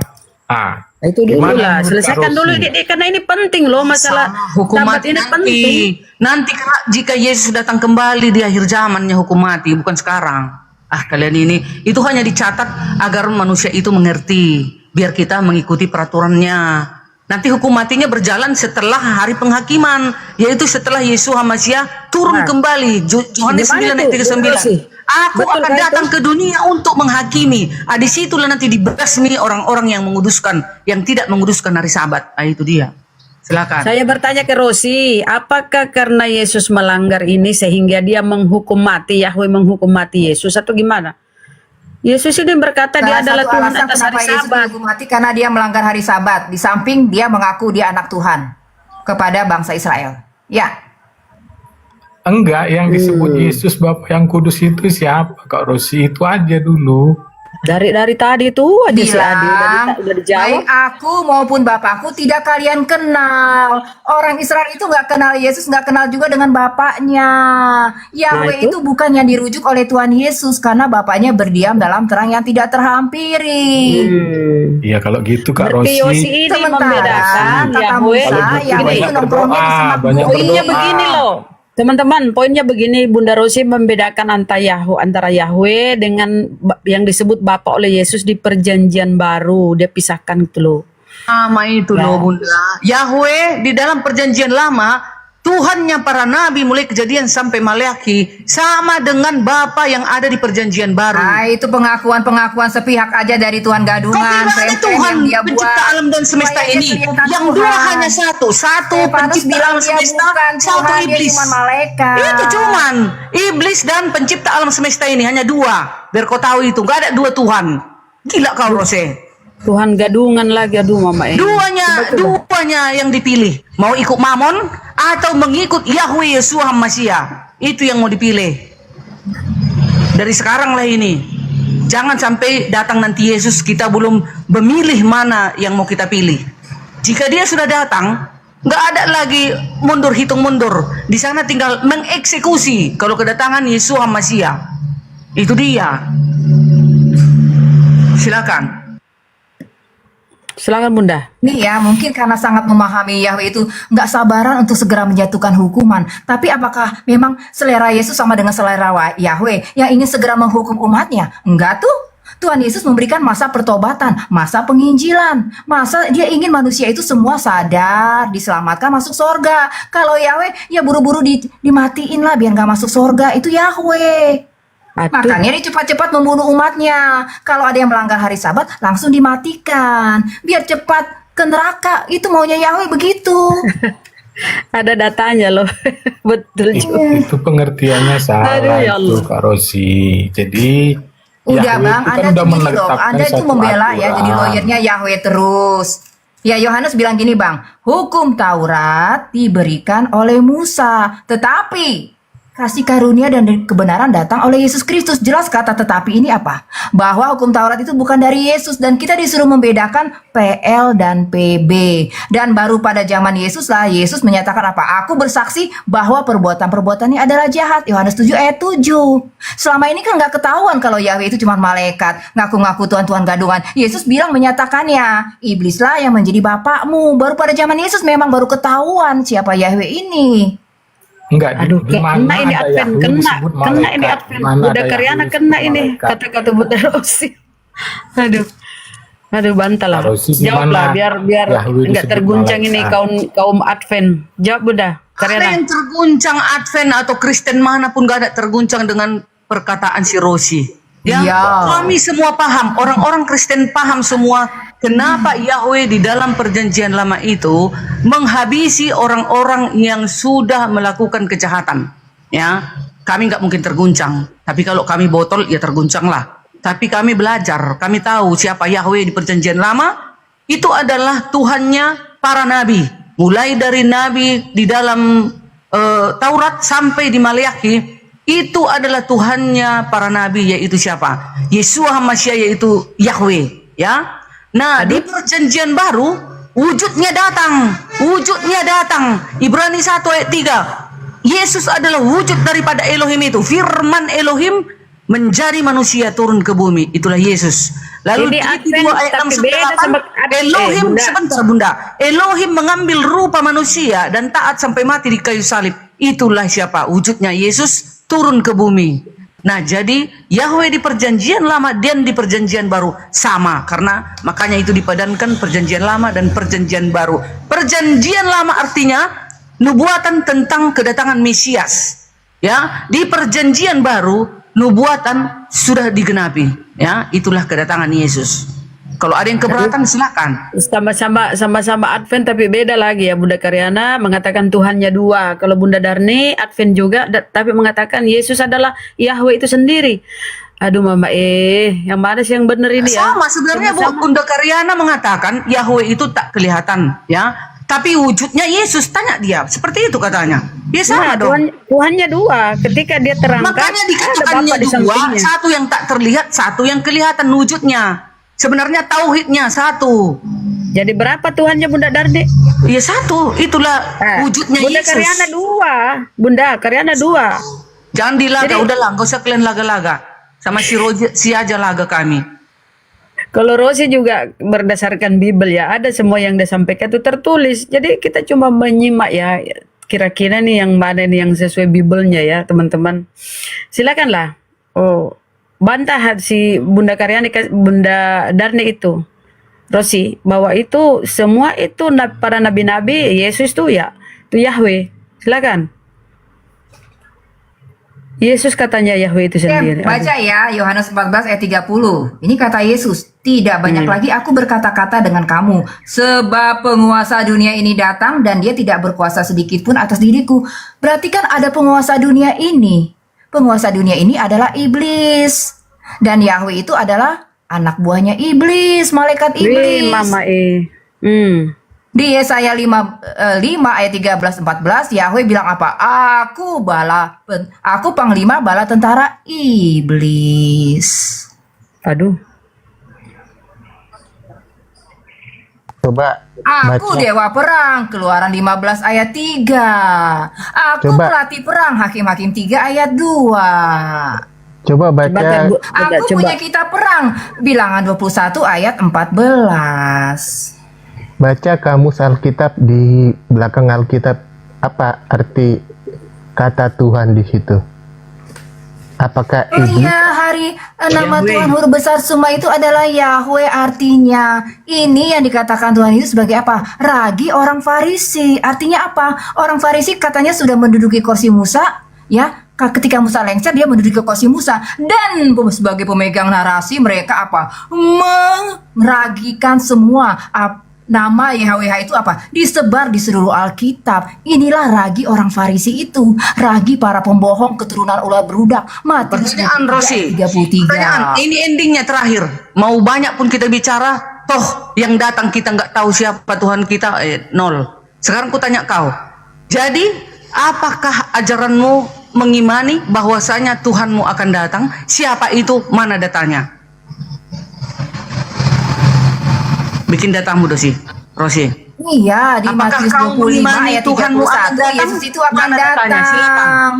Itu dulu Gimana lah, menurut selesaikan Kak dulu Rosi? ini karena ini penting loh masalah Hukum Sabat mati ini nanti. penting. Nanti jika Yesus datang kembali di akhir zamannya hukum mati, bukan sekarang. Kalian ini itu hanya dicatat agar manusia itu mengerti, biar kita mengikuti peraturannya. Nanti hukum matinya berjalan setelah hari penghakiman, yaitu setelah Yesus Hamasyah turun kembali. Yohanes 9 ayat 39. Aku Betul, akan kan datang ke dunia untuk menghakimi. Di situlah nanti dibasmi orang-orang yang menguduskan, yang tidak menguduskan hari Sabat. Itu dia. Silakan. Saya bertanya ke Rosi, apakah karena Yesus melanggar ini sehingga dia menghukum mati, Yahweh menghukum mati Yesus atau gimana? Yesus ini berkata dia Salah adalah satu Tuhan alasan atas hari kenapa Yesus Sabat. dihukum mati karena dia melanggar hari Sabat. Di samping dia mengaku dia anak Tuhan kepada bangsa Israel. Ya. Enggak, yang disebut Yesus Bapa yang kudus itu siapa Kak Rosi? Itu aja dulu. Dari tadi tuh aja si Adi udah dijawab. baik aku maupun bapakku tidak kalian kenal. Orang Israel itu nggak kenal Yesus, nggak kenal juga dengan bapaknya. Yahweh itu? itu bukan yang dirujuk oleh Tuhan Yesus karena bapaknya berdiam dalam terang yang tidak terhampiri. Iya kalau gitu Kak Berarti Yosi Rosi. ini Sementara membedakan kata Yahweh. Musa, Kalau gitu Yahweh itu banyak nongkrongnya di berdoa, semak banyak bukit. Poinnya begini loh, teman-teman. Poinnya begini, Bunda Rosi membedakan antara Yahweh dengan yang disebut Bapa oleh Yesus di Perjanjian Baru. Dia pisahkan itu loh. Sama itu loh Bunda. Yahweh di dalam perjanjian lama, Tuhannya para nabi mulai Kejadian sampai Maleakhi sama dengan Bapa yang ada di perjanjian baru. Nah, itu pengakuan sepihak aja dari Tuhan Kau gadungan. tidak ada Klaim-klaim Tuhan yang dia pencipta buat. alam dan semesta Supaya dia ini. kelihatan Yang Tuhan. dua hanya satu Stefanus pencipta bilang alam dia semesta, bukan satu Tuhan, dia iblis. cuma malaikat. Itu cuman iblis dan pencipta alam semesta ini hanya dua. Biar kau tahu itu, gak ada dua Tuhan. Gila kau Rose. Tuhan gadungan lagi, aduh mama ini. Duanya yang dipilih. Mau ikut Mamon atau mengikut Yahweh Yeshua Mashiach. Itu yang mau dipilih. Dari sekarang lah ini. Jangan sampai datang nanti Yesus kita belum memilih mana yang mau kita pilih. Jika dia sudah datang, nggak ada lagi hitung mundur. Di sana tinggal mengeksekusi kalau kedatangan Yeshua Mashiach. Itu dia. Silakan. Silakan Bunda. Nih ya, mungkin karena sangat memahami Yahweh itu nggak sabaran untuk segera menjatuhkan hukuman. Tapi apakah memang selera Yesus sama dengan selera Yahweh yang ingin segera menghukum umatnya? Enggak tuh. Tuhan Yesus memberikan masa pertobatan, masa penginjilan, masa dia ingin manusia itu semua sadar, diselamatkan masuk sorga. Kalau Yahweh ya buru-buru dimatiin lah biar nggak masuk sorga. Itu Yahweh. Makanya dia cepat-cepat membunuh umatnya. Kalau ada yang melanggar hari Sabat, langsung dimatikan. Biar cepat ke neraka. Itu maunya Yahweh begitu. Ada datanya loh. Betul juga. Itu pengertiannya salah Aduh, ya itu Allah. Kak Rosi. Jadi Udah Yahweh bang, itu kan Anda udah tuh gini loh. menetapkan Anda itu satu membela ya, jadi aturan. lawyernya Yahweh terus. Ya Yohanes bilang gini bang, hukum Taurat diberikan oleh Musa. Tetapi kasih karunia dan kebenaran datang oleh Yesus Kristus. Jelas kata tetapi ini apa? Bahwa hukum Taurat itu bukan dari Yesus. Dan kita disuruh membedakan PL dan PB. Dan baru pada zaman Yesus lah Yesus menyatakan apa? Aku bersaksi bahwa perbuatan-perbuatan ini adalah jahat. Yohanes 7 ayat 7. Selama ini kan gak ketahuan kalau Yahweh itu cuma malaikat. Ngaku-ngaku Tuhan-Tuhan gadungan. Yesus bilang menyatakannya. Iblislah yang menjadi bapakmu. Baru pada zaman Yesus memang baru ketahuan siapa Yahweh ini. Enggak, Aduh, di mana kena ini ada Advent, Yahweh kena disebut ini malaikat? Advent. Di mana Bunda ada Karyana Yahweh kena disebut ini malaikat? kata-kata Bunda Rosi. Aduh bantal lah. Kak Rosi, di Jawablah mana biar Yahweh enggak disebut terguncang ini malaikat? kaum Advent. Jawab Bunda Ada Karyana. yang terguncang Advent atau Kristen manapun gak ada terguncang dengan perkataan si Rosi. Ya, Iya. kami semua paham, orang-orang Kristen paham semua kenapa Yahweh di dalam perjanjian lama itu menghabisi orang-orang yang sudah melakukan kejahatan. Ya, kami nggak mungkin terguncang. Tapi kalau kami botol, ya terguncanglah. Tapi kami belajar, kami tahu siapa Yahweh di perjanjian lama. Itu adalah Tuhannya para nabi. Mulai dari nabi di dalam Taurat sampai di Maleakhi. Itu adalah Tuhannya para nabi, yaitu siapa? Yeshua Mashiach, yaitu Yahweh, ya. Nah, di perjanjian baru wujudnya datang. Ibrani 1 ayat 3. Yesus adalah wujud daripada Elohim itu. Firman Elohim menjadi manusia turun ke bumi. Itulah Yesus. Lalu Ini di Advent, 2 ayat tapi 6 beda sama Elohim, Bunda. sebentar Bunda. Elohim mengambil rupa manusia dan taat sampai mati di kayu salib. Itulah siapa? Wujudnya Yesus turun ke bumi. Nah, jadi Yahweh di perjanjian lama dan di perjanjian baru sama, karena makanya itu dipadankan perjanjian lama dan perjanjian baru. Perjanjian lama artinya nubuatan tentang kedatangan Mesias. Ya, di perjanjian baru nubuatan sudah digenapi. Ya, itulah kedatangan Yesus. Kalau ada yang keberatan silakan. Sama-sama Advent tapi beda lagi ya. Bunda Karyana mengatakan Tuhannya dua. Kalau Bunda Darni Advent juga tapi mengatakan Yesus adalah Yahweh itu sendiri. Aduh Mama yang mana sih yang benar ini ya? Sama sebenarnya Bu. Bunda Karyana mengatakan Yahweh itu tak kelihatan, ya. tapi wujudnya Yesus. Tanya dia, seperti itu katanya. Ya sama dong. Tuhannya dua. Ketika dia terangkat, Makanya ada dikatakannya Bapa di dua, sampingnya. satu yang tak terlihat, satu yang kelihatan wujudnya. Sebenarnya tauhidnya satu. Jadi berapa Tuhannya Bunda Dardi? Ya satu, itulah wujudnya Bunda Yesus. Karyana dua. Bunda Karyana dua. Jangan dilaga, Jadi- udahlah, gak usah kalian laga-laga. Sama si aja laga kami. Kalau Rosi juga berdasarkan Bible ya, ada semua yang disampaikan itu tertulis. Jadi kita cuma menyimak ya, kira-kira nih yang mana nih yang sesuai Bible-nya ya teman-teman. Silakanlah. Oh, bantah si Bunda Karyani, Bunda Darni itu, Rosi, bahwa itu semua itu para nabi-nabi, Yesus tuh ya, itu Yahweh. Silakan. Yesus katanya Yahweh itu sendiri. Baca ya Yohanes 14 ayat 30. Ini kata Yesus, tidak banyak lagi aku berkata-kata dengan kamu, sebab penguasa dunia ini datang dan dia tidak berkuasa sedikit pun atas diriku. Berarti kan ada penguasa dunia ini. Penguasa dunia ini adalah iblis. Dan Yahweh itu adalah anak buahnya iblis, malaikat iblis. Mama Di Yesaya 5 ayat 13-14 Yahweh bilang apa? Aku panglima bala tentara iblis. Aduh. Coba Aku baca. dewa perang, Keluaran 15 ayat 3. Aku Coba. pelatih perang, Hakim-Hakim 3 ayat 2. Coba baca. Aku punya kitab perang, Bilangan 21 ayat 14. Baca kamus Alkitab, di belakang Alkitab apa arti kata Tuhan di situ? Apakah iblis? Iya, nama Tuhan huruf besar semua itu adalah Yahweh, artinya ini yang dikatakan Tuhan itu sebagai apa? Ragi orang Farisi. Artinya apa? Orang Farisi katanya sudah menduduki kursi Musa, ya. Ketika Musa lengser dia menduduki kursi Musa, dan sebagai pemegang narasi mereka apa? Meragikan semua nama Yahweh itu apa? Disebar di seluruh Alkitab. Inilah ragi orang Farisi itu, ragi para pembohong keturunan ular berudak. Matius Pertanyaan Rosi, 33. pertanyaan, ini endingnya terakhir. Mau banyak pun kita bicara, toh yang datang kita nggak tahu siapa Tuhan kita, nol. Sekarang ku tanya kau, jadi apakah ajaranmu mengimani bahwasanya Tuhanmu akan datang? Siapa itu? Mana datanya? Bikin datamu Rosi. Iya, di Apakah Matius kau 25 mengimani ayat Tuhanmu akan 31 datang? Yesus itu akan Mana datanya? Silakan. datang.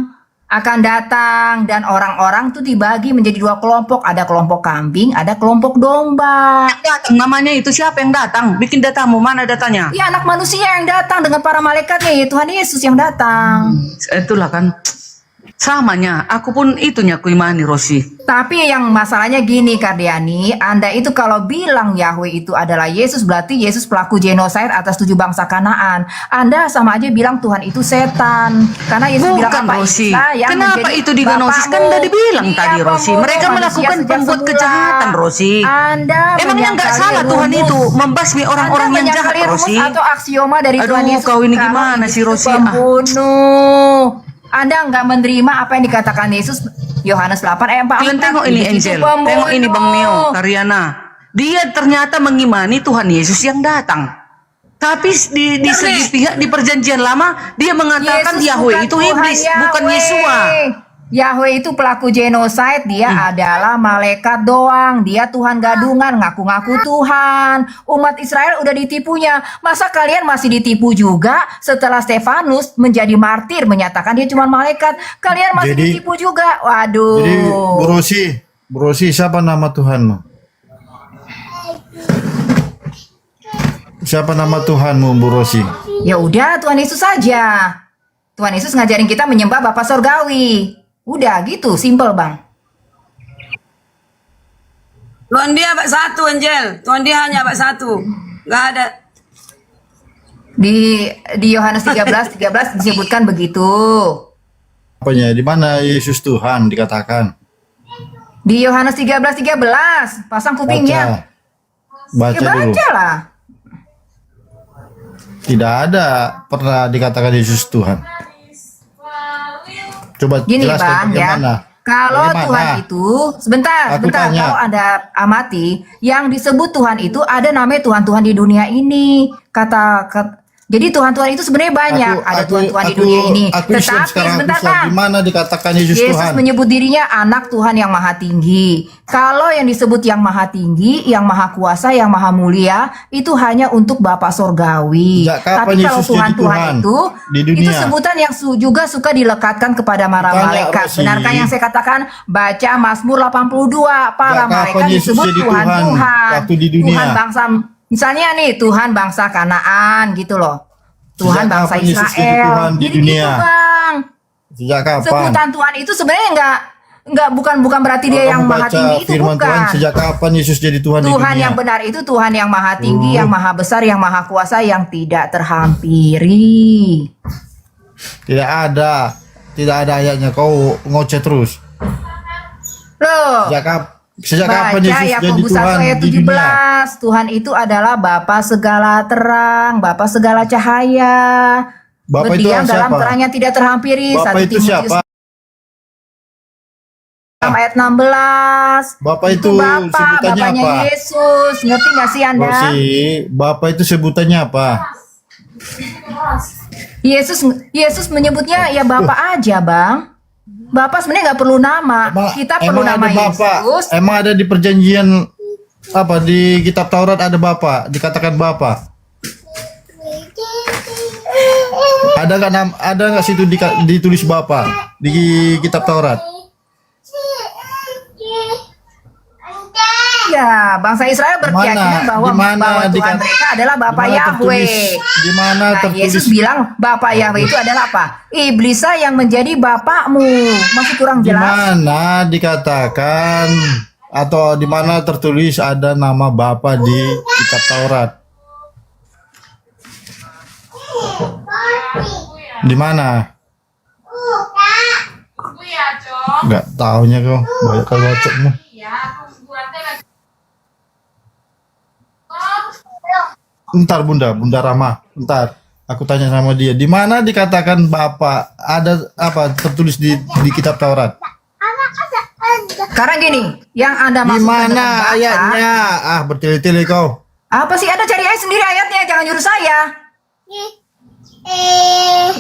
Akan datang, dan orang-orang tuh dibagi menjadi dua kelompok. Ada kelompok kambing, ada kelompok domba. Yang datang namanya itu siapa yang datang? Bikin datamu, mana datanya? Ya, anak manusia yang datang dengan para malaikatnya, ya Tuhan Yesus yang datang. Itulah kan. Samanya, aku pun itunya kuimani Rosi. Tapi yang masalahnya gini Kardiani, Anda itu kalau bilang Yahweh itu adalah Yesus, berarti Yesus pelaku genosid atas 7 bangsa Kanaan. Anda sama aja bilang Tuhan itu setan. Karena Yesus bilang Bukan apa? Rosi. Saya Kenapa menjadi itu digenosis? Kan bapakmu. udah dibilang Dia tadi Rosi. pembunuh Mereka manusia melakukan sejak pembuat semula. kejahatan Rosi. Anda Emangnya nggak menyangkali salah Tuhan rumus. itu membasmi orang-orang Anda yang jahat menyangkali rumus Rosi? atau aksioma dari Aduh, Tuhan Yesus. kau ini Kalau gimana Yesus sih, itu Rosi? Pembunuh. Anda nggak menerima apa yang dikatakan Yesus Yohanes 8 ayat 4. Kalian tengok ini Angel, tengok ini Bang Neo, Karyana. Dia ternyata mengimani Tuhan Yesus yang datang. Tapi di segi pihak di perjanjian lama dia mengatakan Yesus Yahweh bukan itu Tuhan iblis, bukan Yahweh. Yesua. Yahweh itu pelaku genosid, dia adalah malaikat doang, dia Tuhan gadungan, ngaku-ngaku Tuhan. Umat Israel udah ditipunya, masa kalian masih ditipu juga setelah Stefanus menjadi martir menyatakan dia cuma malaikat? Kalian masih Jadi- ditipu juga, waduh. Jadi Bu Rosi, siapa nama Tuhanmu? Siapa nama Tuhanmu, Bu Rosi? Ya udah, Tuhan Yesus saja. Tuhan Yesus ngajarin kita menyembah Bapa Sorgawi. Udah gitu, simple Bang. Tuhan dia abad satu, Angel. Tuhan dia hanya abad satu. Nggak ada. Di Yohanes 13 disebutkan begitu. Apanya? Di mana Yesus Tuhan dikatakan? Di Yohanes 13 pasang kupingnya. Baca Ya dulu. baca lah. Tidak ada pernah dikatakan Yesus Tuhan. Coba Gini jelaskan Bang ya. bagaimana. Kalau Bagaimana? Tuhan itu, sebentar, Aku tanya. kalau Anda amati, yang disebut Tuhan itu ada namanya Tuhan-Tuhan di dunia ini. Jadi Tuhan-Tuhan itu sebenarnya banyak. Ada Tuhan-Tuhan di dunia ini. Aku Islam Tetapi sekarang, aku sebentar Islam. Kang. Di mana dikatakan Yesus Yesus Tuhan? menyebut dirinya anak Tuhan yang maha tinggi. Kalau yang disebut yang maha tinggi, yang maha kuasa, yang maha mulia, itu hanya untuk Bapa Sorgawi. Sejak kapan Tapi kalau Yesus jadi Tuhan-Tuhan Tuhan itu, di dunia? itu sebutan yang juga suka dilekatkan kepada para Ditanya, malaikat. Rosi. Benarkah yang saya katakan? Baca Mazmur 82. Para Sejak kapan malaikat Yesus disebut jadi Tuhan, Tuhan Tuhan. waktu di dunia? Tuhan bangsa, misalnya nih, Tuhan bangsa Kanaan gitu loh. Tuhan Sejak bangsa kapan Yesus jadi Israel. Tuhan di Jadi dunia? gitu Bang. Sejak kapan? Sebutan Tuhan itu sebenarnya enggak bukan berarti dia Kalau yang kamu maha baca tinggi itu firman Tuhan, bukan. sejak kapan Yesus jadi Tuhan di Tuhan dunia? yang benar itu Tuhan yang maha tinggi, yang maha besar, yang maha kuasa, yang tidak terhampiri. Tidak ada ayatnya. Kau ngoceh terus. Loh, Sejak kapan baca Yesus jadi Yakobus 1 Tuhan ayat di dunia? 17. Tuhan itu adalah Bapa segala terang, Bapa segala cahaya. Bapa itu Berdiam dalam siapa? terangnya tidak terhampiri. Bapa 1 itu Timotius siapa? ayat 16. Bapa itu Bapa, sebutannya Bapaknya apa? Yesus. Ngerti gak sih Anda? Rosi, Bapa itu sebutannya apa? Yesus menyebutnya ya Bapa aja, Bang. Bapak sebenarnya nggak perlu nama. Kita perlu Emang nama ada Bapa? Yesus. Emang ada di perjanjian apa di kitab Taurat ada Bapa, dikatakan Bapa? Ada nggak situ ditulis Bapa di kitab Taurat? Ya, bangsa Israel berkeyakinan bahwa Tuhan mereka adalah Bapa Yahweh. Di mana tertulis? Yesus bilang Bapa Yahweh itu adalah apa? Iblisa yang menjadi bapakmu. Masih kurang Di jelas? mana dikatakan atau di mana tertulis ada nama Bapa di kitab Taurat? Di mana? Enggak tahunya kau. Banyak kali bacotmu. Ntar Bunda Rama, ntar aku tanya sama dia, di mana dikatakan Bapa ada apa tertulis di kitab Taurat? Karena gini, yang Anda Di maksudkan dengan mana Bapa, ayatnya? Bertele-tele kau. apa sih? Anda cari ayat sendiri ayatnya, jangan nyuruh saya.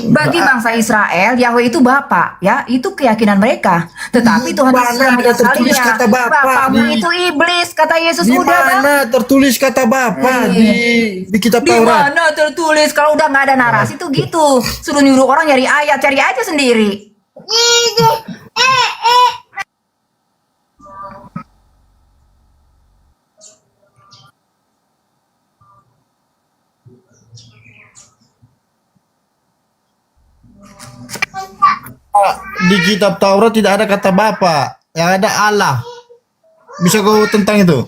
Bagi bangsa Israel, Yahweh itu Bapa, ya, itu keyakinan mereka. Tetapi Tuhan Yesus Mana ada tertulis kata Bapa? Bapamu itu iblis, kata Yesus. Di Udah, Bang. mana tertulis kata Bapa di kitab Di Taurat? mana tertulis? Kalau udah nggak ada narasi tuh gitu. Suruh nyuruh orang nyari ayat, cari aja sendiri. Di kitab Taurat tidak ada kata Bapa, yang ada Allah. Bisa kau tentang itu?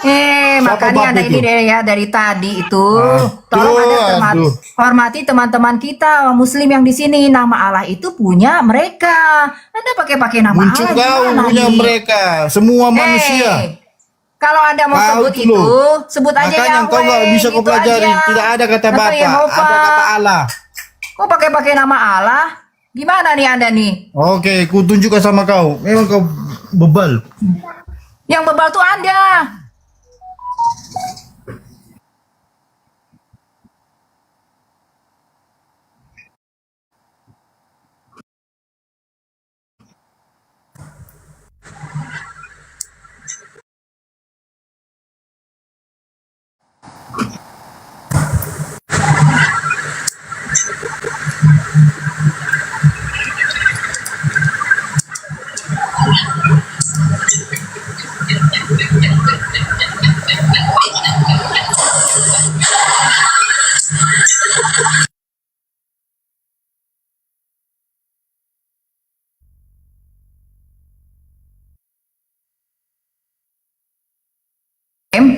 Siapa Makanya Bapa ada itu? ini deh ya dari tadi itu. Aduh, Tolong Anda aduh. hormati teman-teman kita Muslim yang di sini. Nama Allah itu punya mereka. Anda pakai nama Muncul Allah kau gimana punya nih? mereka, semua manusia. Kalau Anda mau Kau sebut itu loh. sebut aja Makanya Yahweh. kau nggak bisa kau gitu pelajari. aja. Tidak ada kata Atau Bapa, Yehova. ada kata Allah. Kok pakai nama Allah? Gimana nih Anda nih? Oke, ku tunjukkan sama kau. Memang kau bebal. Yang bebal tuh Anda.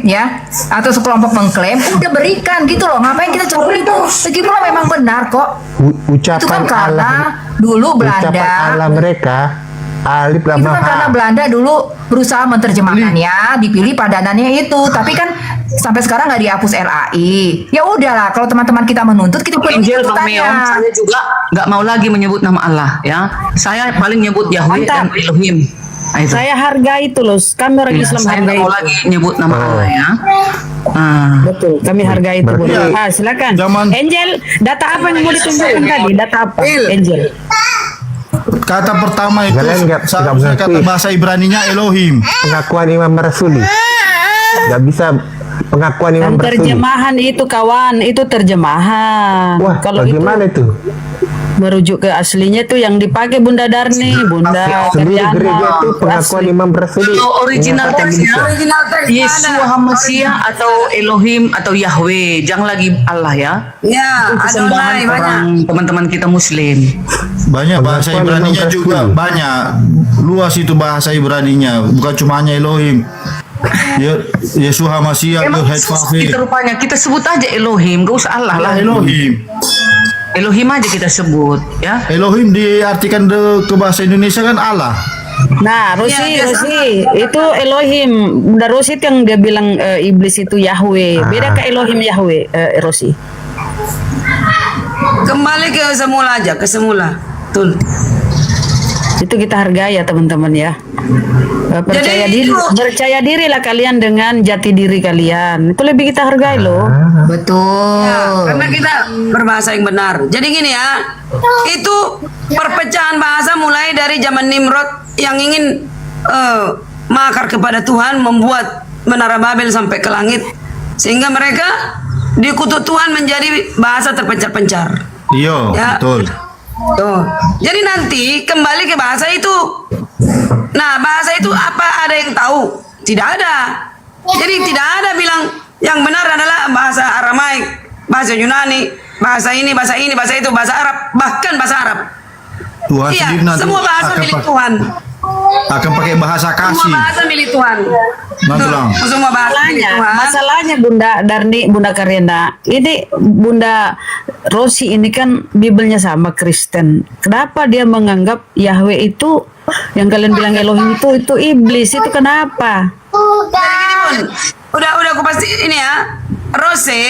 Ya, atau sekelompok mengklaim udah berikan gitu loh, ngapain kita coba itu? Lagi pula memang benar kok. Ucapan Itu kan karena Allah, dulu ucapan Belanda, Allah mereka alif lam itu kan karena ha. Belanda dulu berusaha menerjemahkannya, dipilih padanannya itu, tapi kan sampai sekarang nggak dihapus LAI. Ya udahlah, kalau teman-teman kita menuntut, kita penuhi Injil Bang tuntutannya. Meong, saya juga nggak mau lagi menyebut nama Allah ya. Saya paling nyebut Yahweh dan Elohim. Saya hargai itu loh. Kami orang Ya, Islam saya hargai mau itu. lagi nyebut nama Allah ya. Betul, kami hargai itu. Berarti- Bunda. Silakan. Zaman- Angel, data apa yang mau ditunjukkan tadi? Data apa? Angel. Kata pertama itu Kalian nggak seharusnya mengerti. kata bahasa Ibraninya Elohim. Pengakuan Imam Rasuli. Nggak bisa pengakuan Imam Dan Rasuli. terjemahan itu kawan, itu terjemahan. Wah, Kalau itu bagaimana itu? merujuk ke aslinya tuh yang dipakai Bunda Darni, Bunda Seluruh Karyana. gereja itu pengakuan Asli. Imam Rasuli. Kalau original menyatakan teksnya bisa. Original teks Yesus Hamasiah atau Elohim atau Yahweh, jangan lagi Allah ya. Ya, Kesembahan Adonai banyak. orang teman-teman kita Muslim. Banyak bahasa Pengakuan Ibraninya Imam juga Rasuli. banyak. Luas itu bahasa Ibraninya, bukan cuma hanya Elohim. Yesus Hamasiah, Emang Yud Heh kita rupanya kita sebut aja Elohim, gak usah Allah lah. Elohim. Elohim aja kita sebut ya. Elohim diartikan ke bahasa Indonesia kan Allah. Nah, Rosi, Iya, biasa. Rosi, itu Elohim. Bunda Rosi itu yang dia bilang iblis itu Yahweh. Beda ke Elohim Yahweh, Rosi. Kembali ke semula aja, ke semula. Betul. Itu kita hargai ya teman-teman ya. Percaya Jadi diri, itu- percaya dirilah kalian dengan jati diri kalian. Itu lebih kita hargai loh. Betul. Ya, karena kita berbahasa yang benar. Jadi gini ya, itu perpecahan bahasa mulai dari zaman Nimrod yang ingin makar kepada Tuhan, membuat menara Babel sampai ke langit, sehingga mereka dikutuk Tuhan menjadi bahasa terpencar-pencar. Iya, Ya. betul. Tuh. Jadi nanti kembali ke bahasa itu. Nah, bahasa itu apa ada yang tahu? Tidak ada. Jadi tidak ada bilang yang benar adalah bahasa Aramaik, bahasa Yunani, bahasa ini, bahasa itu, bahasa Arab, bahkan bahasa Arab. Tuhan Iya, sendiri nanti semua bahasa akan, milik Tuhan. akan pakai bahasa Semua kasih. bahasa milik Tuhan. Nanti Tuh, lang. semua bahasa milik Tuhan. Masalahnya Bunda Darni, Bunda Karyana, ini Bunda Rosi ini kan Bibelnya sama Kristen. Kenapa dia menganggap Yahweh itu yang kalian bilang Elohim itu iblis? Itu kenapa? Jadi gini Bun, udah aku pasti ini ya, Rose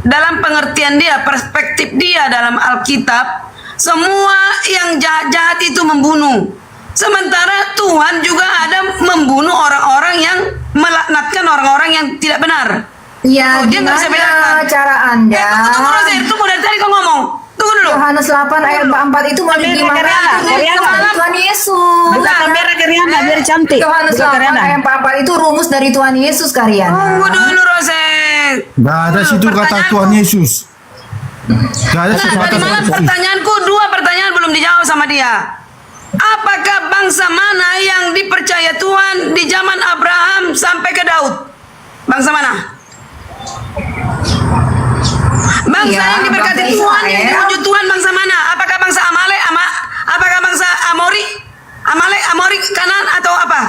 dalam pengertian dia, perspektif dia dalam Alkitab, semua yang jahat-jahat itu membunuh. Sementara Tuhan juga ada membunuh orang-orang yang melaknatkan orang-orang yang tidak benar. Ya, Oh, dia nggak bisa gimana bedakan. cara Anda? Tunggu Rose, tunggu dari tadi kau ngomong. Tunggu dulu. Yohanes 8 ayat 4 itu mau Karyana, gimana? Karyana. Tuhan Yesus. Buka kamera Karyana biar cantik. Yohanes Buka 8 Karyana. ayat 4 itu rumus dari Tuhan Yesus Karyana. Tunggu dulu Rose. Gak ada situ kata Pertanyaanku. Tuhan Yesus. Gak ada situ Tadi kata malam Tuhan Yesus. pertanyaanku, dua pertanyaan belum dijawab sama dia. Apakah bangsa mana yang dipercaya Tuhan di zaman Abraham sampai ke Daud? Bangsa mana? Bangsa Iya, yang diberkati bangsa Tuhan, yang Israel. diwujud Tuhan bangsa mana? Apakah bangsa Amalek, apakah bangsa Amori? Amori, Kanan atau apa?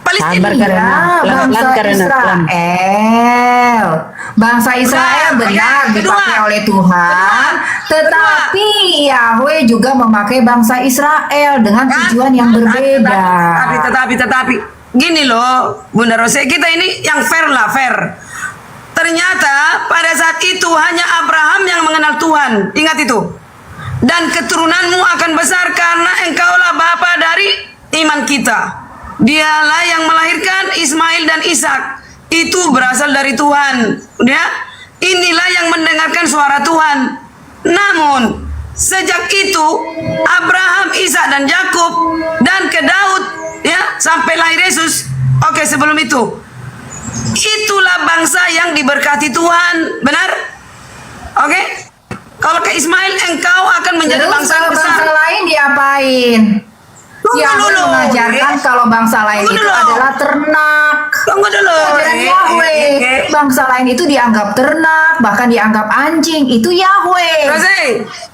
Palestina. Sabar Karyana. Ya, Pelan-pelan bangsa Karyana. Pelan. Israel. Bangsa Israel Kedua, benar kedua. dipakai oleh Tuhan, tetapi Yahweh juga memakai bangsa Israel dengan tujuan yang berbeda. Tetapi gini loh Bunda Rose, kita ini yang fair lah, fair. Ternyata pada saat itu hanya Abraham yang mengenal Tuhan. Ingat itu. Dan keturunanmu akan besar karena engkaulah bapa dari iman kita. Dialah yang melahirkan Ismail dan Ishak. Itu berasal dari Tuhan. Ya, inilah yang mendengarkan suara Tuhan. Namun sejak itu Abraham, Ishak dan Yakub dan ke Daud ya sampai lahir Yesus. Oke, sebelum itu itulah bangsa yang diberkati Tuhan, benar? Oke? Kalau ke Ismail engkau akan menjadi Terus bangsa kalau yang besar. bangsa lain diapain? Tunggu Yahweh dulu, mengajarkan kalau bangsa lain Tunggu itu dulu. adalah ternak. Tunggu dulu. Ajaran Yahweh. Bangsa lain itu dianggap ternak, bahkan dianggap anjing. Itu Yahweh. Rose,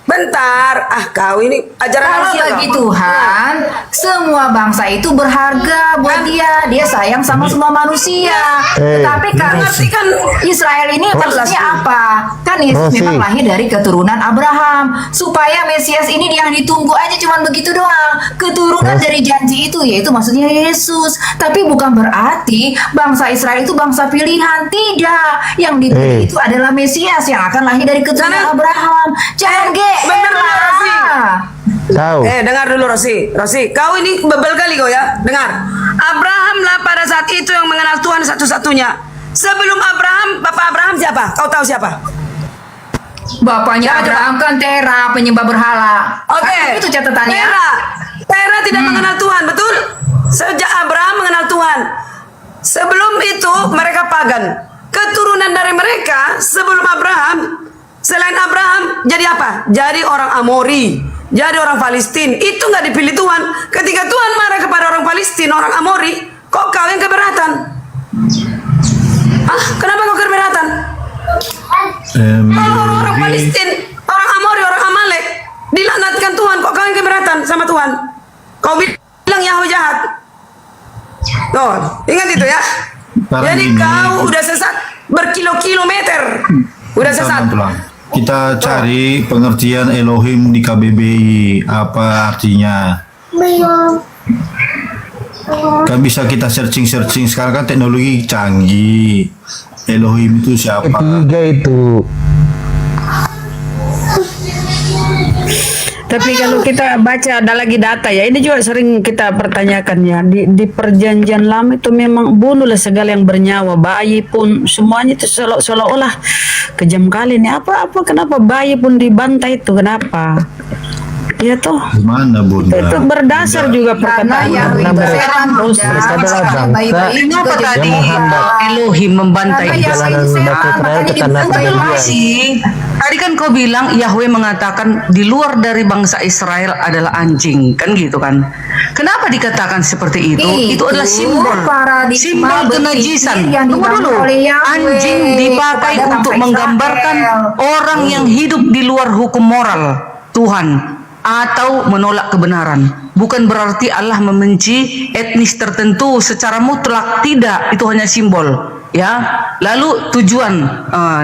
bentar. Kau ini ajaran Kalau manusia bagi kau. Tuhan, semua bangsa itu berharga buat dia. Dia sayang sama semua manusia. Tetapi karena kan Israel ini maksudnya apa? Kan Yesus Rosi. memang lahir dari keturunan Abraham. Supaya Mesias ini yang ditunggu aja cuman begitu doang. Keturunan dari janji itu yaitu maksudnya Yesus. Tapi bukan berarti bangsa Israel itu bangsa pilihan. Tidak. Yang dipilih itu adalah Mesias yang akan lahir dari keturunan Jangan- Abraham. Jangan bener, Rosi. lah. Tahu. Dengar dulu Rosi. Rosi, kau ini bebel kali kau ya. Dengar. Abraham lah pada saat itu yang mengenal Tuhan satu-satunya. Sebelum Abraham, Bapak Abraham siapa? Kau tahu siapa? Bapaknya Siapa, Abraham kan Tera, penyembah berhala. Oke. Kan itu catatannya. Tera tidak mengenal Tuhan, betul? Sejak Abraham mengenal Tuhan. Sebelum itu mereka pagan. Keturunan dari mereka sebelum Abraham, selain Abraham, jadi apa? Jadi orang Amori, jadi orang Palestina. Itu nggak dipilih Tuhan. Ketika Tuhan marah kepada orang Palestina, orang Amori, kok kau yang keberatan? Kenapa kau keberatan? Kalau orang Palestina, orang Amori, orang Amalek dilaknatkan Tuhan, kok kau yang keberatan sama Tuhan? Kau bilang Yahweh jahat. Tuh, ingat itu ya. Jadi kau udah sesat berkilo-kilometer. Udah sesat. Kita cari pengertian Elohim di KBBI, apa artinya? Kan bisa kita searching sekarang kan teknologi canggih. Elohim itu siapa? Ketiga itu. Tapi kalau kita baca ada lagi data ya, ini juga sering kita pertanyakan ya, di perjanjian lama itu memang bunuhlah segala yang bernyawa, bayi pun semuanya itu seolah-olah kejam kali nih. Kenapa bayi pun dibantai itu, kenapa? Ya toh. Gimana Bunda? Itu berdasar juga perkataan yang terus mereka adalah bangsa Kenapa tadi yang menghambat Elohim membantai perjalanan batu Israel ke tanah perjanjian. Tadi kan kau bilang Yahweh mengatakan di luar dari bangsa Israel adalah anjing, kan gitu kan? Kenapa dikatakan seperti itu? Itu adalah simbol kenajisan. Tunggu dulu. Anjing dipakai untuk menggambarkan orang yang hidup di luar hukum moral Tuhan atau menolak kebenaran. Bukan berarti Allah membenci etnis tertentu secara mutlak, tidak. Itu hanya simbol, ya. Lalu tujuan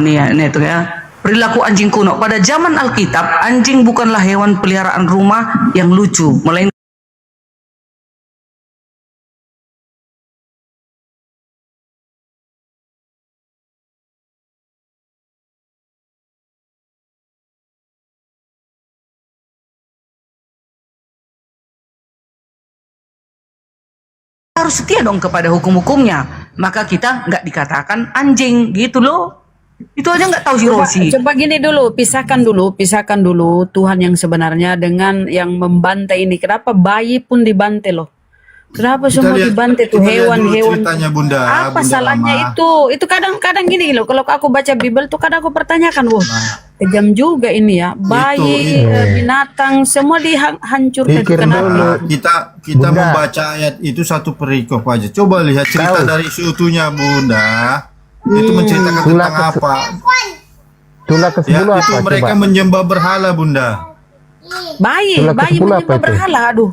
nih itu ya. Perilaku anjing kuno pada zaman Alkitab, anjing bukanlah hewan peliharaan rumah yang lucu, melainkan harus setia dong kepada hukum-hukumnya. Maka kita nggak dikatakan anjing gitu loh. Itu aja nggak tahu si Rosi. Coba gini dulu, pisahkan dulu Tuhan yang sebenarnya dengan yang membantai ini. Kenapa bayi pun dibantai loh? Kenapa semua dibantai tuh hewan-hewan? Bunda, Apa Bunda salahnya Lama. itu? Itu kadang-kadang gini loh. Kalau aku baca Bible tuh kadang aku pertanyakan, wah, kejam juga ini ya. Bayi, binatang, semua dihancurkan. Kenapa? Kita membaca ayat itu satu perikop aja. Coba lihat cerita dari seutuhnya Bunda. Itu menceritakan tentang apa? Tulah ke-10 Ya, apa? itu mereka Coba. menyembah berhala Bunda. Bayi Tulah ke-10 apa menyembah itu? berhala, aduh.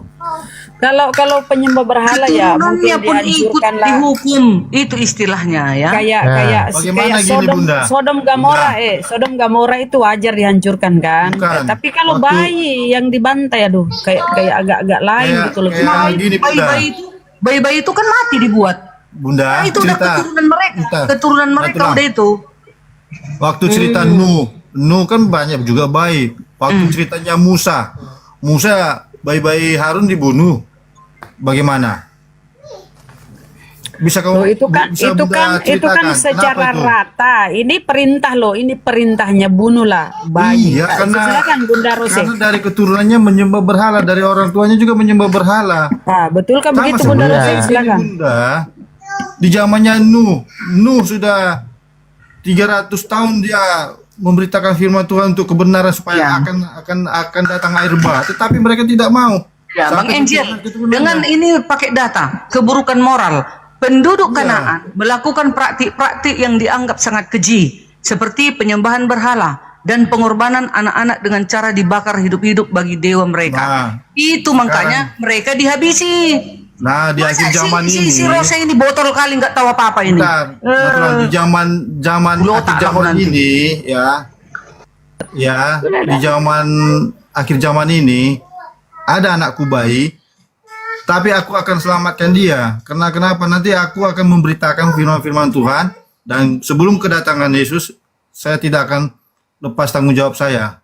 Kalau penyembah berhala ya mungkin Keturunannya pun ikut dihancurkan lah. dihukum. Itu istilahnya ya. Bagaimana gini, Sodom, Bunda? Sodom Gamora itu wajar dihancurkan kan. Tapi kalau bayi yang dibantai, aduh, kayak agak-agak lain gitu loh. Gini, Bunda. Bayi-bayi itu kan mati dibuat. Bunda, Itu udah cerita. keturunan mereka udah itu. Waktu cerita Nuh kan banyak juga bayi. Waktu ceritanya Musa bayi-bayi Harun dibunuh. Bagaimana? Bisa kau itu kan secara rata. Ini perintah loh, ini perintahnya bunuhlah bayi. Iya, Silakan Bunda Rose. karena dari keturunannya menyembah berhala, dari orang tuanya juga menyembah berhala. Nah, betul kan Sama begitu Bunda sebenarnya. Rose? Silakan. Bunda, di zamannya Nuh sudah 300 tahun dia memberitakan firman Tuhan untuk kebenaran supaya akan datang air bah, tetapi mereka tidak mau. Ya, Bang Enjir, dengan ini pakai data keburukan moral, penduduk Kanaan melakukan praktik-praktik yang dianggap sangat keji, seperti penyembahan berhala dan pengorbanan anak-anak dengan cara dibakar hidup-hidup bagi dewa mereka. Itu makanya mereka dihabisi. Nah, di akhir zaman ini Si Rosa ini botol kali nggak tahu apa-apa ini. di zaman akhir zaman ini di zaman akhir zaman ini ada anakku bayi, tapi aku akan selamatkan dia. Karena kenapa? Nanti aku akan memberitakan firman-firman Tuhan, dan sebelum kedatangan Yesus saya tidak akan lepas tanggung jawab saya.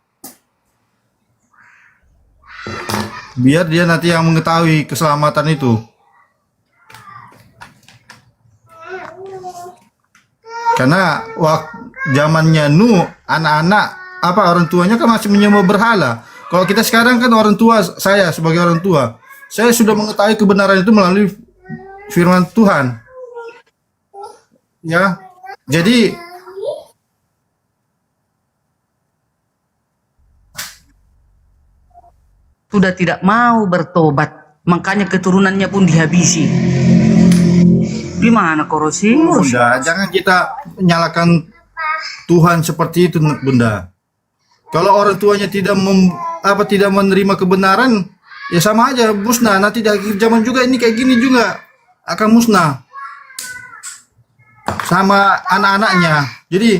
Biar dia nanti yang mengetahui keselamatan itu. Karena zamannya Nuh, anak-anak orang tuanya kan masih menyembah berhala. Kalau kita sekarang kan orang tua, saya sebagai orang tua, saya sudah mengetahui kebenaran itu melalui firman Tuhan. Ya. Jadi sudah tidak mau bertobat, makanya keturunannya pun dihabisi. Gimana Korosi? Bunda, jangan kita menyalahkan Tuhan seperti itu, Bunda. Kalau orang tuanya tidak menerima kebenaran, ya sama aja musnah. Nanti di akhir zaman juga ini kayak gini juga akan musnah sama anak-anaknya. Jadi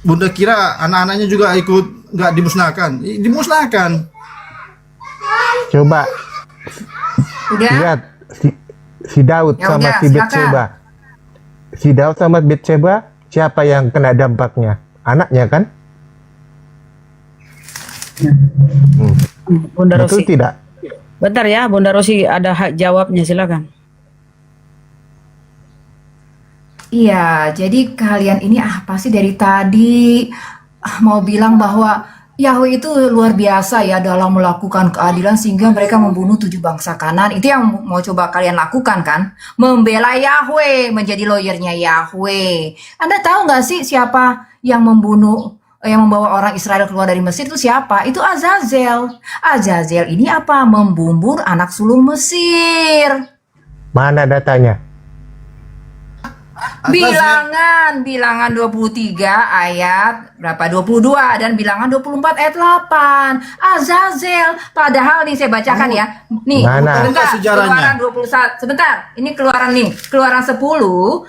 Bunda kira anak-anaknya juga ikut nggak dimusnahkan? Dimusnahkan. Coba Udah? lihat si Daud Ya sama udah, si Betseba. Si Daud sama Betseba, siapa yang kena dampaknya? Anaknya kan? Bunda Betul Rosi. tidak? Bentar ya, Bunda Rosi ada hak jawabnya, silakan. Iya, jadi kalian ini apa sih dari tadi mau bilang bahwa Yahweh itu luar biasa ya dalam melakukan keadilan sehingga mereka membunuh 7 bangsa Kanan. Itu yang mau coba kalian lakukan kan? Membela Yahweh, menjadi lawyernya Yahweh. Anda tahu nggak sih siapa yang membawa orang Israel keluar dari Mesir itu siapa? Itu Azazel. Azazel ini apa? Membumbur anak sulung Mesir. Mana datanya? Bilangan 23 ayat berapa? 22 dan bilangan 24 ayat 8. Azazel. Padahal nih saya bacakan ya. Nih, Mana? sebentar. Sejarahnya. Keluaran 21. Sebentar. Ini keluaran nih. Keluaran 10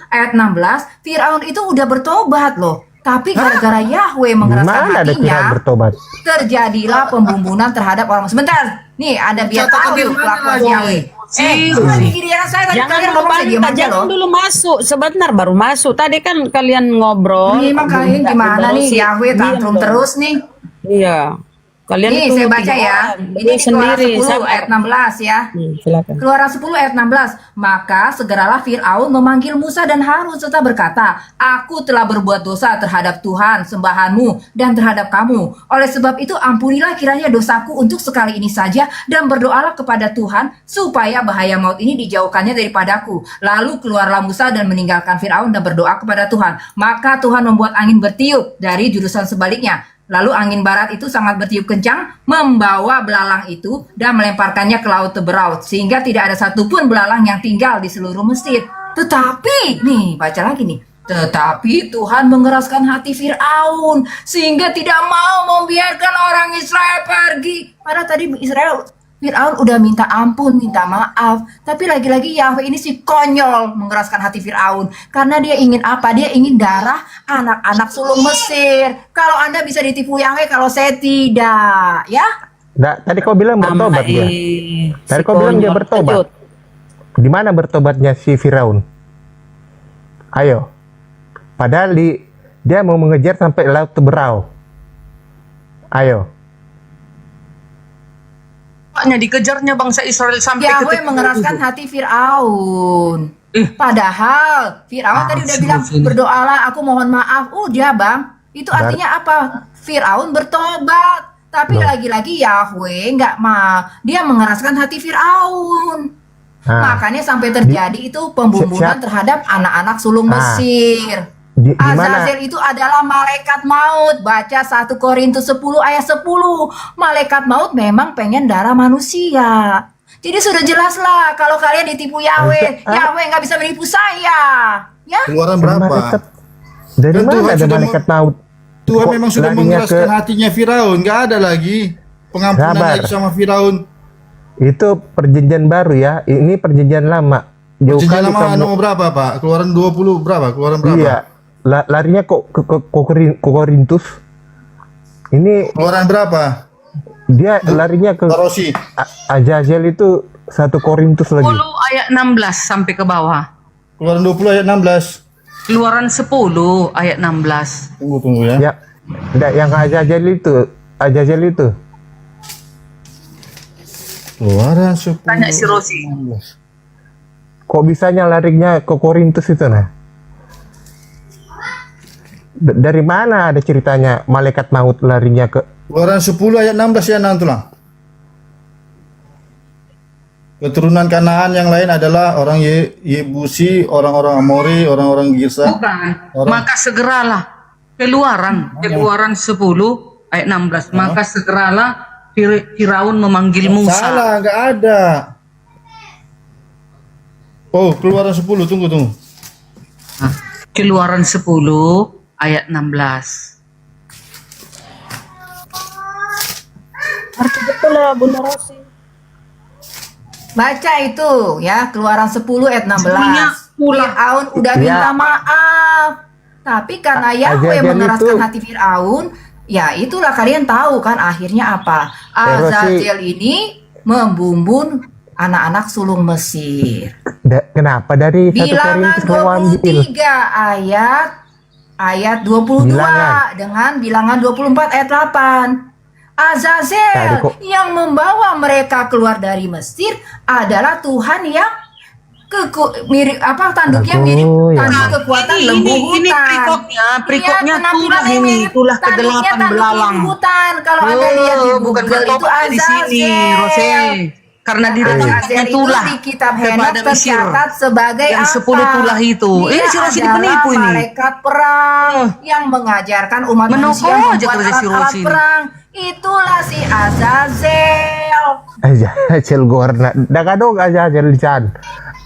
ayat 16. Firaun itu udah bertobat loh. Tapi gara-gara Yahweh mengeraskan Mana ada hatinya, Firaun bertobat? terjadilah pembumbunan terhadap orang. Sebentar. Nih, Anda biar Catakan tahu di yuk mana kelakuan lagi? Yahweh. Giliran saya tadi Jangan kalian dulu ngomong saya diam bantah, aja jangan loh. dulu masuk. Sebentar baru masuk. Tadi kan kalian ngobrol. Ini emang kalian Bunda gimana nih? Rosi, Yahweh diam tantrum dong. terus nih. Iya. Kalian Nih itu saya baca ya. Ini di Keluaran 10 ayat 16 ya. Silakan. Keluaran 10 ayat 16. Maka segeralah Fir'aun memanggil Musa dan Harun serta berkata, Aku telah berbuat dosa terhadap Tuhan sembahanmu dan terhadap kamu. Oleh sebab itu ampunilah kiranya dosaku untuk sekali ini saja dan berdoalah kepada Tuhan supaya bahaya maut ini dijauhkannya daripadaku. Lalu keluarlah Musa dan meninggalkan Fir'aun dan berdoa kepada Tuhan. Maka Tuhan membuat angin bertiup dari jurusan sebaliknya. Lalu angin barat itu sangat bertiup kencang, membawa belalang itu dan melemparkannya ke laut Teberaut, sehingga tidak ada satupun belalang yang tinggal di seluruh Mesir. Tetapi, nih baca lagi nih. Tetapi Tuhan mengeraskan hati Fir'aun, sehingga tidak mau membiarkan orang Israel pergi. Padahal tadi Fir'aun udah minta ampun, minta maaf. Tapi lagi-lagi Yahweh ini si konyol mengeraskan hati Fir'aun. Karena dia ingin apa? Dia ingin darah anak-anak sulung Mesir. Kalau Anda bisa ditipu Yahweh, kalau saya tidak. Ya? Tadi kau bilang bertobat dia. Tadi kau bilang dia bertobat. Di mana bertobatnya si Firaun? Ayo. Padahal dia mau mengejar sampai laut Teberau. Ayo. Dikejarnya bangsa Israel sampai Yahweh mengeraskan hati Fir'aun. Padahal Fir'aun tadi udah bilang berdoalah, aku mohon maaf. Udah bang, itu artinya apa? Fir'aun bertobat. Tapi lagi-lagi Yahweh nggak mau. Dia mengeraskan hati Fir'aun. Makanya sampai terjadi itu pembunuhan terhadap anak-anak sulung Mesir. Azazel itu adalah malaikat maut. Baca 1 Korintus 10 ayat 10. Malaikat maut memang pengen darah manusia. Jadi sudah jelas lah kalau kalian ditipu Yahweh. Yahweh nggak bisa menipu saya. Ya? Keluaran berapa? Dari Kan mana Tuhan ada sudah malaikat maut? Tuhan Kok memang sudah larinya mengeraskan hatinya Firaun. Nggak ada lagi pengampunan Sabar. lagi sama Firaun. Itu perjanjian baru ya. Ini perjanjian lama. Jauh Perjanjian kali lama kamu- nomor berapa Pak? Keluaran 20 berapa? Keluaran berapa? Iya. Larinya kok ke Korintus. Ini Keluaran berapa? dia larinya ke Rosi. Azazel itu 1 Korintus lagi. 10 ayat 16 sampai ke bawah. Keluaran 20 ayat 16. Keluaran 10 ayat 16. Tunggu ya. Ya. Yang Azazel itu. Keluaran 10. Tanya si Rosi. Kok bisanya larinya ke Korintus itu nah? Dari mana ada ceritanya malaikat maut larinya ke Keluaran 10 ayat 16 ya Tulang. Keturunan Kanaan yang lain adalah orang Yebusi, orang-orang Amori, orang-orang Girsa. Bukan. Maka segeralah. Keluaran 10 ayat 16. Maka segeralah Firaun memanggil Musa. Salah, nggak ada. Oh, Keluaran 10, tunggu. Keluaran 10 ayat 16. Arti betul lah Bunda Rosi. Baca itu ya, Keluaran 10 ayat 16. Sebenarnya Firaun udah minta maaf. Tapi karena Yahweh mengeraskan hati Firaun, ya itulah kalian tahu kan akhirnya apa? Azazel ini membumbun anak-anak sulung Mesir. Kenapa dari 1 Bilangan Korintus mau ambil? 23 ayat 22 dengan bilangan 24 ayat 8. Azazel yang membawa mereka keluar dari Mesir adalah Tuhan yang mirip tanduknya mirip tanduk kekuatan lembu hutan. Ini perikopnya tulah ini, tulah ke-8 belalang. Hutan. Kalau Anda lihat di bukan Google itu bertobat di sini, Rose. Karena di dalamnya tulah di kitab Henok tercatat sebagai yang 10 tulah itu. Ini si Rosi penipu ini. Malaikat perang yang mengajarkan umat manusia membuat alat perang. Itulah si Azazel. Azazel gorna. Dagadog Azazel di sana.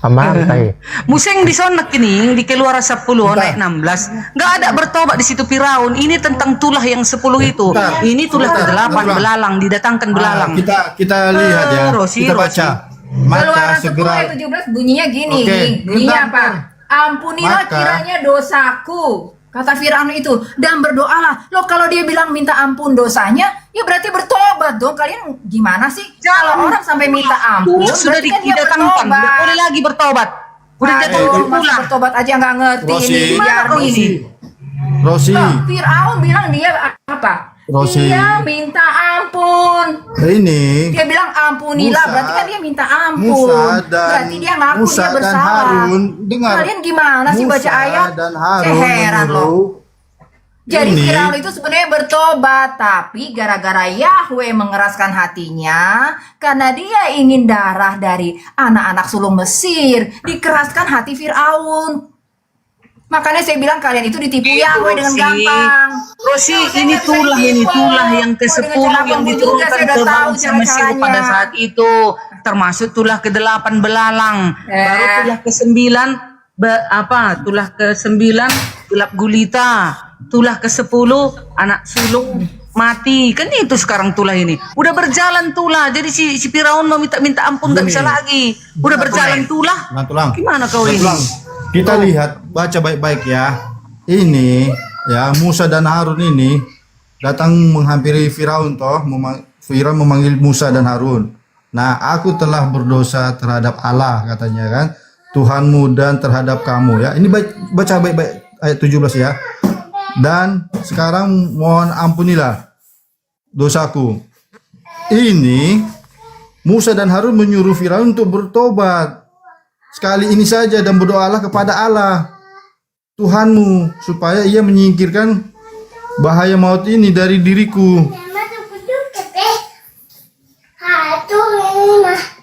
Amantai. Museng disonak ini di Keluaran 10 ayat 16. Nggak ada bertobat di situ Firaun. Ini tentang tulah yang 10 itu. Ini tulah ke-8 belalang, didatangkan belalang. Kita lihat ya. Kita baca. Keluaran 10 ayat 17 bunyinya gini. Bunyinya apa? Ampunilah kiranya dosaku. Kata Firaun itu, dan berdoalah. Loh kalau dia bilang minta ampun dosanya, ya berarti bertobat dong. Kalian gimana sih? Kalau orang sampai minta ampun, sudah didatangkan, boleh lagi bertobat. Udah datang pulang. Bertobat aja nggak ngerti ini. Rosi. Firaun bilang dia apa? Rosi. Dia minta ampun. Ini. Dia bilang ampunilah, berarti kan dia minta ampun. Musa dan berarti dia ngaku Musa dia dan bersalah. Harun, dengar. Kalian gimana sih baca ayat? Dan Harun Heran loh. Jadi ini. Firaun itu sebenarnya bertobat, tapi gara-gara Yahweh mengeraskan hatinya, karena dia ingin darah dari anak-anak sulung Mesir, dikeraskan hati Firaun. Makanya saya bilang kalian itu ditipu Yahweh dengan gampang. Rosi, ini tulah yang ke-10 yang diturunkan ke bangsa Mesir pada saat itu, termasuk tulah ke-8 belalang, baru tulah ke-9 tulah ke-9 gelap gulita, tulah ke-10 anak sulung mati. Kan itu sekarang tulah ini. Udah berjalan tulah. Jadi si Firaun mau minta ampun nggak bisa lagi. Udah berjalan tulah. Gimana kau ini? Kita lihat, baca baik-baik ya. Ini ya Musa dan Harun ini datang menghampiri Firaun Firaun memanggil Musa dan Harun. Nah, aku telah berdosa terhadap Allah katanya kan. Tuhanmu dan terhadap kamu ya. Ini baca baik-baik ayat 17 ya. Dan sekarang mohon ampunilah dosaku. Ini Musa dan Harun menyuruh Firaun untuk bertobat. Sekali ini saja dan berdoalah kepada Allah Tuhanmu supaya ia menyingkirkan bahaya maut ini dari diriku.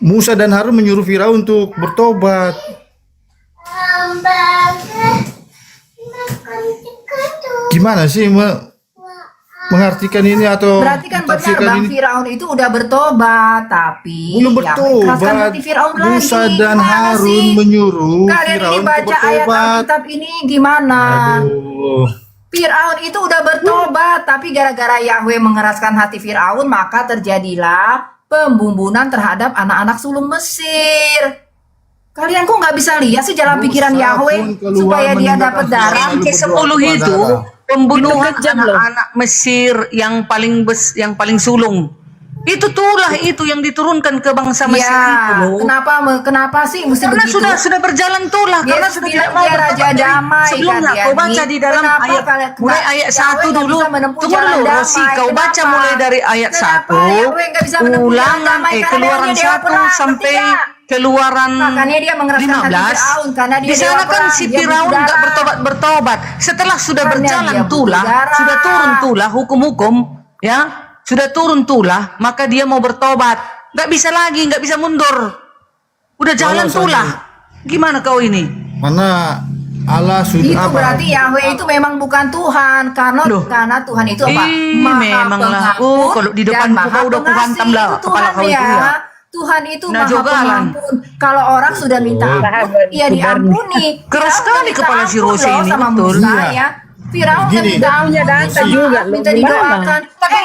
Musa dan Harun menyuruh Firaun untuk bertobat. Gimana sih mengartikan ini atau berarti kan benar Bang Firaun itu udah bertobat, tapi belum bertobat. Musa dan Harun menyuruh Firaun untuk bertobat. Kalian ini baca ayat Alkitab ini gimana? Firaun itu udah bertobat, tapi gara-gara Yahweh mengeraskan hati Firaun, maka terjadilah pembumbunan terhadap anak-anak sulung Mesir. Kalian kok nggak bisa lihat sih jalan pikiran Yahweh supaya dia dapat darah? Yang ke-10 itu pembunuhan anak-anak Mesir yang paling sulung. Itu tulah itu yang diturunkan ke bangsa Mesir itu loh. Kenapa sih mesti Karena begitu? sudah berjalan tulah, karena Yesus sudah bilang tidak mau dia raja bertobat dari damai, sebelumnya. kan, Kau Yani? baca di dalam Kenapa ayat mulai ayat 1 dulu. Tunggu dulu Rosi, kau baca mulai dari ayat 1. Ulangan Keluaran 1 sampai Keluaran Makanya dia mengeraskan hati 15. Firaun, karena dia Di sana dewa kan perang, si dia Firaun berdarah. nggak bertobat. Setelah sudah Karena berjalan dia tulah, berdarah. sudah turun tulah hukum-hukum, ya, sudah turun tulah, maka dia mau bertobat. Nggak bisa lagi, nggak bisa mundur. Udah jalan tulah. Gimana kau ini? Mana Allah sudah Itu apa? berarti Yahweh itu memang bukan Tuhan, karena Tuhan itu apa? Memanglah. Kalau di depan kau udah kuhantam lah kepala kau itu ya. Tuhan itu Nah, maha jogalan. pengampun. Kalau orang sudah minta ampun, ya diampuni. Keras sekali kepala si Rose ini, sama betul. Musa, Iya. ya. Firaun Gini. minta ampun, data juga, loh. minta didoakan. Tapi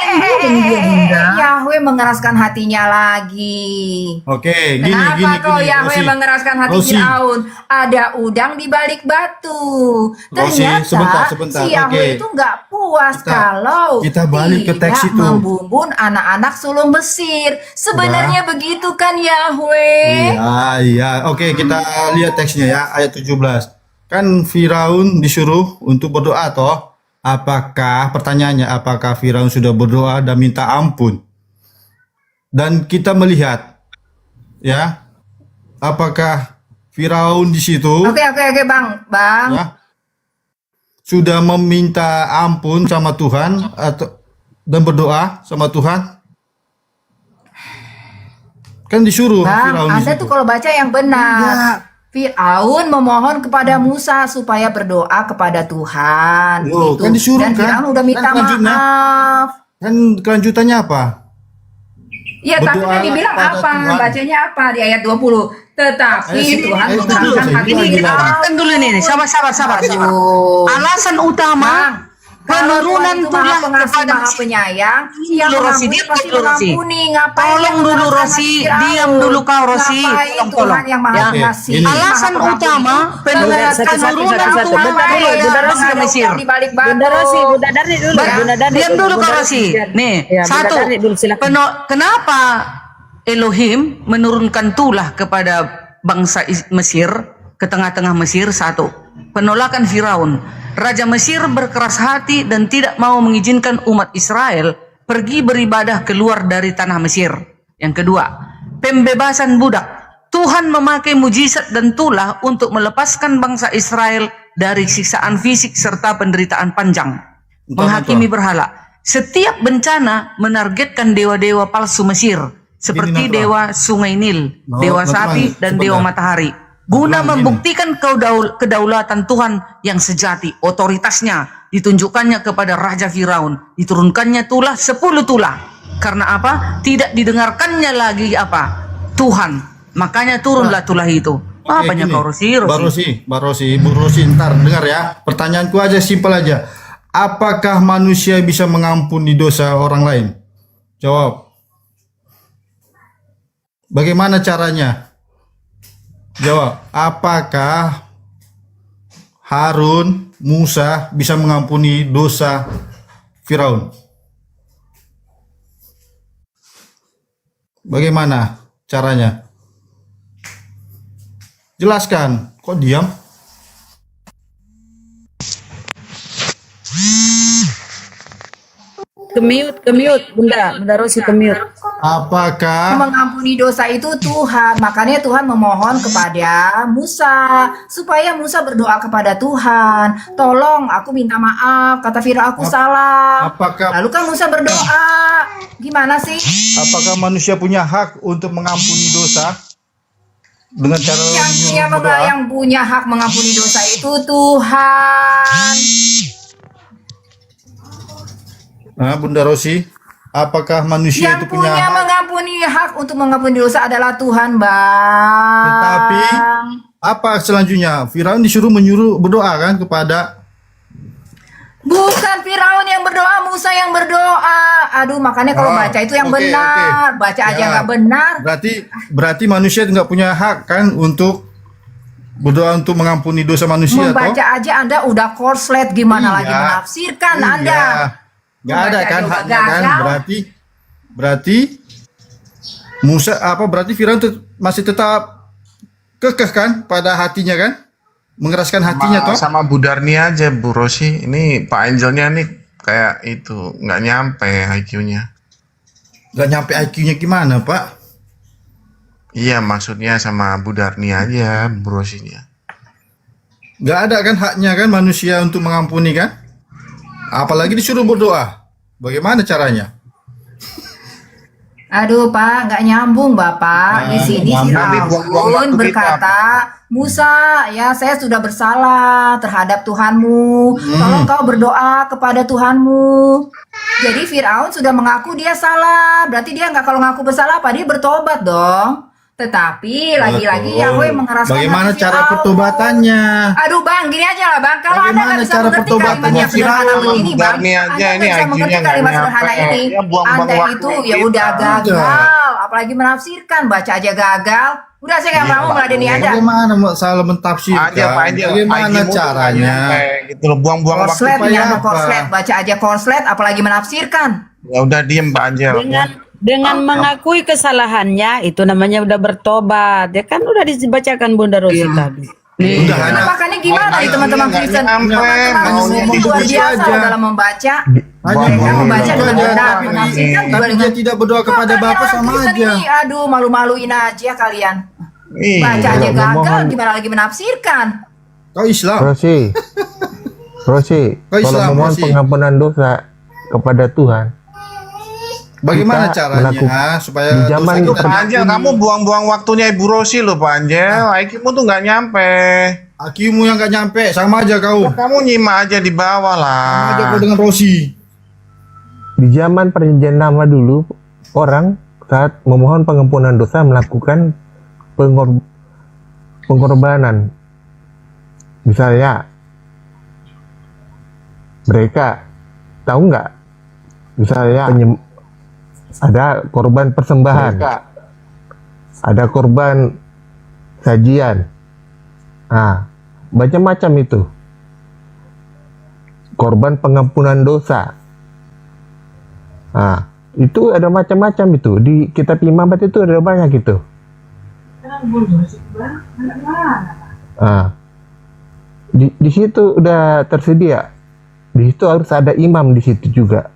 Yahweh mengeraskan hatinya lagi. Oke, gini, Kenapa gini, kau gini. Yahweh Rosi. mengeraskan hati Rosi. Firaun? Ada udang di balik batu. Rosi, Ternyata sebentar. si Yahweh Oke. itu nggak puas kalau kita balik ke teks tidak itu. membumbun anak-anak sulung Mesir. Sebenarnya begitu kan Yahweh? Iya. Oke, kita lihat teksnya ya, ayat 17. Kan Firaun disuruh untuk berdoa toh? Pertanyaannya, apakah Firaun sudah berdoa dan minta ampun? Dan kita melihat, ya, apakah Firaun di situ Oke, Bang. ya, sudah meminta ampun sama Tuhan atau dan berdoa sama Tuhan? Kan disuruh Bang, Firaun di Anda situ. tuh kalau baca yang benar. Firaun memohon kepada Musa supaya berdoa kepada Tuhan. Loh, gitu. kan disuruh Dan kan? Firaun udah minta Kan kelanjutnya? maaf. Kan kelanjutannya apa? Ya, tapi Berdoalah kan dibilang kepada apa? Tuhan. Bacanya apa di ayat 20? Tetapi Tuhan ayat mengeraskan 17, hati Ini kita Firaun. terangkan dulu nih, sabar. Aduh. Alasan utama penurunan tulah kepada maha penyayang, yang Dulu, Rosi, mengampuni diam pasti dulu, Rosi. mengampuni. Ngapain Tolong yang dulu, mengeraskan Rosi. hati Firaun? Diam dulu kau, Rosi. Ngapain Tolong. Tuhan yang maha Ya. pengasih, Ini. Alasan maha pengampuni utama itu penurunan mengeraskan hati tulah Firaun. kepada Ngapain bangsa ada Mesir. udang di balik batu? Bunda Rosi, Bunda Darni dulu. Bunda Darni Diam dulu kau, Bunda Rosi. Nih, Ya, Bunda satu. Darni dulu, silakan. Kenapa Elohim menurunkan tulah kepada bangsa Mesir ke tengah-tengah Mesir? Satu, penolakan Firaun. Raja Mesir berkeras hati dan tidak mau mengizinkan umat Israel pergi beribadah keluar dari tanah Mesir. Yang kedua, pembebasan budak. Tuhan memakai mujizat dan tulah untuk melepaskan bangsa Israel dari siksaan fisik serta penderitaan panjang. Menghakimi berhala. Setiap bencana menargetkan dewa-dewa palsu Mesir, seperti Gini, dewa Sungai Nil, dewa sapi, dan dewa matahari, guna membuktikan kedaulatan Tuhan yang sejati. Otoritasnya ditunjukkannya kepada Raja Firaun, diturunkannya tulah 10 tulah. Karena apa? Tidak didengarkannya lagi apa? Tuhan. Makanya turunlah tulah itu. Apanya kau, Rosi? Bu Rosi, ntar dengar ya. Pertanyaanku aja simpel aja. Apakah manusia bisa mengampuni dosa orang lain? Jawab. Bagaimana caranya? Jawab. Apakah Harun, Musa bisa mengampuni dosa Firaun? Bagaimana caranya? Jelaskan. Kok diam? Kemiut, Bunda Rosi kemiut. Apakah mengampuni dosa itu Tuhan. Makanya Tuhan memohon kepada Musa supaya Musa berdoa kepada Tuhan. Tolong, aku minta maaf, kata Firaun, aku salah. Lalu kan Musa berdoa. Gimana sih? Apakah manusia punya hak untuk mengampuni dosa dengan cara yang punya hak mengampuni dosa itu Tuhan. Nah, Bunda Rosi, apakah manusia Yang itu punya hak? mengampuni hak untuk mengampuni dosa adalah Tuhan, Bang. Tetapi apa selanjutnya? Firaun menyuruh berdoa kan kepada Bukan Firaun yang berdoa, Musa yang berdoa. Aduh, makanya kalau baca itu yang benar. Baca aja nggak benar. Berarti manusia nggak punya hak kan untuk berdoa untuk mengampuni dosa manusia. Membaca aja Anda udah korslet, gimana lagi menafsirkan Anda? Nggak ada kan Membaca haknya kan? gagal. Berarti Musa apa berarti Firaun masih tetap kekeh kan pada hatinya kan? Mengeraskan hatinya toh? Sama Bu Darni aja Bu Rosi. Ini Pak Angelnya nih kayak itu nggak nyampe IQ-nya. Nggak nyampe IQ-nya gimana Pak? Iya maksudnya sama Bu Darni aja Bu Rosinya. Nggak ada kan haknya kan manusia untuk mengampuni kan? Apalagi disuruh berdoa. Bagaimana caranya? Aduh Pak, nggak nyambung Bapak. Di sini Firaun berkata, Musa, ya saya sudah bersalah terhadap Tuhanmu. Tolong kau berdoa kepada Tuhanmu. Jadi Firaun sudah mengaku dia salah. Berarti dia nggak kalau ngaku bersalah apa? Dia bertobat dong. Tetapi lagi-lagi Yahweh mengeraskan bagaimana hati cara Firaun. pertobatannya? Aduh Bang, gini aja lah Bang. Kalau Anda nggak Bagaimana bisa cara mengerti kalimat pertobatannya yang sederhana Firaun? begini Bang, Darni aja Anda ini nggak bisa IQ-nya mengerti nggak kalimat nyampe. sederhana ini. Ya buang-buang Anda waktu itu ya kita. udah gagal, apalagi menafsirkan, baca aja gagal. Udah saya nggak mau meladeni Anda. Bagaimana salah mentafsirkan? Aja Pak Angel. Bagaimana IQ-mu tuh nggak caranya? nyampe. Gitu loh buang-buang waktu. Korslet, supaya nyampe apa? korslet, baca aja korslet, apalagi menafsirkan. Ya udah diem Pak Angel. Dengan mengakui kesalahannya itu namanya udah bertobat. Ya kan udah dibacakan Bunda Rosi tadi. Udah hanya Makanya gimana nih teman-teman Kristen? Teman-teman Muslim luar biasa loh dalam membaca. Mereka membaca dengan benar, menafsirkan juga tapi dengan dia tidak berdoa kepada Makanya Bapa orang sama Kristen aja. ini, aduh malu-maluin aja kalian. Baca aja gagal, gimana lagi menafsirkan? Kau Islam? Rosi, Kau kalau Islam, memohon Rosi. pengampunan dosa kepada Tuhan, Bagaimana kita caranya melakukan- supaya di zaman dosa Itu kita Pak Angel, kamu buang-buang waktunya Ibu Rosi loh Pak Angel. IQ-mu tuh nggak nyampe. IQ-mu yang gak nyampe, sama aja kau. Kamu nyimak aja di bawah Sama aja lah. kau dengan Rosi. di zaman perjanjian lama dulu, orang saat memohon pengampunan dosa melakukan pengorbanan. Misalnya, mereka tahu nggak? Misalnya ada korban persembahan, ada korban sajian, macam-macam itu. Korban pengampunan dosa. Itu ada macam-macam itu. Di kitab Imamat itu ada banyak itu. Di situ udah tersedia. Di situ harus ada imam di situ juga.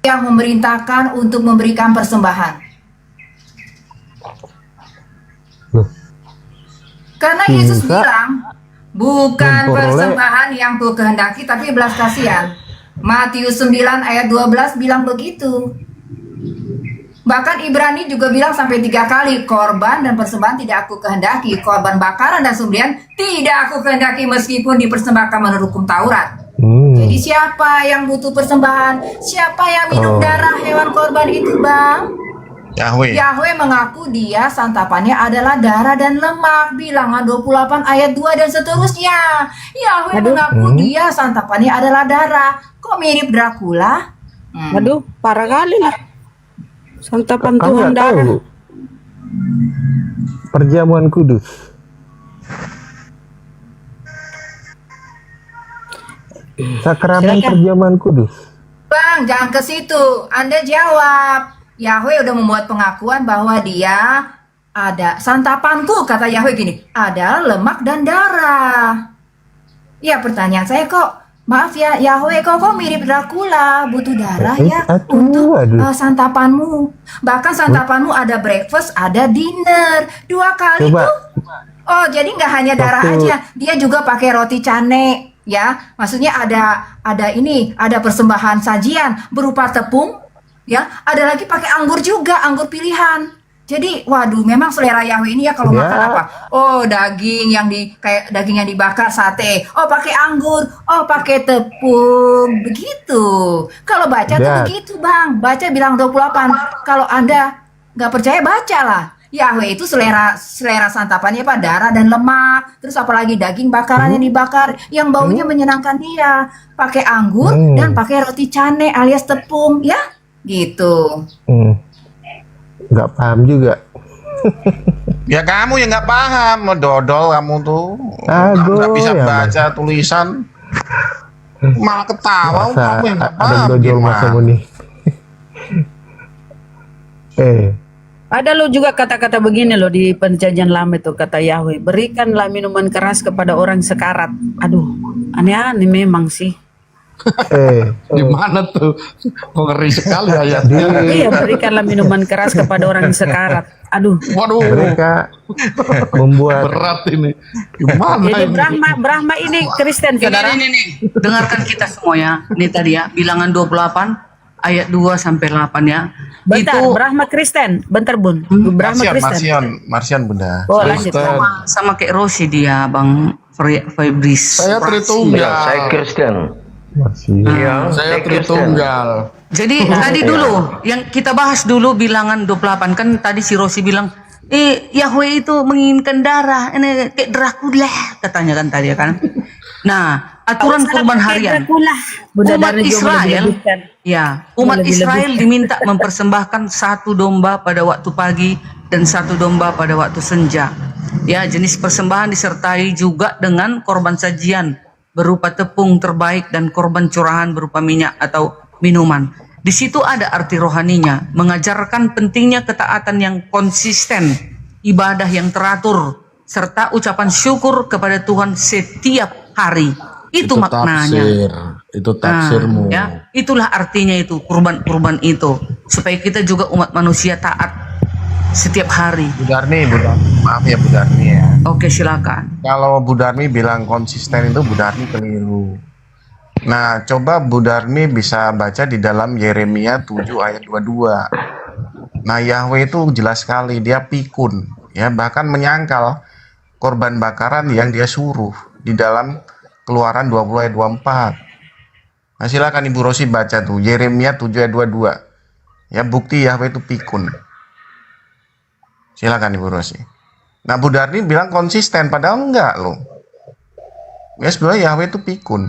Yang memerintahkan untuk memberikan persembahan. Karena Yesus Bisa bilang, bukan memperoleh- persembahan yang ku kehendaki, tapi belas kasihan. Matius 9 ayat 12 bilang begitu. Bahkan Ibrani juga bilang sampai 3 kali, korban dan persembahan tidak aku kehendaki, korban bakaran dan sembelihan tidak aku kehendaki meskipun dipersembahkan menurut hukum Taurat. Jadi siapa yang butuh persembahan? Siapa yang minum darah hewan korban itu, Bang? Yahweh. Yahweh mengaku dia santapannya adalah darah dan lemak. Bilangan 28 ayat 2 dan seterusnya. Yahweh mengaku dia santapannya adalah darah. Kok mirip Dracula? Aduh, parah kali lah. Santapan Kamu Tuhan nggak darah. tahu perjamuan kudus. Sakramen Silakan. perjamuan kudus. Bang, jangan ke situ. Anda jawab. Yahweh udah membuat pengakuan bahwa dia ada santapanku, kata Yahweh gini, ada lemak dan darah. Ya, pertanyaan saya kok, maaf ya Yahweh, kok mirip Dracula, butuh darah ya untuk santapanmu. Bahkan santapanmu ada breakfast, ada dinner, 2 kali Coba. tuh. Oh, jadi nggak hanya darah Waktu- aja, dia juga pakai roti cane, ya. Maksudnya ada persembahan sajian berupa tepung, ya. Ada lagi pakai anggur juga, anggur pilihan. Jadi, waduh, memang selera Yahweh ini ya kalau Ya. makan apa? Oh, daging yang kayak daging yang dibakar sate. Oh, pakai anggur. Oh, pakai tepung. Begitu. Kalau baca tuh Ya. begitu, Bang. Baca bilang 28. Kalau Anda nggak percaya, bacalah. Yahweh itu selera santapannya apa? Darah dan lemak. Terus apalagi daging bakaran yang dibakar yang baunya menyenangkan dia. Pakai anggur dan pakai roti cane alias tepung, ya? Gitu. Nggak paham juga. Ya kamu yang nggak paham, dodol kamu tuh. Aduh, Nggak bisa ya, baca tulisan. Malah ketawa Masa kamu yang nggak ada paham. dojol gimana? masa muni. Ada lo juga kata-kata begini loh di Perjanjian Lama itu, kata Yahweh, berikanlah minuman keras kepada orang sekarat. Aduh, aneh-aneh memang sih. Gimana tuh? Kok ngeri sekali ayatnya. Iya, berikanlah minuman keras kepada orang sekarat. Aduh. Waduh. Mereka membuat berat ini. Gimana Jadi ini? Brahma ini Kristen, saudara. Ini, dengarkan kita semua ya. Ini tadi ya, bilangan 28 ayat 2 sampai 8 ya. Bentar, Itu Brahma Kristen. Bentar, Bun. Brahma Kristen. Marsian Bunda. Oh, lanjut. sama kayak Rosi dia, Bang Febris. Saya Tritunggal. Saya Kristen. Saya Tritunggal. Jadi tadi dulu yang kita bahas dulu bilangan 28 kan tadi si Rosi bilang Yahweh itu menginginkan darah ini kayak Dracula katanya kan tadi kan. Nah, aturan kurban harian umat Israel umat Israel diminta mempersembahkan 1 domba pada waktu pagi dan 1 domba pada waktu senja. Ya, jenis persembahan disertai juga dengan korban sajian berupa tepung terbaik dan korban curahan berupa minyak atau minuman. Di situ ada arti rohaninya, mengajarkan pentingnya ketaatan yang konsisten, ibadah yang teratur, serta ucapan syukur kepada Tuhan setiap hari. Itu maknanya. Itu tafsirmu. Ya, itulah artinya itu kurban-kurban itu, supaya kita juga umat manusia taat setiap hari. Bu Darni, maaf ya Bu Darni ya. Oke, silakan. Kalau Bu Darni bilang konsisten itu Bu Darni keliru. Nah, coba Bu Darni bisa baca di dalam Yeremia 7 ayat 22. Nah, Yahweh itu jelas sekali, dia pikun, ya, bahkan menyangkal korban bakaran yang dia suruh di dalam Keluaran 20 ayat 24. Nah, silakan Ibu Rosi baca tuh Yeremia 7 ayat 22. Ya, bukti Yahweh itu pikun. Silakan Ibu Rosi. Nah, Bu Darni bilang konsisten, padahal enggak loh. Ya, sebenarnya Yahweh itu pikun.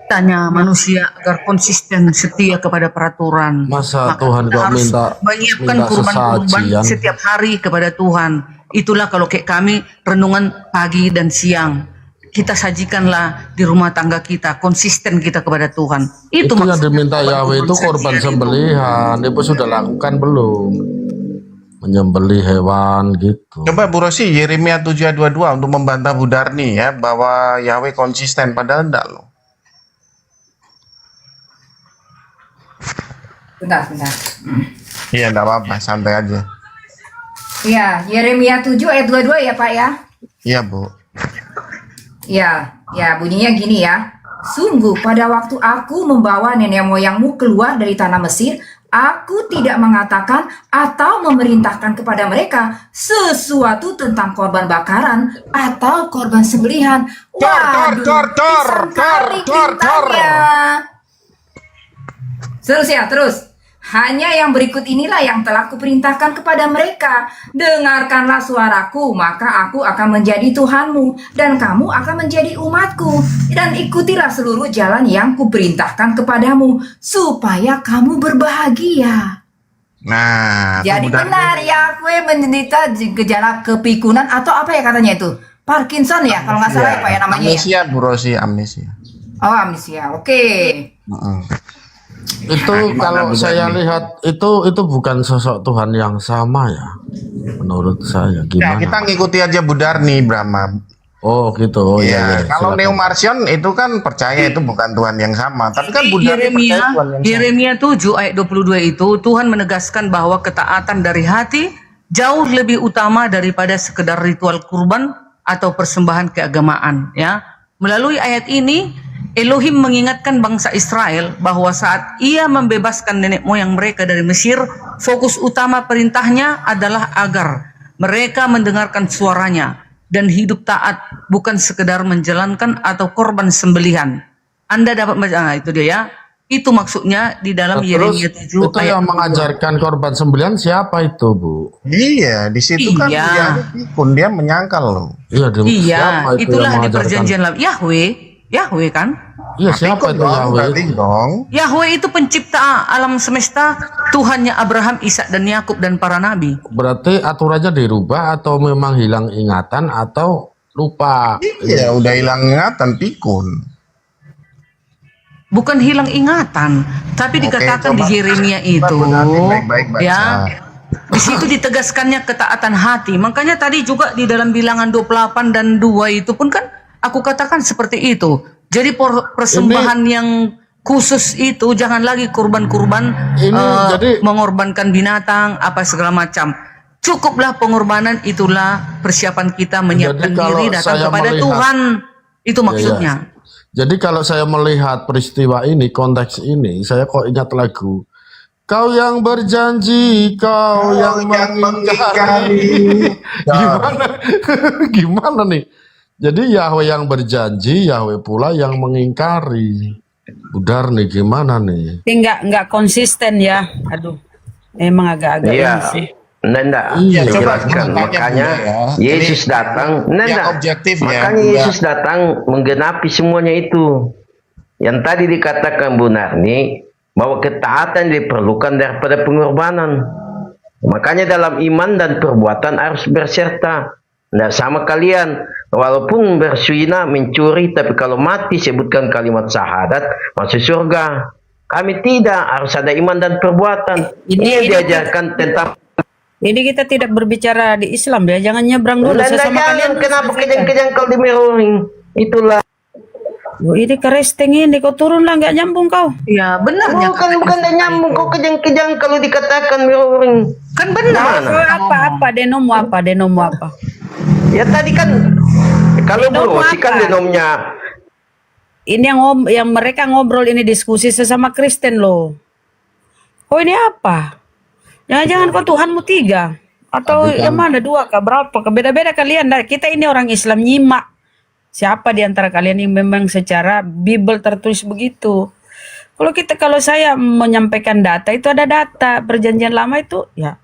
Tanya manusia agar konsisten setia kepada peraturan. Masa Maka Tuhan kita kok harus minta menyiapkan kurban-kurban sesajian? setiap hari kepada Tuhan. Itulah kalau kayak kami renungan pagi dan siang. Kita sajikanlah di rumah tangga kita, konsisten kita kepada Tuhan. Itu yang maksudnya diminta Yahweh itu korban sembelihan. Ibu sudah lakukan belum? Menyembelih hewan gitu. Coba Bu Rosi Yeremia 7 ayat 22 untuk membantah Bu Darni ya bahwa Yahweh konsisten, padahal enggak loh. Bentar. Iya, enggak apa-apa, santai aja. Iya, Yeremia 7 ayat 22 ya Pak ya. Iya, Bu. Ya bunyinya gini ya. Sungguh pada waktu aku membawa nenek moyangmu keluar dari tanah Mesir, aku tidak mengatakan atau memerintahkan kepada mereka sesuatu tentang korban bakaran atau korban sembelihan. Waduh, pisang kari perintahnya. Terus. Hanya yang berikut inilah yang telah kuperintahkan kepada mereka. Dengarkanlah suaraku, maka aku akan menjadi Tuhanmu, dan kamu akan menjadi umatku. Dan ikutilah seluruh jalan yang kuperintahkan kepadamu, supaya kamu berbahagia. Nah, Jadi benar, Yahweh menderita gejala kepikunan atau apa ya katanya itu? Parkinson ya, kalau nggak salah ya Pak ya namanya ya? Amnesia, Bu Rosi, amnesia. Oh, amnesia, oke. Itu kalau saya lihat itu bukan sosok Tuhan yang sama ya, menurut saya. Ya, Gimana? kita ngikuti aja Bu Darni, Brahma. Oh gitu. Oh Ya, iya. kalau Silakan. Neo Marsion itu kan percaya itu bukan Tuhan yang sama, tapi kan Bu Darni percaya Tuhan yang sama. Yeremia 7 ayat 22 itu Tuhan menegaskan bahwa ketaatan dari hati jauh lebih utama daripada sekedar ritual kurban atau persembahan keagamaan ya. Melalui ayat ini Elohim mengingatkan bangsa Israel bahwa saat ia membebaskan nenek moyang mereka dari Mesir, fokus utama perintahnya adalah agar mereka mendengarkan suaranya dan hidup taat, bukan sekedar menjalankan atau korban sembelihan. Anda dapat baca, itu dia ya. Itu maksudnya di dalam Yeremia 7 Itu ayat yang 22. mengajarkan korban sembelihan siapa itu, Bu? Iya, di situ kan dia pikun, dia menyangkal loh. Iya, Iya, itulah di perjanjian lama. Yahweh kan? Iya, siapa itu Yahweh? Yahweh itu pencipta alam semesta, Tuhannya Abraham, Ishak dan Yakub dan para nabi. Berarti aturannya dirubah atau memang hilang ingatan atau lupa? Iya, udah hilang ingatan, pikun. bukan hilang ingatan, tapi dikatakan di coba. Yeremia itu, Baik-baik baca. ya, di situ ditegaskannya ketaatan hati. Makanya tadi juga di dalam bilangan 28 dan 2 itu pun kan aku katakan seperti itu. Jadi persembahan yang khusus itu jangan lagi kurban-kurban mengorbankan binatang apa segala macam. Cukuplah pengorbanan, itulah persiapan kita menyiapkan diri datang kepada Tuhan. Itu maksudnya. Jadi kalau saya melihat peristiwa ini, konteks ini, saya kok ingat lagu. Kau yang berjanji, kau yang mengingkari. Gimana? Gimana nih? Jadi Yahweh yang berjanji, Yahweh pula yang mengingkari. Budar nih, gimana nih? Ini nggak konsisten ya. Aduh, emang agak-agak Iya. ini sih. Nanda, Iya, saya coba jelaskan. menangkapnya Makanya dulu ya. Yesus Jadi, datang, yang Nanda. objektif ya, Makanya Bunda. Yesus datang menggenapi semuanya itu. Yang tadi dikatakan Bu Narni, bahwa ketaatan diperlukan daripada pengorbanan. Makanya dalam iman dan perbuatan harus berserta. Nah, sama kalian, walaupun berzina, mencuri, tapi kalau mati sebutkan kalimat syahadat, masuk surga. Kami tidak, harus ada iman dan perbuatan. Ini yang diajarkan tentang. Ini kita tidak berbicara di Islam ya, jangan nyebrang dulu Dan sesama jangan, kalian. kenapa kejang-kejang kalau di mirroring? Itulah. Oh, ini keresting ini, kau turun lah, nggak nyambung kau. Ya benar. Bukan dia nyambung, kau kejang-kejang kalau dikatakan mirroring. Kan benar. Apa denomu apa? Ya tadi kan kalau Denom Rosi kan apa? denomnya. Ini yang mereka ngobrol ini diskusi sesama Kristen loh. Oh ini apa? Jangan-jangan kau Tuhanmu 3 atau yang mana 2 kah berapa? Beda-beda kalian. Nah, kita ini orang Islam nyimak. Siapa di antara kalian yang memang secara Bible tertulis begitu? Kalau saya menyampaikan data itu ada data perjanjian lama itu ya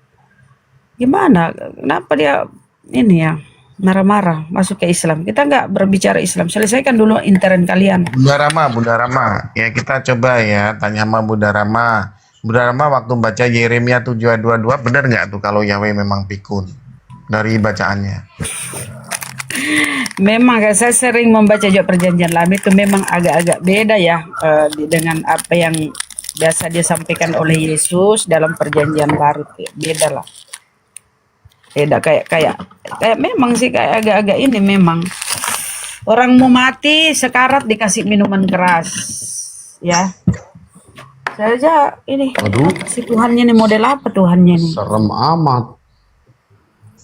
gimana? Kenapa dia ini ya marah-marah masuk ke Islam? Kita nggak berbicara Islam. Selesaikan dulu intern kalian. Bunda Rama, ya kita coba ya tanya sama Bunda Rama. Bunda Rama waktu baca Yeremia 7 ayat 22 benar nggak tuh kalau Yahweh memang pikun dari bacaannya? Memang saya sering membaca juga perjanjian lama itu memang agak-agak beda ya dengan apa yang biasa dia sampaikan oleh Yesus dalam perjanjian baru. Beda lah. Beda kayak memang sih kayak agak-agag ini memang orang mau mati sekarat dikasih minuman keras ya. Saya aja ini si Tuhannya nih model apa Tuhannya nih? Serem amat.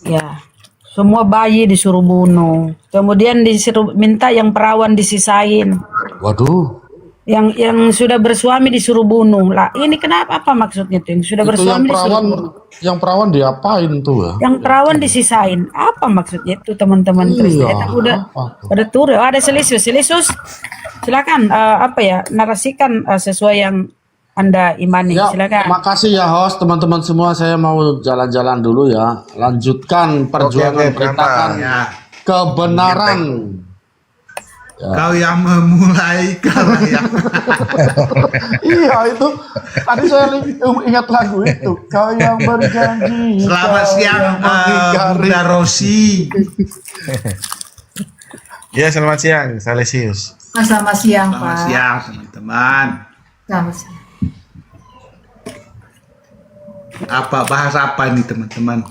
Ya, semua bayi disuruh bunuh. Kemudian disuruh minta yang perawan disisain. Waduh. Yang sudah bersuami disuruh bunuh. Lah, ini kenapa apa maksudnya tuh? Yang sudah Itu bersuami disuruh bunuh. yang perawan diapain tuh ya? Yang perawan disisain. Apa maksudnya itu teman-teman Kristen? Udah turun. Ada Selisius. Silakan narasikan sesuai yang Anda imani. Ya, Silakan. makasih ya host, teman-teman semua. Saya mau jalan-jalan dulu ya. Lanjutkan perjuangan beritakan kebenaran. Ya. Kau yang memulai, kau yang Iya itu. Tadi saya ingat lagu itu. Kau yang berjanji. Selamat siang, Bunda Rosi. Ya selamat siang, Salesius. Selamat siang, Pak. Selamat siang, teman-teman. Selamat siang. Apa bahas apa ini, teman-teman?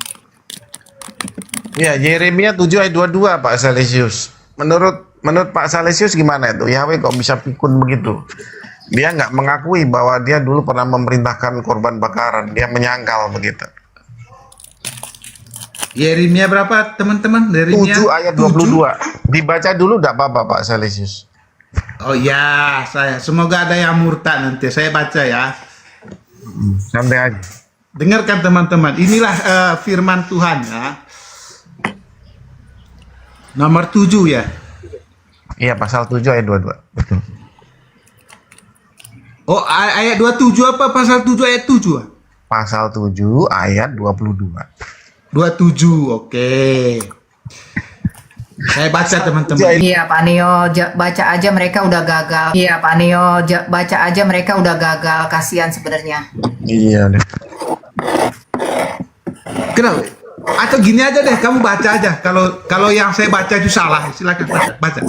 Ya Yeremia 7 ayat 22 Pak Salesius. Menurut Pak Salesius gimana itu? Yahweh kok bisa pikun begitu? Dia nggak mengakui bahwa dia dulu pernah memerintahkan korban bakaran. Dia menyangkal begitu. Yeremia berapa, teman-teman? 7 ayat 22. Dibaca dulu enggak apa-apa Pak Salesius? Oh ya, semoga ada yang murtad nanti. Saya baca ya. Santai aja. Dengarkan teman-teman. Inilah firman Tuhan ya. Nomor 7 ya. Iya, pasal 7 ayat 22. Betul. Oh, ayat 27 apa pasal 7 ayat 7? Pasal 7 ayat 22. 27, oke. Saya baca teman-teman. Iya Pak Neo, baca aja mereka udah gagal. Iya Pak Neo, baca aja mereka udah gagal. Kasihan sebenarnya. Iya deh. Kenapa? Atau gini aja deh, kamu baca aja. Kalau yang saya baca itu salah, silakan baca.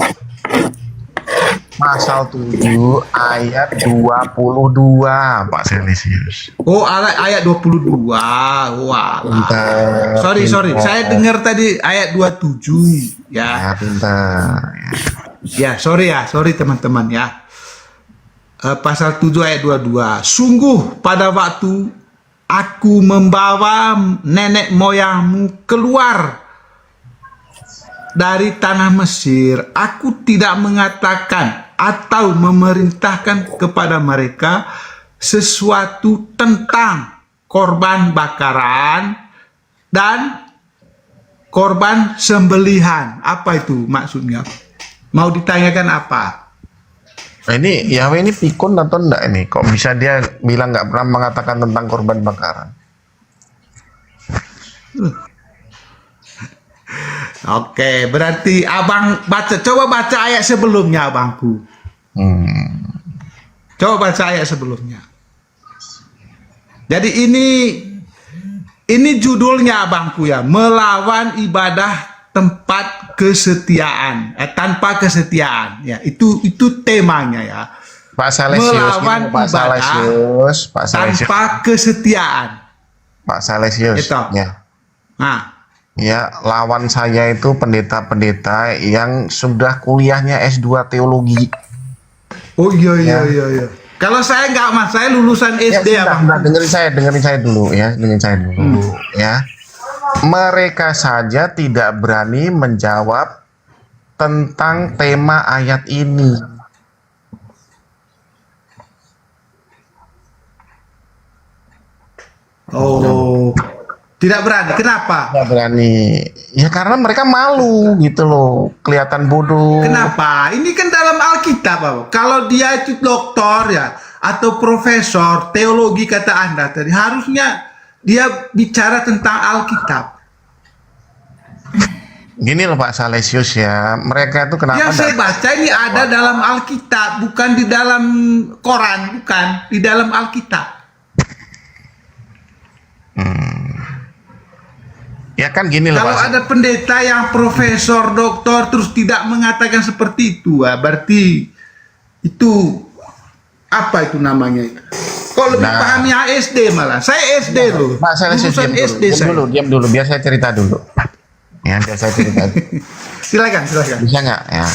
pasal 7 ayat 22 Pak Selesius. Oh, ayat 22. Wah. Sorry. Saya dengar tadi ayat 27 ya. Pintar. Ya, sorry teman-teman ya. Pasal 7 ayat 22. Sungguh pada waktu aku membawa nenek moyangmu keluar dari tanah Mesir, aku tidak mengatakan atau memerintahkan kepada mereka sesuatu tentang korban bakaran dan korban sembelihan. Apa itu maksudnya? Mau ditanyakan apa? Ini Yahweh ini pikun atau enggak ini? Kok bisa dia bilang nggak pernah mengatakan tentang korban bakaran? Oke, berarti abang coba baca ayat sebelumnya, abangku. Coba baca ayat sebelumnya. Jadi ini judulnya, abangku ya, melawan ibadah tempat kesetiaan, tanpa kesetiaan ya. Itu temanya ya. Pak Salesius, melawan ibadah tanpa kesetiaan. Pak Salesius, ya. Nah, ya, lawan saya itu pendeta-pendeta yang sudah kuliahnya S2 teologi. Oh iya. Kalau saya enggak, Mas, saya lulusan SD ya, Bang. Dengerin saya dulu ya, ya. Mereka saja tidak berani menjawab tentang tema ayat ini. Oh, tidak berani. Kenapa? Tidak berani. Ya karena mereka malu gitu loh, kelihatan bodoh. Kenapa? Ini kan dalam Alkitab, Bapak. Kalau dia itu doktor ya atau profesor teologi kata Anda tadi, harusnya dia bicara tentang Alkitab. Gini loh Pak Salesius ya, mereka itu kenapa? Yang saya baca ini ada dalam Alkitab, bukan di dalam koran, bukan di dalam Alkitab. Ya kan gini loh. Kalau ada pendeta yang profesor, doktor terus tidak mengatakan seperti itu, berarti itu apa itu namanya? Kok lebih pahamnya SD malah. Saya SD loh. Pak Salesius, diam dulu, biar saya cerita dulu. Ya, biar saya cerita. Silakan. Bisa nggak ya?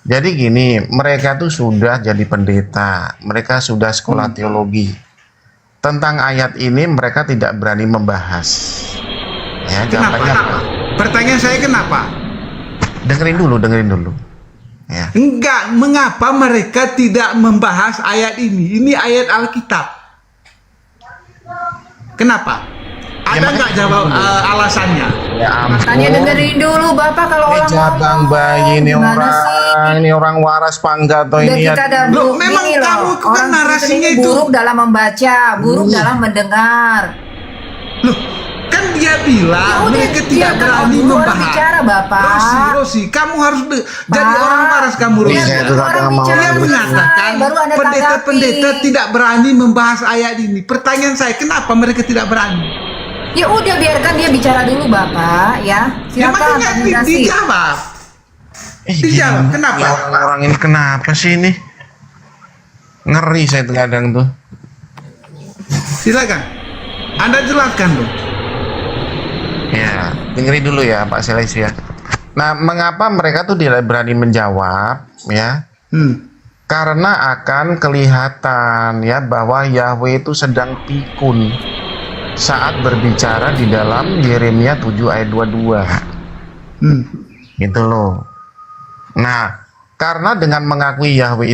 Jadi gini, mereka tuh sudah jadi pendeta, mereka sudah sekolah teologi. Tentang ayat ini mereka tidak berani membahas. Ya, kenapa? Pertanyaan saya kenapa? Dengerin dulu. Ya. Enggak, mengapa mereka tidak membahas ayat ini? Ini ayat Alkitab. Kenapa? Ada nggak jawab alasannya? Ya ampun. Makanya dengerin dulu Bapak kalau orang Bang Bayi ini orang waras pangga atau ini kita ada buruk, memang kamu kan narasinya itu buruk dalam membaca, buruk dalam mendengar. Loh, kan dia bilang mereka tidak berani membahas. Bicara Bapak. Rosi, kamu harus jadi orang waras kamu, Rosi. Dia mengatakan pendeta-pendeta tidak berani membahas ayat ini. Pertanyaan saya, kenapa mereka tidak berani? Ya udah biarkan dia bicara dulu Bapak ya. Silakan dijawab. Dijawab. Kenapa? Orang ini kenapa sih ini? Ngeri saya kadang tuh. Silakan. Anda jelaskan dong. Ya, dengerin dulu ya Pak Selesius ya. Nah, mengapa mereka tuh tidak berani menjawab ya? Karena akan kelihatan ya bahwa Yahweh itu sedang pikun saat berbicara di dalam Yeremia 7 ayat 22. Gitu loh. Nah, karena dengan mengakui Yahweh